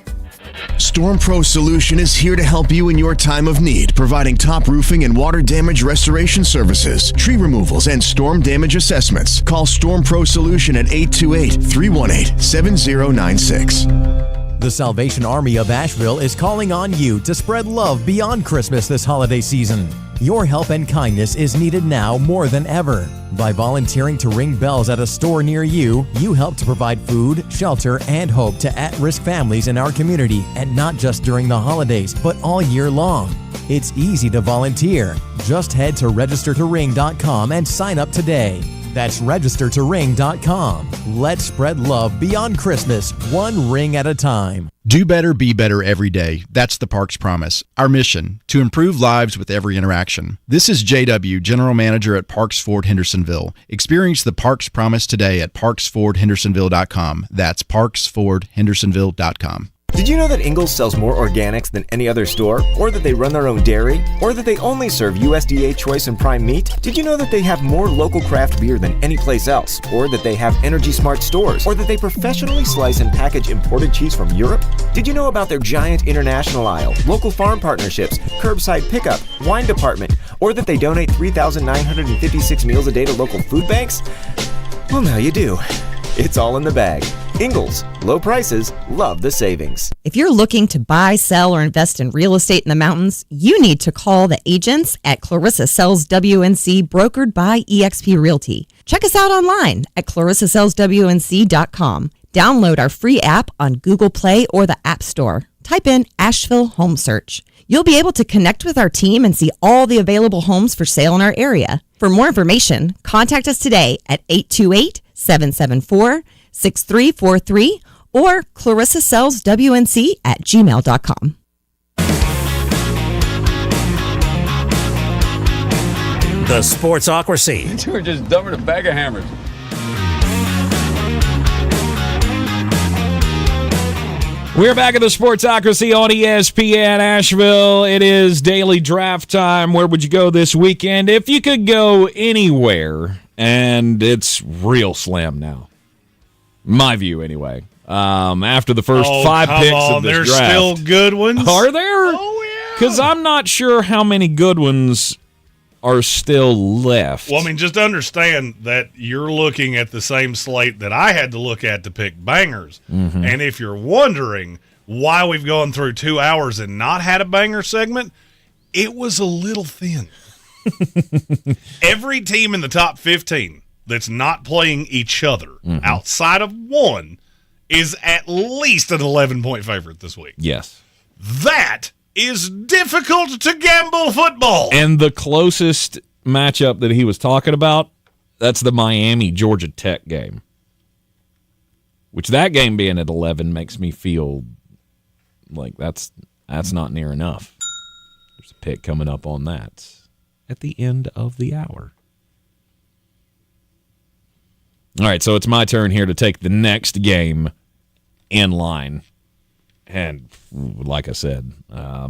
Storm Pro Solution is here to help you in your time of need, providing top roofing and water damage restoration services, tree removals, and storm damage assessments. Call Storm Pro Solution at 828-318-7096. The Salvation Army of Asheville is calling on you to spread love beyond Christmas this holiday season. Your help and kindness is needed now more than ever. By volunteering to ring bells at a store near you, you help to provide food, shelter, and hope to at-risk families in our community, and not just during the holidays, but all year long. It's easy to volunteer. Just head to registertoring.com and sign up today. That's registertoring.com. Let's spread love beyond Christmas, one ring at a time. Do better, be better every day. That's the Parks Promise. Our mission, to improve lives with every interaction. This is JW, General Manager at Parks Ford Hendersonville. Experience the Parks Promise today at parksfordhendersonville.com. That's parksfordhendersonville.com. Did you know that Ingalls sells more organics than any other store? Or that they run their own dairy? Or that they only serve USDA choice and prime meat? Did you know that they have more local craft beer than any place else? Or that they have Energy Smart stores? Or that they professionally slice and package imported cheese from Europe? Did you know about their giant international aisle, local farm partnerships, curbside pickup, wine department? Or that they donate 3,956 meals a day to local food banks? Well, now you do. It's all in the bag. Ingalls, low prices, love the savings. If you're looking to buy, sell, or invest in real estate in the mountains, you need to call the agents at Clarissa Sells WNC, brokered by eXp Realty. Check us out online at clarissasellswnc.com. Download our free app on Google Play or the App Store. Type in Asheville Home Search. You'll be able to connect with our team and see all the available homes for sale in our area. For more information, contact us today at 828-774-6343 or clarissasellswnc@gmail.com. The Sportsocracy. We're just dumping a bag of hammers. We're back at the Sportsocracy on ESPN Asheville. It is daily draft time. Where would you go this weekend if you could go anywhere? And it's real slam now. My view, anyway. After the first 5 picks of this there's draft. There's still good ones? Are there? Oh, yeah. Because I'm not sure how many good ones are still left. Well, I mean, just understand that you're looking at the same slate that I had to look at to pick bangers. Mm-hmm. And if you're wondering why we've gone through 2 hours and not had a banger segment, it was a little thin. Every team in the top 15 that's not playing each other outside of one is at least an 11-point favorite this week. Yes. That is difficult to gamble football. And the closest matchup that he was talking about, that's the Miami-Georgia Tech game. Which that game being at 11 makes me feel like that's not near enough. There's a pick coming up on that at the end of the hour. All right, so it's my turn here to take the next game in line. And like I said, I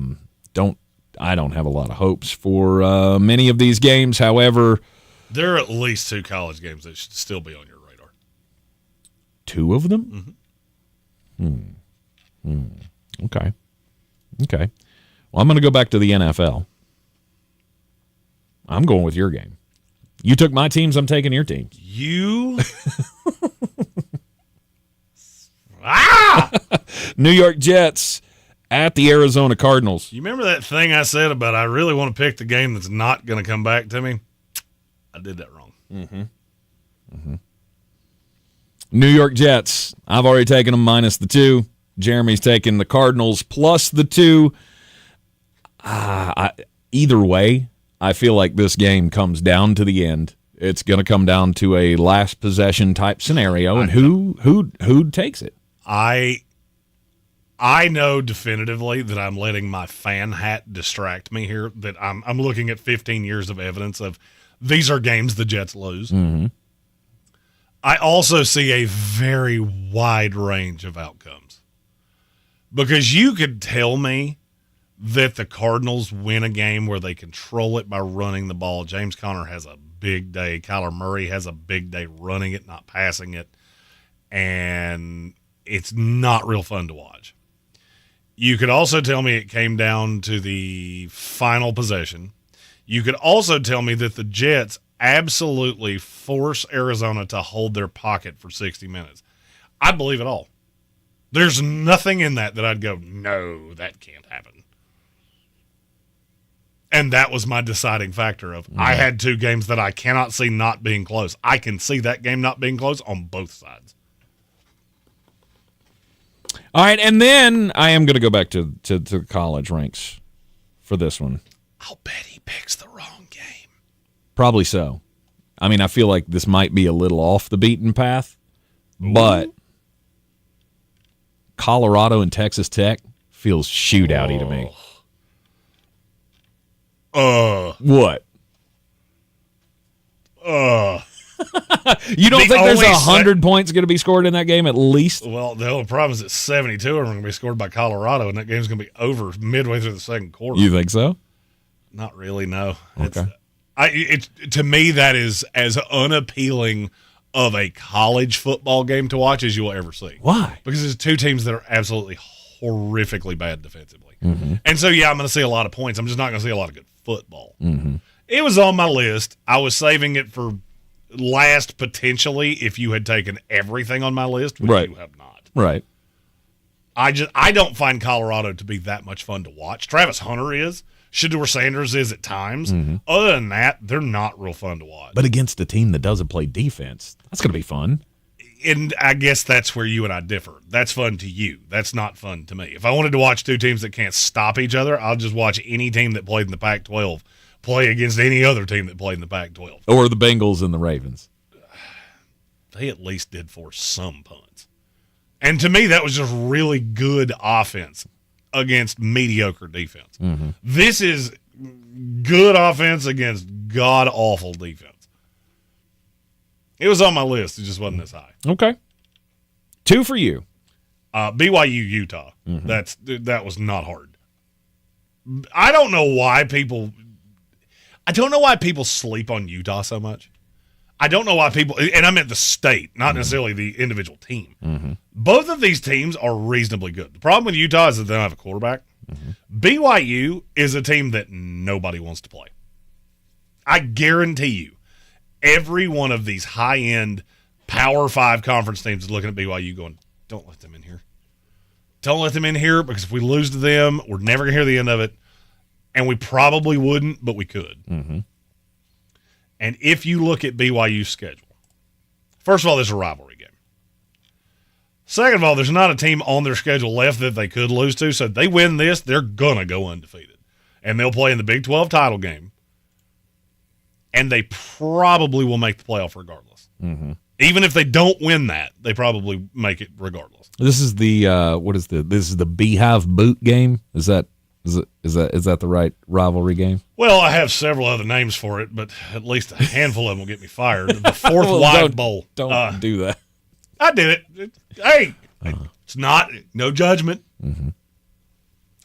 don't have a lot of hopes for many of these games. However, there are at least 2 college games that should still be on your radar. 2 of them? Okay. Well, I'm going to go back to the NFL. I'm going with your game. You took my teams, I'm taking your teams. You? New York Jets at the Arizona Cardinals. You remember that thing I said about I really want to pick the game that's not going to come back to me? I did that wrong. New York Jets. I've already taken them minus the 2. Jeremy's taking the Cardinals plus the 2. Either way, I feel like this game comes down to the end. It's going to come down to a last possession type scenario, and who takes it? I know definitively that I'm letting my fan hat distract me here, that I'm looking at 15 years of evidence of these are games the Jets lose. Mm-hmm. I also see a very wide range of outcomes. Because you could tell me that the Cardinals win a game where they control it by running the ball. James Conner has a big day. Kyler Murray has a big day running it, not passing it. And it's not real fun to watch. You could also tell me it came down to the final possession. You could also tell me that the Jets absolutely force Arizona to hold their pocket for 60 minutes. I believe it all. There's nothing in that I'd go, no, that can't happen. And that was my deciding factor of I had 2 games that I cannot see not being close. I can see that game not being close on both sides. All right, and then I am going to go back to college ranks for this one. I'll bet he picks the wrong game. Probably so. I mean, I feel like this might be a little off the beaten path, but Colorado and Texas Tech feels shootouty to me. What? You don't think there's 100 points going to be scored in that game at least? Well, the only problem is that 72 of them are going to be scored by Colorado, and that game's going to be over midway through the second quarter. You think so? Not really, no. Okay. To me, that is as unappealing of a college football game to watch as you will ever see. Why? Because there's 2 teams that are absolutely horrifically bad defensively. Mm-hmm. And so, yeah, I'm going to see a lot of points. I'm just not going to see a lot of good football. Mm-hmm. It was on my list. I was saving it for last potentially if you had taken everything on my list, which you have not. Right. I don't find Colorado to be that much fun to watch. Travis Hunter is. Shedeur Sanders is at times. Mm-hmm. Other than that, they're not real fun to watch. But against a team that doesn't play defense, that's going to be fun. And I guess that's where you and I differ. That's fun to you. That's not fun to me. If I wanted to watch 2 teams that can't stop each other, I'll just watch any team that played in the Pac-12 play against any other team that played in the Pac-12. Or the Bengals and the Ravens. They at least did force some punts. And to me, that was just really good offense against mediocre defense. Mm-hmm. This is good offense against god-awful defense. It was on my list. It just wasn't this high. Okay. 2 for you. BYU, Utah. Mm-hmm. That was not hard. I don't know why people sleep on Utah so much. I don't know why people, and I meant the state, not necessarily the individual team. Mm-hmm. Both of these teams are reasonably good. The problem with Utah is that they don't have a quarterback. Mm-hmm. BYU is a team that nobody wants to play. I guarantee you, every one of these high-end Power 5 conference teams is looking at BYU going, don't let them in here. Don't let them in here because if we lose to them, we're never going to hear the end of it. And we probably wouldn't, but we could. Mm-hmm. And if you look at BYU's schedule, first of all, there's a rivalry game. Second of all, there's not a team on their schedule left that they could lose to. So if they win this, they're going to go undefeated. And they'll play in the Big 12 title game. And they probably will make the playoff regardless. Mm-hmm. Even if they don't win that, they probably make it regardless. This is the this is the Beehive Boot game? Is that the right rivalry game? Well, I have several other names for it, but at least a handful of them will get me fired. The Fourth Wide Bowl. Don't do that. I did it. Hey, it's not, no judgment. Mm-hmm.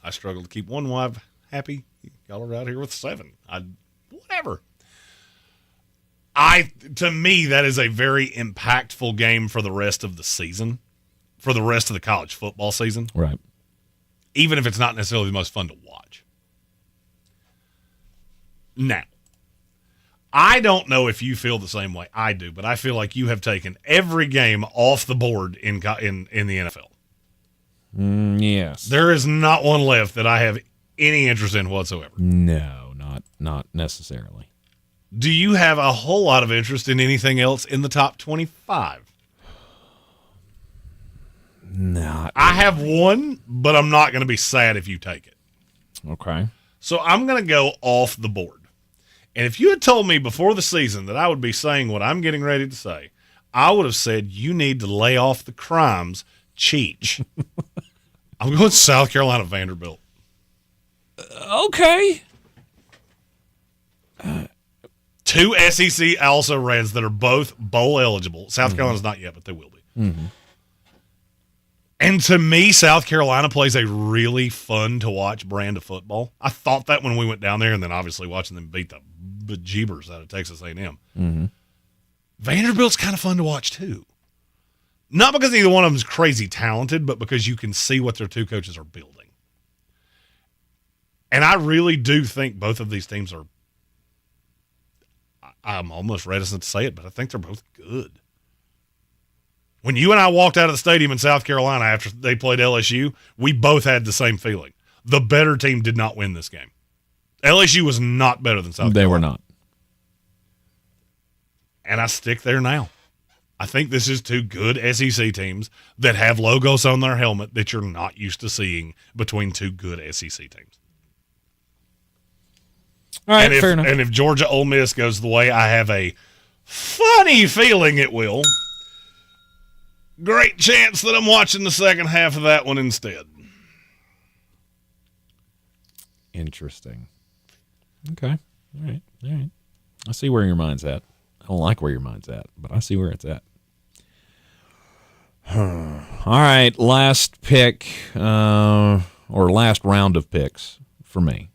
I struggle to keep one wife happy. Y'all are out here with 7. Whatever. To me, that is a very impactful game for the rest of the season, for the rest of the college football season. Right. Even if it's not necessarily the most fun to watch. Now, I don't know if you feel the same way I do, but I feel like you have taken every game off the board in the NFL. Yes. There is not one left that I have any interest in whatsoever. No, not necessarily. Do you have a whole lot of interest in anything else in the top 25? No. I have one, but I'm not going to be sad if you take it. Okay. So I'm going to go off the board. And if you had told me before the season that I would be saying what I'm getting ready to say, I would have said you need to lay off the crimes, Cheech. I'm going South Carolina Vanderbilt. Okay. 2 SEC also rans that are both bowl eligible. South Carolina's not yet, but they will be. Mm-hmm. And to me, South Carolina plays a really fun to watch brand of football. I thought that when we went down there, and then obviously watching them beat the bejeebers out of Texas A&M. Mm-hmm. Vanderbilt's kind of fun to watch too. Not because either one of them is crazy talented, but because you can see what their two coaches are building. And I really do think both of these teams are, I'm almost reticent to say it, but I think they're both good. When you and I walked out of the stadium in South Carolina after they played LSU, we both had the same feeling. The better team did not win this game. LSU was not better than South Carolina. They were not. And I stick there now. I think this is 2 good SEC teams that have logos on their helmet that you're not used to seeing between 2 good SEC teams. All right, fair enough. And if Georgia Ole Miss goes the way I have a funny feeling it will, great chance that I'm watching the second half of that one instead. Interesting. Okay. All right. I see where your mind's at. I don't like where your mind's at, but I see where it's at. All right, last pick, or last round of picks for me.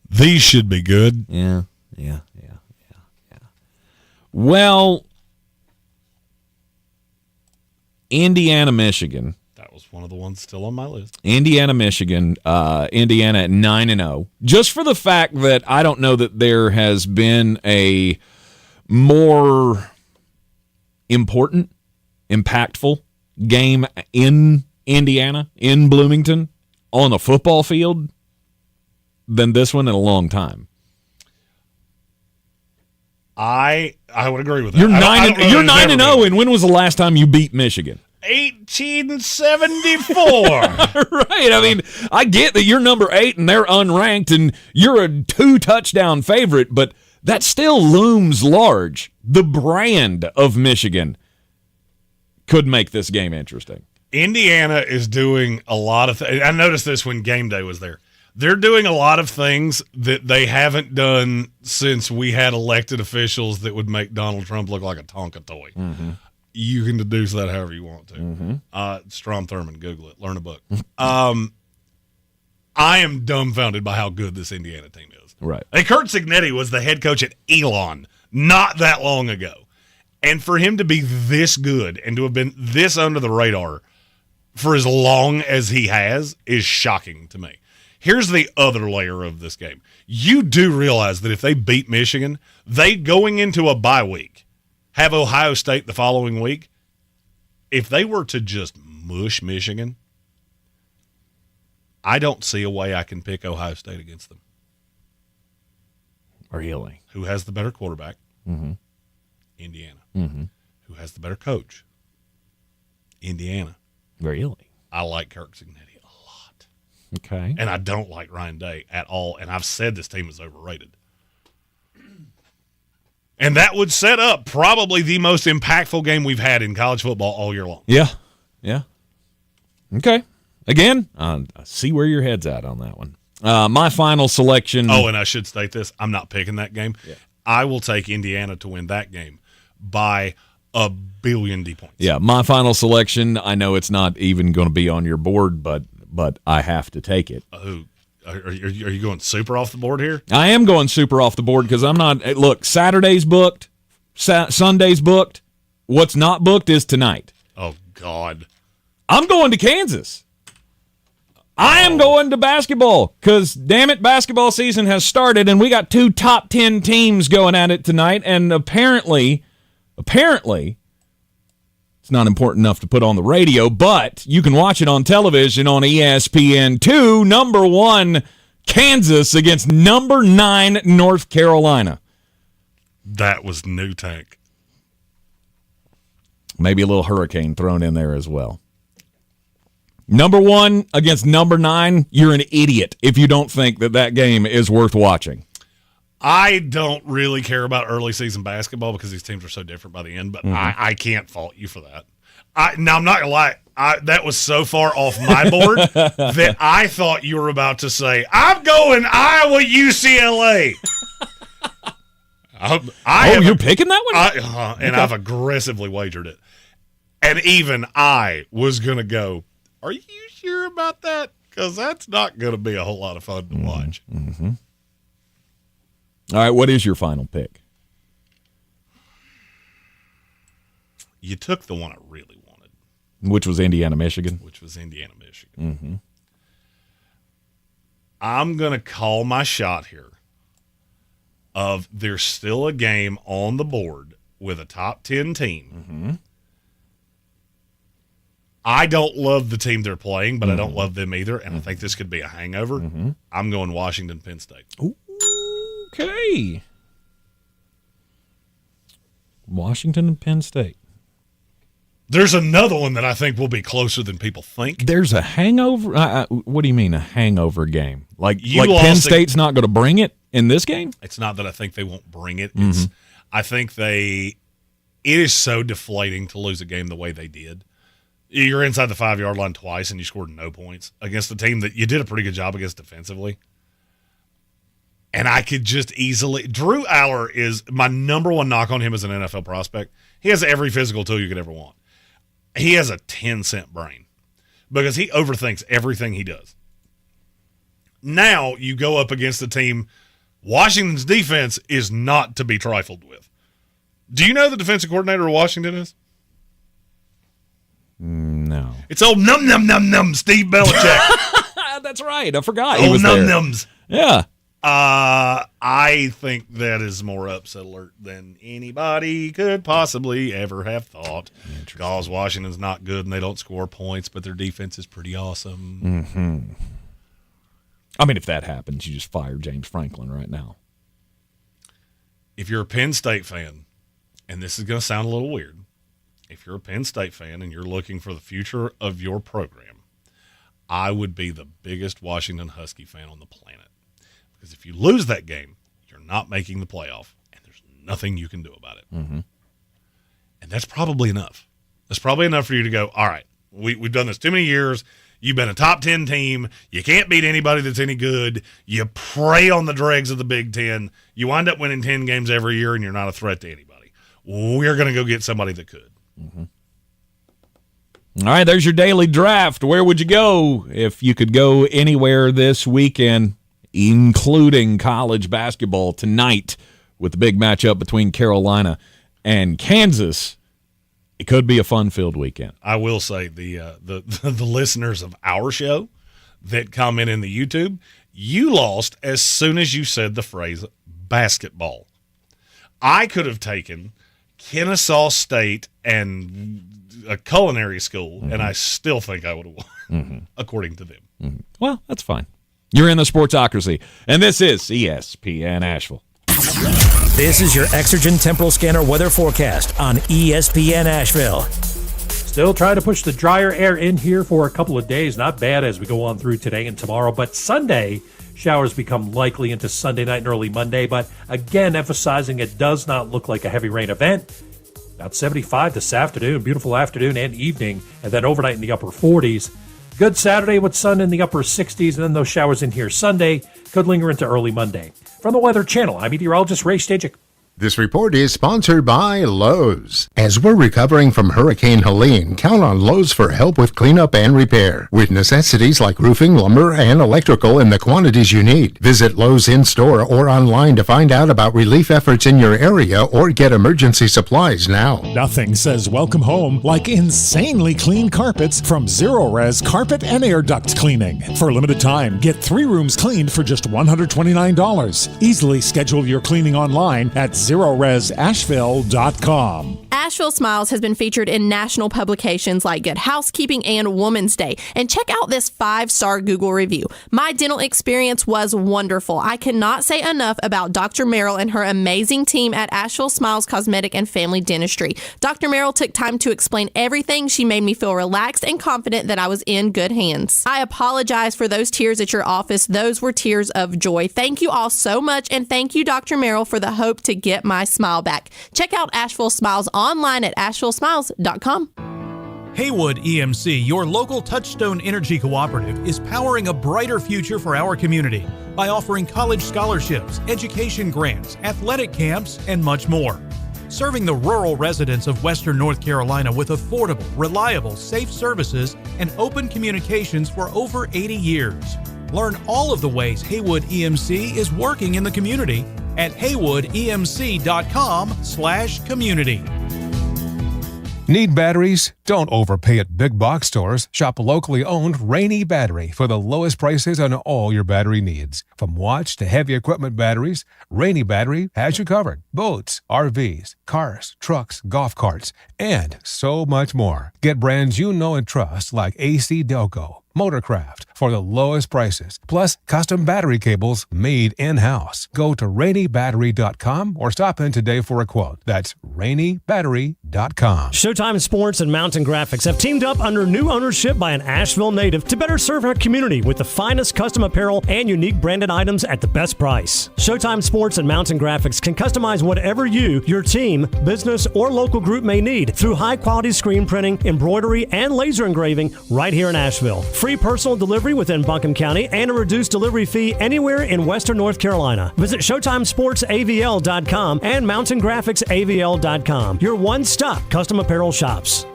These should be good. Yeah. Well, Indiana, Michigan. That was one of the ones still on my list. Indiana, Michigan. Indiana at 9-0. Just for the fact that I don't know that there has been a more important, impactful game in Indiana, in Bloomington, on a football field than this one in a long time. I would agree with that. You're 9-0, and when was the last time you beat Michigan? 1874. Right. I mean, I get that you're number 8 and they're unranked and you're a 2-touchdown favorite, but that still looms large. The brand of Michigan could make this game interesting. Indiana is doing a lot of things. I noticed this when game day was there. They're doing a lot of things that they haven't done since we had elected officials that would make Donald Trump look like a Tonka toy. Mm-hmm. You can deduce that however you want to. Mm-hmm. Strom Thurmond, Google it, learn a book. I am dumbfounded by how good this Indiana team is. Right. Hey, Kurt Cignetti was the head coach at Elon not that long ago. And for him to be this good and to have been this under the radar for as long as he has is shocking to me. Here's the other layer of this game. You do realize that if they beat Michigan, they, going into a bye week, have Ohio State the following week. If they were to just mush Michigan, I don't see a way I can pick Ohio State against them. Really? Who has the better quarterback? Mm-hmm. Indiana. Mm-hmm. Who has the better coach? Indiana. Really? I like Kirk Cignetti. Okay. And I don't like Ryan Day at all. And I've said this team is overrated. And that would set up probably the most impactful game we've had in college football all year long. Yeah. Okay. Again, I see where your head's at on that one. My final selection. Oh, and I should state this. I'm not picking that game. Yeah. I will take Indiana to win that game by 1 billion D points. Yeah, my final selection, I know it's not even going to be on your board, but I have to take it. Are you going super off the board here? I am going super off the board because I'm not. Look, Saturday's booked, Sunday's booked. What's not booked is tonight. Oh, God. I'm going to Kansas. I am going to basketball because, damn it, basketball season has started, and we got 2 top 10 teams going at it tonight, and apparently, It's not important enough to put on the radio, but you can watch it on television on ESPN2. Number 1, Kansas against number 9, North Carolina. That was new tank. Maybe a little hurricane thrown in there as well. Number 1 against number 9, you're an idiot if you don't think that game is worth watching. I don't really care about early season basketball because these teams are so different by the end, but I can't fault you for that. Now, I'm not going to lie. That was so far off my board that I thought you were about to say, I'm going Iowa UCLA. You're picking that one? And I've aggressively wagered it. And even I was going to go, are you sure about that? Because that's not going to be a whole lot of fun to watch. Mm-hmm. All right, what is your final pick? You took the one I really wanted. Which was Indiana, Michigan? Mm-hmm. I'm going to call my shot here of there's still a game on the board with a top 10 team. Mm-hmm. I don't love the team they're playing, but I don't love them either, and I think this could be a hangover. Mm-hmm. I'm going Washington, Penn State. Okay. Washington and Penn State. There's another one that I think will be closer than people think. There's a hangover? What do you mean a hangover game? Like Penn Penn State's not going to bring it in this game? It's not that I think they won't bring it. It's I think it is so deflating to lose a game the way they did. You're inside the 5-yard line twice and you scored no points against a team that you did a pretty good job against defensively. And I could just easily – Drew Aller is my number one knock on him as an NFL prospect. He has every physical tool you could ever want. He has a 10-cent brain because he overthinks everything he does. Now you go up against a team – Washington's defense is not to be trifled with. Do you know the defensive coordinator of Washington is? No. It's old num Steve Belichick. That's right. I forgot. Old nums. Yeah. I think that is more upset alert than anybody could possibly ever have thought. Because Washington's not good and they don't score points, but their defense is pretty awesome. Mm-hmm. I mean, if that happens, you just fire James Franklin right now. If you're a Penn State fan, and this is going to sound a little weird, if you're a Penn State fan and you're looking for the future of your program, I would be the biggest Washington Husky fan on the planet. Because if you lose that game, you're not making the playoff, and there's nothing you can do about it. Mm-hmm. And that's probably enough. That's probably enough for you to go, all right, we've done this too many years. You've been a top 10 team. You can't beat anybody that's any good. You prey on the dregs of the Big Ten. You wind up winning 10 games every year, and you're not a threat to anybody. We're going to go get somebody that could. Mm-hmm. All right, there's your daily draft. Where would you go if you could go anywhere this weekend, including college basketball tonight with the big matchup between Carolina and Kansas? It could be a fun-filled weekend. I will say the listeners of our show that comment in the YouTube, you lost as soon as you said the phrase basketball. I could have taken Kennesaw State and a culinary school, and I still think I would have won, according to them. Mm-hmm. Well, that's fine. You're in the Sportsocracy, and this is ESPN Asheville. This is your Exergen Temporal Scanner weather forecast on ESPN Asheville. Still trying to push the drier air in here for a couple of days. Not bad as we go on through today and tomorrow, but Sunday, showers become likely into Sunday night and early Monday, but again, emphasizing it does not look like a heavy rain event. About 75 this afternoon, beautiful afternoon and evening, and then overnight in the upper 40s. Good Saturday with sun in the upper 60s, and then those showers in here Sunday could linger into early Monday. From the Weather Channel, I'm meteorologist Ray Stajic. This report is sponsored by Lowe's. As we're recovering from Hurricane Helene, count on Lowe's for help with cleanup and repair. With necessities like roofing, lumber, and electrical in the quantities you need. Visit Lowe's in-store or online to find out about relief efforts in your area or get emergency supplies now. Nothing says welcome home like insanely clean carpets from Zero Res Carpet and Air Duct Cleaning. For a limited time, get 3 rooms cleaned for just $129. Easily schedule your cleaning online at ZeroResAsheville.com. Asheville Smiles has been featured in national publications like Good Housekeeping and Woman's Day. And check out this 5-star Google review. My dental experience was wonderful. I cannot say enough about Dr. Merrill and her amazing team at Asheville Smiles Cosmetic and Family Dentistry. Dr. Merrill took time to explain everything. She made me feel relaxed and confident that I was in good hands. I apologize for those tears at your office. Those were tears of joy. Thank you all so much, and thank you, Dr. Merrill, for the hope to get my smile back. Check out Asheville Smiles online at ashevillesmiles.com. Haywood EMC, your local Touchstone Energy Cooperative, is powering a brighter future for our community by offering college scholarships, education grants, athletic camps, and much more. Serving the rural residents of Western North Carolina with affordable, reliable, safe services and open communications for over 80 years. Learn all of the ways Haywood EMC is working in the community at haywoodemc.com/community. Need batteries? Don't overpay at big box stores. Shop locally owned Rainy Battery for the lowest prices on all your battery needs. From watch to heavy equipment batteries, Rainy Battery has you covered. Boats, RVs, cars, trucks, golf carts, and so much more. Get brands you know and trust like AC Delco, Motorcraft for the lowest prices, plus custom battery cables made in-house. Go to rainybattery.com or stop in today for a quote. That's rainybattery.com. Showtime Sports and Mountain Graphics have teamed up under new ownership by an Asheville native to better serve our community with the finest custom apparel and unique branded items at the best price. Showtime Sports and Mountain Graphics can customize whatever you, your team, business, or local group may need through high-quality screen printing, embroidery, and laser engraving right here in Asheville. Free personal delivery within Buncombe County and a reduced delivery fee anywhere in Western North Carolina. Visit ShowtimeSportsAVL.com and MountainGraphicsAVL.com. Your one-stop custom apparel shops.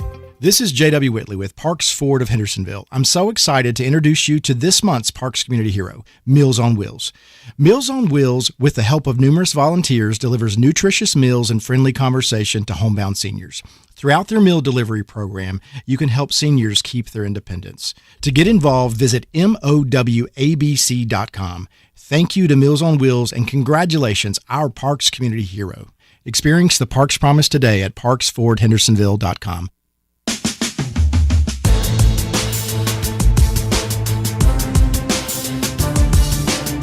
This is J.W. Whitley with Parks Ford of Hendersonville. I'm so excited to introduce you to this month's Parks Community Hero, Meals on Wheels. Meals on Wheels, with the help of numerous volunteers, delivers nutritious meals and friendly conversation to homebound seniors. Throughout their meal delivery program, you can help seniors keep their independence. To get involved, visit MOWABC.com. Thank you to Meals on Wheels and congratulations, our Parks Community Hero. Experience the Parks Promise today at parksfordhendersonville.com.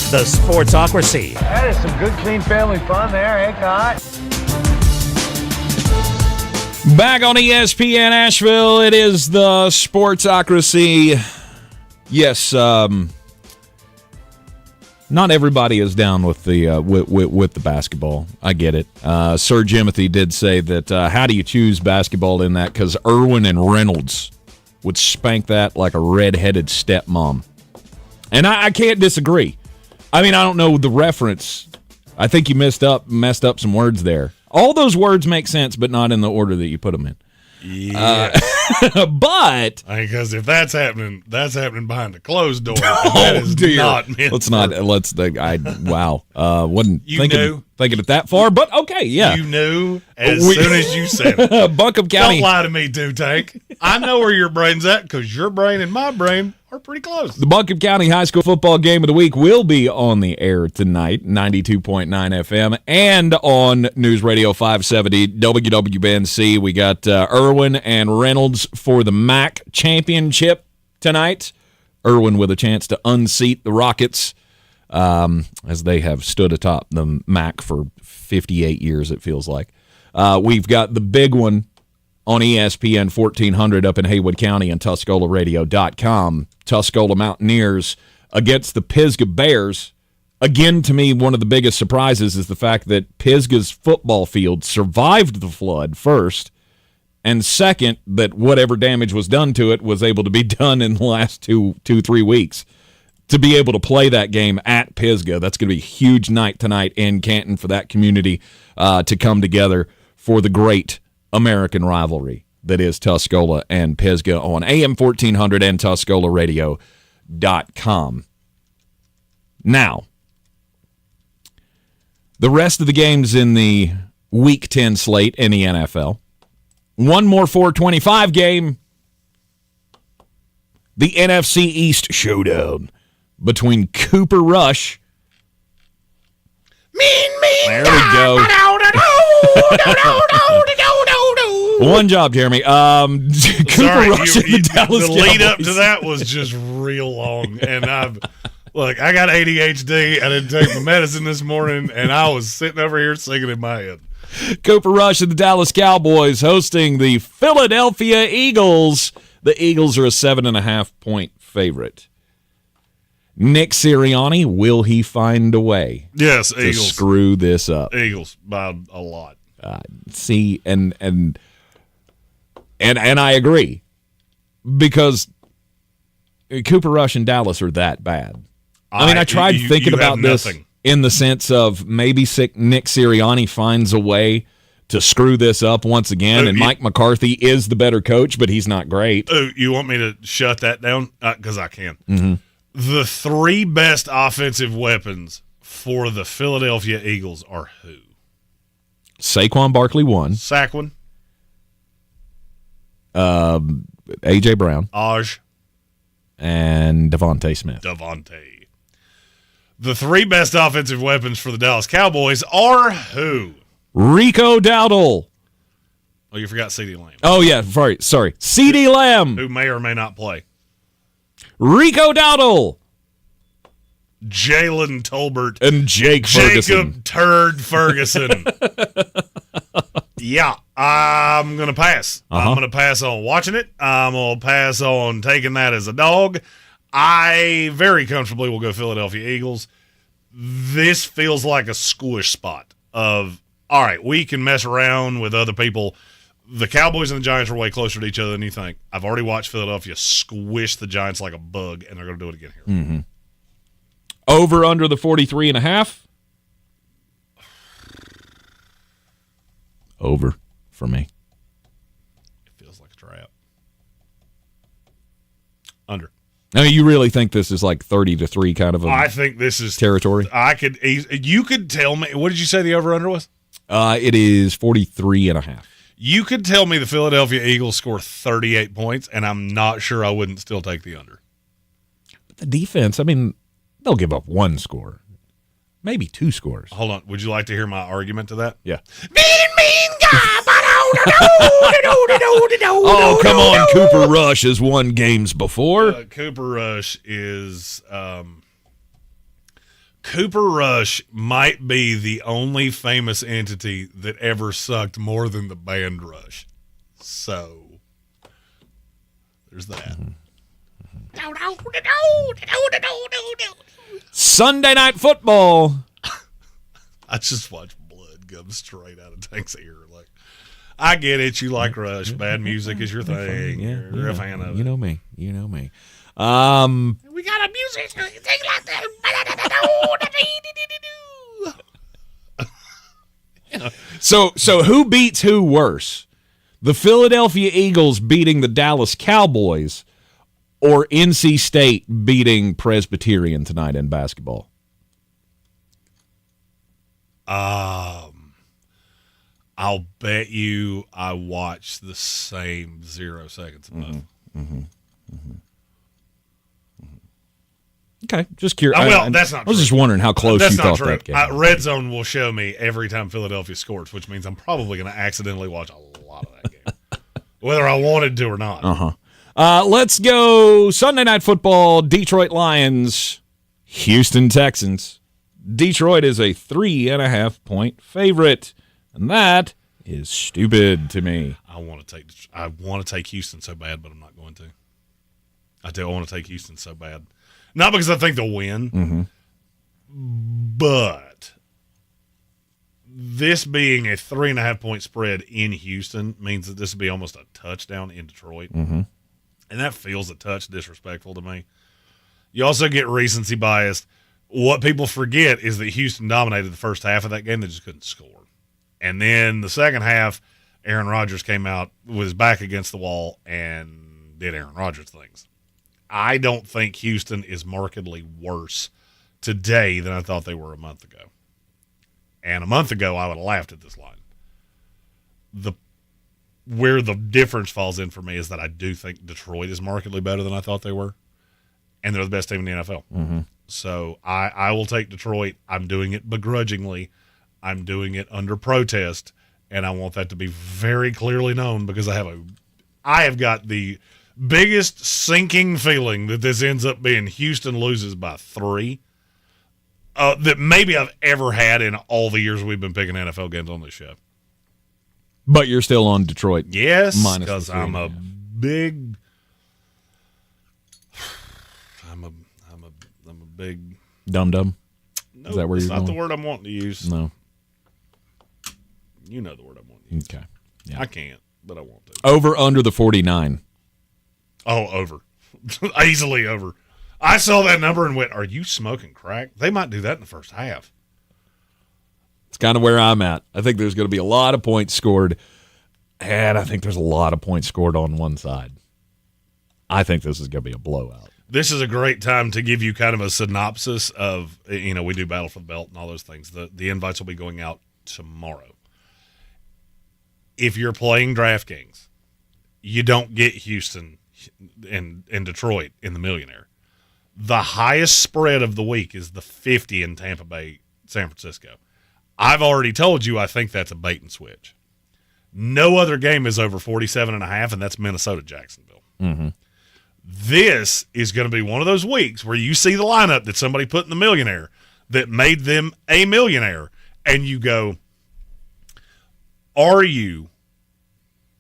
The Sportsocracy. That is some good, clean family fun there, eh, Cott? Back on ESPN Asheville, it is the Sportsocracy. Yes, not everybody is down with the with the basketball. I get it. Sir Jimothy did say that. How do you choose basketball in that? Because Irwin and Reynolds would spank that like a red-headed stepmom, and I can't disagree. I mean, I don't know the reference. I think you messed up some words there. All those words make sense, but not in the order that you put them in. Yeah, but because if that's happening behind a closed door. That is not meant. Let's not. Let's. Wow. Wasn't thinking it that far, but okay. Yeah, you knew as soon as you said it. Buncombe County. Don't lie to me, Tank. I know where your brain's at because your brain and my brain are pretty close. The Buncombe County High School Football Game of the Week will be on the air tonight, 92.9 FM, and on News Radio 570 WWNC. We got Irwin and Reynolds for the MAC championship tonight. Irwin with a chance to unseat the Rockets as they have stood atop the MAC for 58 years, it feels like. We've got the big one on ESPN 1400 up in Haywood County and TuscolaRadio.com. Tuscola Mountaineers against the Pisgah Bears. Again, to me, one of the biggest surprises is the fact that Pisgah's football field survived the flood first, and second, that whatever damage was done to it was able to be done in the last 3 weeks. To be able to play that game at Pisgah, that's going to be a huge night tonight in Canton for that community to come together for the great American rivalry that is Tuscola and Pisgah on AM 1400 and TuscolaRadio.com. Now, the rest of the games in the Week 10 slate in the NFL. One more 425 game. The NFC East showdown between Cooper Rush. There we go. One job, Jeremy. Cooper Rush and the Dallas The lead up Cowboys. to that was just real long, and I got ADHD. I didn't take my medicine this morning, and I was sitting over here singing in my head. Cooper Rush and the Dallas Cowboys hosting the Philadelphia Eagles. The Eagles are a 7.5-point favorite. Nick Sirianni, will he find a way? Yes, to Eagles. Screw this up. Eagles by a lot. See, and I agree, because Cooper Rush and Dallas are that bad. I tried thinking about this in the sense of maybe Nick Sirianni finds a way to screw this up once again, and Mike McCarthy is the better coach, but he's not great. Oh, you want me to shut that down? Because I can. Mm-hmm. The three best offensive weapons for the Philadelphia Eagles are who? Saquon Barkley, one. Saquon. A.J. Brown. And Devontae Smith. The three best offensive weapons for the Dallas Cowboys are who? Rico Dowdle. Oh, you forgot CeeDee Lamb. Oh, yeah, sorry. CeeDee Lamb. Who may or may not play. Rico Dowdle. Jalen Tolbert. And Jacob Turd Ferguson. Yeah, I'm going to pass. I'm going to pass on watching it. I'm going to pass on taking that as a dog. I very comfortably will go Philadelphia Eagles. This feels like a squish spot of, all right, we can mess around with other people. The Cowboys and the Giants are way closer to each other than you think. I've already watched Philadelphia squish the Giants like a bug, and they're going to do it again here. Mm-hmm. Over under the 43.5. Over for me. It feels like a trap. Under. Now, you really think this is like 30-3 kind of I think this is territory? You could tell me, what did you say the over-under was? It is 43.5. You could tell me the Philadelphia Eagles score 38 points, and I'm not sure I wouldn't still take the under. But the defense, they'll give up one score. Maybe two scores. Hold on. Would you like to hear my argument to that? Yeah. Oh, come on. Cooper Rush has won games before. Cooper Rush might be the only famous entity that ever sucked more than the band Rush. So, there's that. Sunday Night Football. I just watched blood come straight out of Tank's ear. Like, I get it. You like Rush. Bad music is your thing. You're a fan of it. You know me. We got a music thing like that. So who beats who worse? The Philadelphia Eagles beating the Dallas Cowboys, or NC State beating Presbyterian tonight in basketball? I'll bet you I watched the same 0 seconds above. Okay, just curious. That's not true. I was just wondering how close you thought that game. Red Zone will show me every time Philadelphia scores, which means I'm probably going to accidentally watch a lot of that game, whether I wanted to or not. Let's go Sunday Night Football, Detroit Lions, Houston Texans. Detroit is a 3.5-point favorite, and that is stupid to me. I want to take Houston so bad, but I'm not going to. I want to take Houston so bad. Not because I think they'll win, but this being a 3.5-point spread in Houston means that this will be almost a touchdown in Detroit. And that feels a touch disrespectful to me. You also get recency bias. What people forget is that Houston dominated the first half of that game. They just couldn't score. And then the second half, Aaron Rodgers came out with his back against the wall and did Aaron Rodgers things. I don't think Houston is markedly worse today than I thought they were a month ago. And a month ago, I would have laughed at this line. Where the difference falls in for me is that I do think Detroit is markedly better than I thought they were, and they're the best team in the NFL. So I will take Detroit. I'm doing it begrudgingly. I'm doing it under protest, and I want that to be very clearly known because I have got the biggest sinking feeling that this ends up being Houston loses by 3 that maybe I've ever had in all the years we've been picking NFL games on this show. But you're still on Detroit. Yes, minus because I'm a big dum-dum. No, Is that where that's you're not going? the word I'm wanting to use. No. You know the word I'm wanting to use. Okay. Yeah. I can't, but I want to. Over under the 49. Oh, over. Easily over. I saw that number and went, are you smoking crack? They might do that in the first half. It's kind of where I'm at. I think there's going to be a lot of points scored, and I think there's a lot of points scored on one side. I think this is going to be a blowout. This is a great time to give you kind of a synopsis of, we do Battle for the Belt and all those things. The invites will be going out tomorrow. If you're playing DraftKings, you don't get Houston and Detroit in the millionaire. The highest spread of the week is the 50 in Tampa Bay, San Francisco. I've already told you I think that's a bait and switch. No other game is over 47.5, and that's Minnesota-Jacksonville. Mm-hmm. This is going to be one of those weeks where you see the lineup that somebody put in the millionaire that made them a millionaire, and you go, are you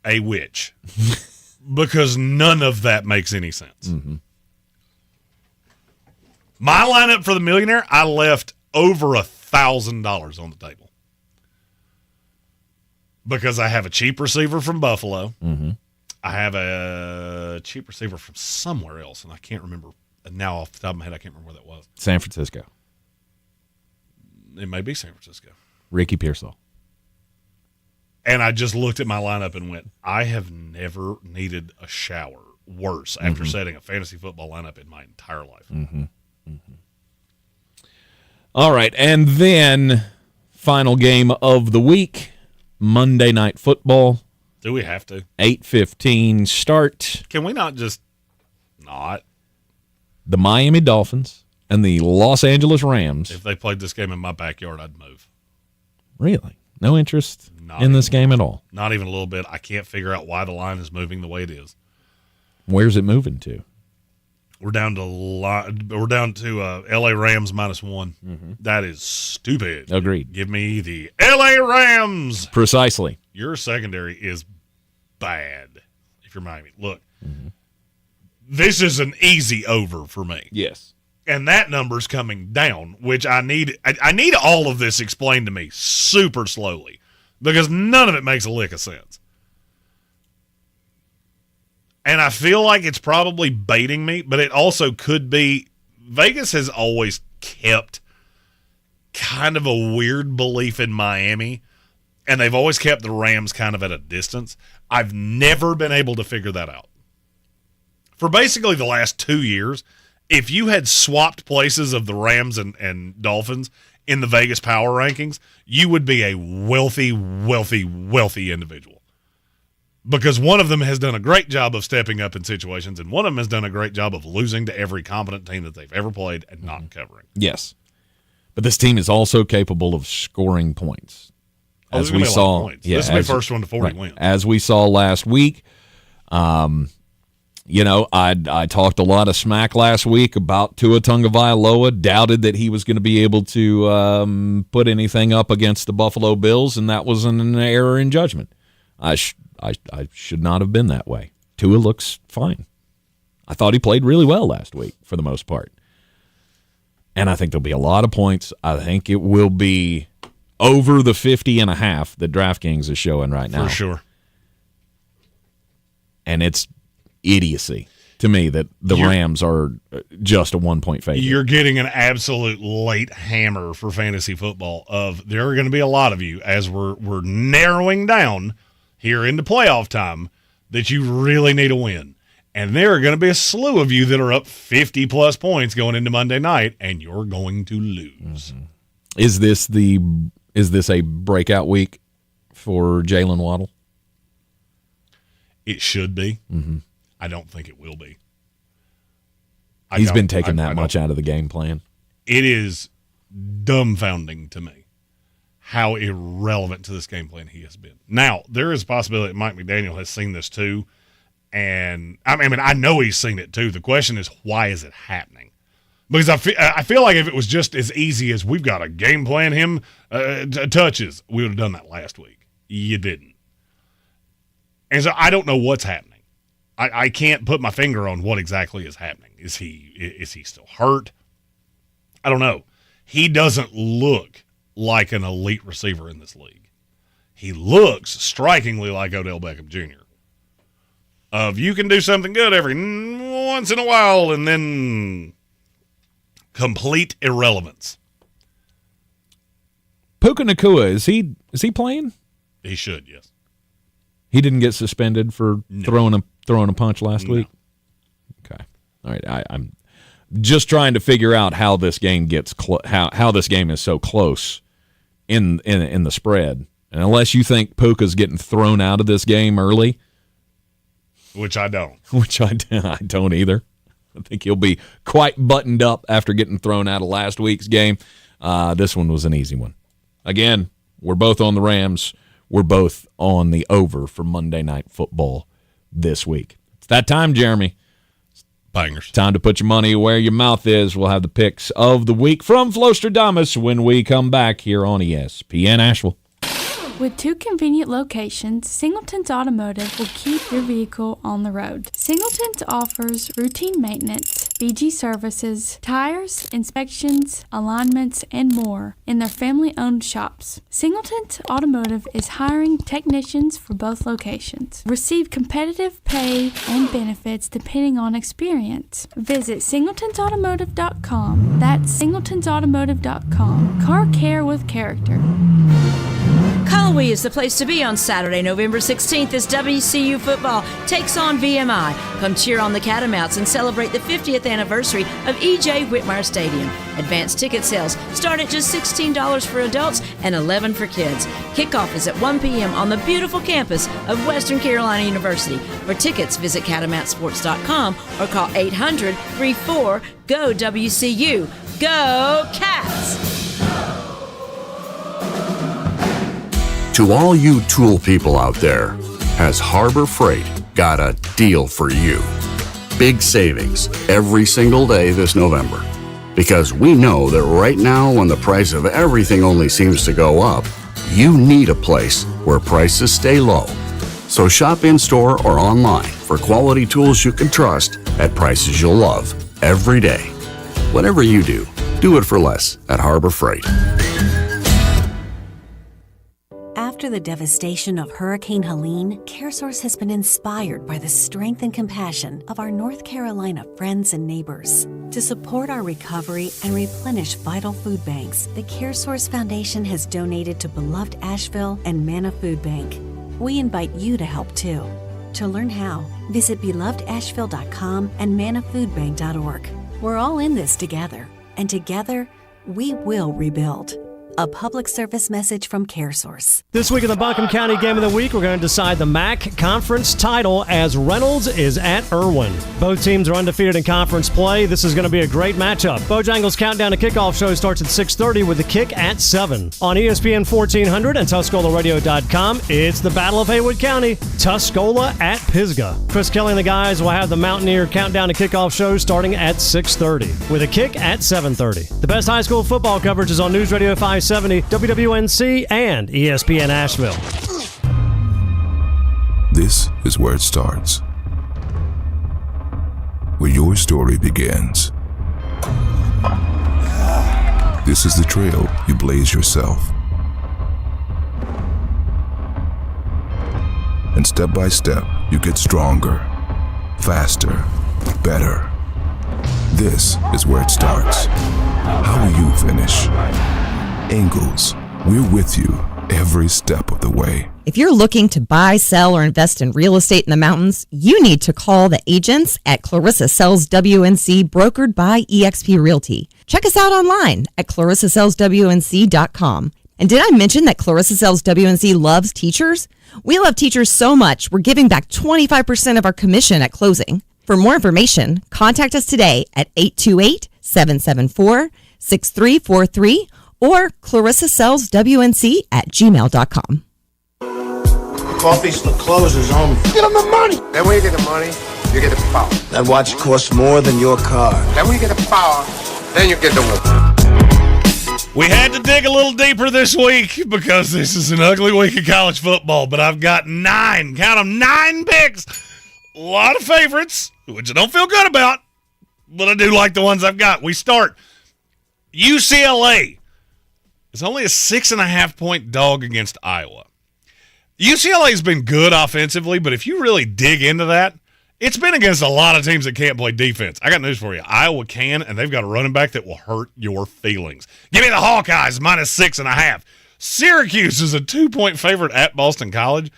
a witch? Because none of that makes any sense. Mm-hmm. My lineup for the millionaire, I left over $1,000 on the table because I have a cheap receiver from Buffalo. Mm-hmm. I have a cheap receiver from somewhere else, and I can't remember now off the top of my head. I can't remember where that was. San Francisco. It may be San Francisco. Ricky Pearsall. And I just looked at my lineup and went, I have never needed a shower worse after setting a fantasy football lineup in my entire life. Mm-hmm. Mm-hmm. All right, and then final game of the week, Monday Night Football. Do we have to? 8:15 start. Can we not just not? The Miami Dolphins and the Los Angeles Rams. If they played this game in my backyard, I'd move. Really? No interest in this game at all? Not even a little bit. I can't figure out why the line is moving the way it is. Where's it moving to? We're down to LA Rams -1. Mm-hmm. That is stupid. Agreed. Give me the LA Rams. Precisely. Your secondary is bad. If you're Miami, look, this is an easy over for me. Yes. And that number's coming down, which I need. I need all of this explained to me super slowly because none of it makes a lick of sense. And I feel like it's probably baiting me, but it also could be. Vegas has always kept kind of a weird belief in Miami, and they've always kept the Rams kind of at a distance. I've never been able to figure that out. For basically the last 2 years, if you had swapped places of the Rams and Dolphins in the Vegas power rankings, you would be a wealthy, wealthy, wealthy individual. Because one of them has done a great job of stepping up in situations, and one of them has done a great job of losing to every competent team that they've ever played and not covering. Yes. But this team is also capable of scoring points. As we saw, this will be first one to 40 wins. As we saw last week, I talked a lot of smack last week about Tua Tagovailoa, doubted that he was going to be able to put anything up against the Buffalo Bills, and that was an error in judgment. I should not have been that way. Tua looks fine. I thought he played really well last week for the most part. And I think there'll be a lot of points. I think it will be over the 50.5 that DraftKings is showing right now. For sure. And it's idiocy to me that the Rams are just a 1-point favorite. You're getting an absolute late hammer for fantasy football of there are going to be a lot of you as we're narrowing down here into playoff time that you really need a win. And there are going to be a slew of you that are up 50-plus points going into Monday night, and you're going to lose. Mm-hmm. Is this a breakout week for Jalen Waddle? It should be. Mm-hmm. I don't think it will be. He's been taking that much out of the game plan. It is dumbfounding to me how irrelevant to this game plan he has been. Now, there is a possibility that Mike McDaniel has seen this too, and I know he's seen it too. The question is, why is it happening? Because I feel like if it was just as easy as we've got to game plan him touches, we would have done that last week. You didn't. And so I don't know what's happening. I can't put my finger on what exactly is happening. Is he still hurt? I don't know. He doesn't look like an elite receiver in this league. He looks strikingly like Odell Beckham Jr. You can do something good every once in a while and then complete irrelevance. Puka Nacua, is he playing? He should, yes. He didn't get suspended for throwing a punch last week? Okay. All right. I'm just trying to figure out how this game gets how this game is so close in the spread. And unless you think Puka's getting thrown out of this game early, which I don't. I don't either. I think he'll be quite buttoned up after getting thrown out of last week's game. This one was an easy one. Again, we're both on the Rams. We're both on the over for Monday Night Football this week. It's that time, Jeremy. Bangers. Time to put your money where your mouth is. We'll have the picks of the week from Flostradamus when we come back here on ESPN Asheville. With 2 convenient locations, Singleton's Automotive will keep your vehicle on the road. Singleton's offers routine maintenance, BG services, tires, inspections, alignments, and more in their family-owned shops. Singleton's Automotive is hiring technicians for both locations. Receive competitive pay and benefits depending on experience. Visit singletonsautomotive.com. That's singletonsautomotive.com. Car care with character. Colway is the place to be on Saturday, November 16th as WCU football takes on VMI. Come cheer on the Catamounts and celebrate the 50th anniversary of E.J. Whitmire Stadium. Advanced ticket sales start at just $16 for adults and $11 for kids. Kickoff is at 1 p.m. on the beautiful campus of Western Carolina University. For tickets, visit catamountsports.com or call 800-34-GO-WCU. Go Cats! To all you tool people out there, has Harbor Freight got a deal for you? Big savings every single day this November. Because we know that right now, when the price of everything only seems to go up, you need a place where prices stay low. So shop in-store or online for quality tools you can trust at prices you'll love every day. Whatever you do it for less at Harbor Freight. After the devastation of Hurricane Helene, CareSource has been inspired by the strength and compassion of our North Carolina friends and neighbors. To support our recovery and replenish vital food banks, the CareSource Foundation has donated to Beloved Asheville and Manna Food Bank. We invite you to help too. To learn how, visit belovedasheville.com and mannafoodbank.org. We're all in this together, and together, we will rebuild. A public service message from CareSource. This week in the Buncombe County Game of the Week, we're going to decide the MAC Conference title as Reynolds is at Irwin. Both teams are undefeated in conference play. This is going to be a great matchup. Bojangles' Countdown to Kickoff show starts at 6:30 with the kick at 7. On ESPN 1400 and TuscolaRadio.com, it's the Battle of Haywood County, Tuscola at Pisgah. Chris Kelly and the guys will have the Mountaineer Countdown to Kickoff show starting at 6:30 with a kick at 7:30. The best high school football coverage is on News Radio 570, WWNC, and ESPN Asheville. This is where it starts. Where your story begins. This is the trail you blaze yourself. And step by step, you get stronger, faster, better. This is where it starts. How will you finish? Ingalls, we're with you every step of the way. If you're looking to buy, sell, or invest in real estate in the mountains, you need to call the agents at Clarissa Sells WNC, brokered by eXp Realty. Check us out online at clarissasellswnc.com. And did I mention that Clarissa Sells WNC loves teachers? We love teachers so much, we're giving back 25% of our commission at closing. For more information, contact us today at 828-774-6343 or clarissasellswnc@gmail.com. Coffee's for closers only. Get them the money. Then when you get the money, you get the power. That watch costs more than your car. Then when you get the power, then you get the woman. We had to dig a little deeper this week because this is an ugly week of college football, but I've got 9 picks. A lot of favorites, which I don't feel good about, but I do like the ones I've got. We start UCLA. It's only a 6.5-point dog against Iowa. UCLA's been good offensively, but if you really dig into that, it's been against a lot of teams that can't play defense. I got news for you. Iowa can, and they've got a running back that will hurt your feelings. Give me the Hawkeyes minus 6.5. Syracuse is a 2-point favorite at Boston College.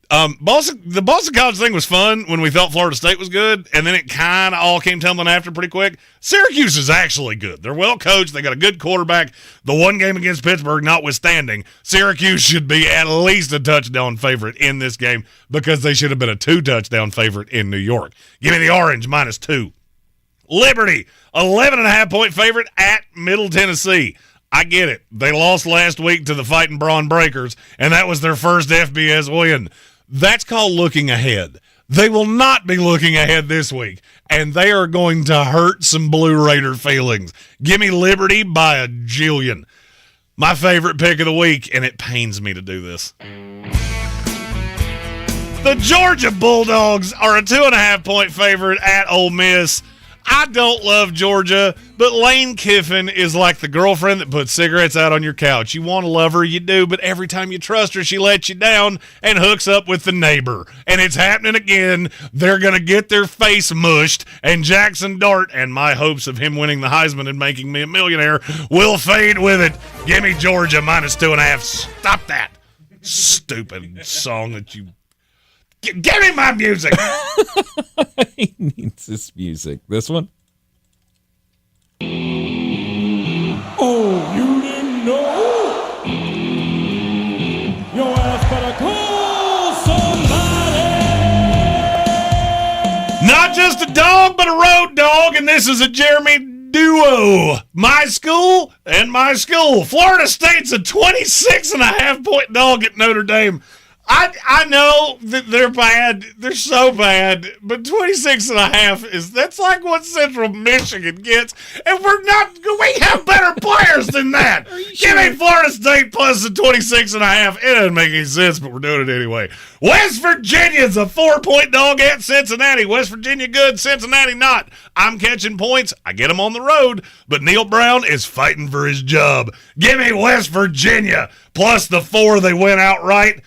The Boston College thing was fun when we thought Florida State was good, and then it kind of all came tumbling after pretty quick. Syracuse is actually good. They're well coached. They got a good quarterback. The one game against Pittsburgh notwithstanding, Syracuse should be at least a touchdown favorite in this game because they should have been a 2-touchdown favorite in New York. Give me the Orange minus 2. Liberty, 11.5-point favorite at Middle Tennessee. I get it. They lost last week to the Fighting Braun Breakers, and that was their first FBS win. That's called looking ahead. They will not be looking ahead this week, and they are going to hurt some Blue Raider feelings. Give me Liberty by a jillion. My favorite pick of the week, and it pains me to do this. The Georgia Bulldogs are a 2.5-point favorite at Ole Miss. I don't love Georgia, but Lane Kiffin is like the girlfriend that puts cigarettes out on your couch. You want to love her, you do, but every time you trust her, she lets you down and hooks up with the neighbor. And it's happening again. They're going to get their face mushed, and Jackson Dart and my hopes of him winning the Heisman and making me a millionaire will fade with it. Give me Georgia minus 2.5. Stop that stupid song that you... Give me my music. He needs this music. This one? Oh, you didn't know? Your ass better call somebody. Not just a dog, but a road dog, and this is a Jeremy duo. My school and my school. Florida State's a 26.5-point dog at Notre Dame. I know that they're bad. They're so bad. But 26.5 that's like what Central Michigan gets. And we have better players than that. Give me Florida State plus the 26.5. It doesn't make any sense, but we're doing it anyway. West Virginia's a 4-point dog at Cincinnati. West Virginia good, Cincinnati not. I'm catching points. I get them on the road. But Neil Brown is fighting for his job. Give me West Virginia plus the 4. They win outright.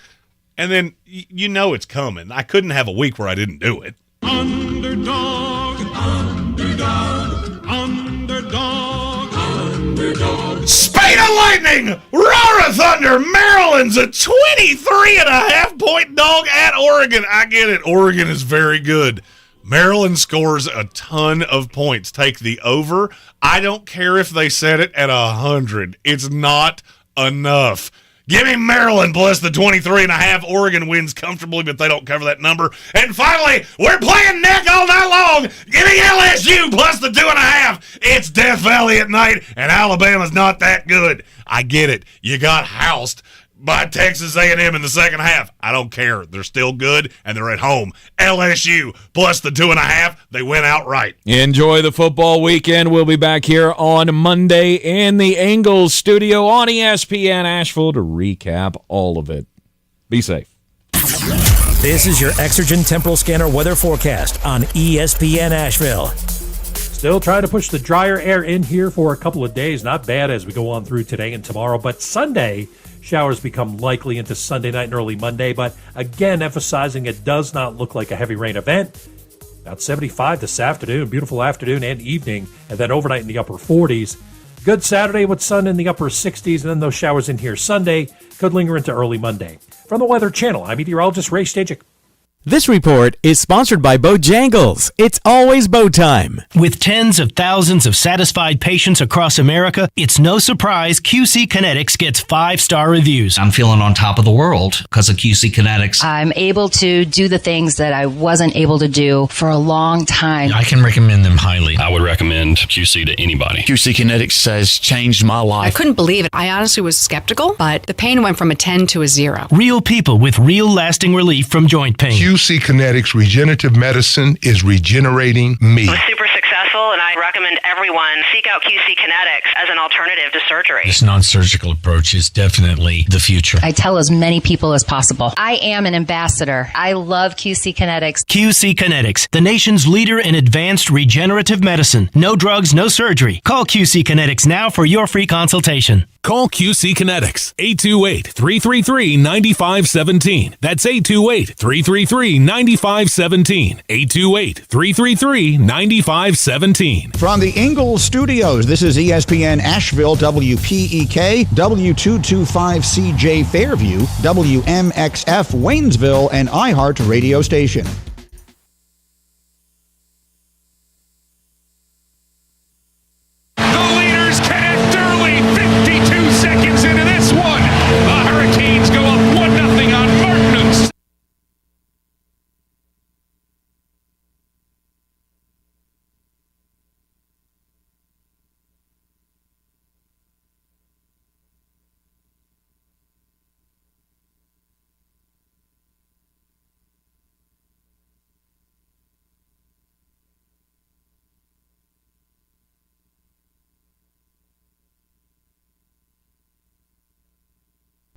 And then, you know it's coming. I couldn't have a week where I didn't do it. Underdog, underdog, underdog, underdog. Spade of lightning! Roar of thunder! Maryland's a 23.5-point dog at Oregon. I get it. Oregon is very good. Maryland scores a ton of points. Take the over. I don't care if they set it at 100. It's not enough. Give me Maryland plus the 23.5. Oregon wins comfortably, but they don't cover that number. And finally, we're playing neck all night long. Give me LSU plus the 2.5. It's Death Valley at night, and Alabama's not that good. I get it. You got housed by Texas A&M in the second half. I don't care. They're still good, and they're at home. LSU plus the 2.5. They win outright. Enjoy the football weekend. We'll be back here on Monday in the Bengals studio on ESPN Asheville to recap all of it. Be safe. This is your Exergen Temporal Scanner weather forecast on ESPN Asheville. Still trying to push the drier air in here for a couple of days. Not bad as we go on through today and tomorrow, but Sunday, showers become likely into Sunday night and early Monday, but again, emphasizing it does not look like a heavy rain event. About 75 this afternoon, beautiful afternoon and evening, and then overnight in the upper 40s. Good Saturday with sun in the upper 60s, and then those showers in here Sunday could linger into early Monday. From the Weather Channel, I'm meteorologist Ray Stajic. This report is sponsored by Bojangles. It's always bow time. With tens of thousands of satisfied patients across America, it's no surprise QC Kinetics gets 5-star reviews. I'm feeling on top of the world because of QC Kinetics. I'm able to do the things that I wasn't able to do for a long time. I can recommend them highly. I would recommend QC to anybody. QC Kinetics has changed my life. I couldn't believe it. I honestly was skeptical, but the pain went from a 10 to a 0. Real people with real lasting relief from joint pain. QC Kinetics Regenerative Medicine is regenerating me. It was super successful, and I recommend everyone seek out QC Kinetics as an alternative to surgery. This non-surgical approach is definitely the future. I tell as many people as possible. I am an ambassador. I love QC Kinetics. QC Kinetics, the nation's leader in advanced regenerative medicine. No drugs, no surgery. Call QC Kinetics now for your free consultation. Call QC Kinetics, 828-333-9517. That's 828-333-9517. 828-333-9517. From the Ingalls Studios, this is ESPN Asheville, WPEK, W225CJ Fairview, WMXF Waynesville, and iHeart Radio Station.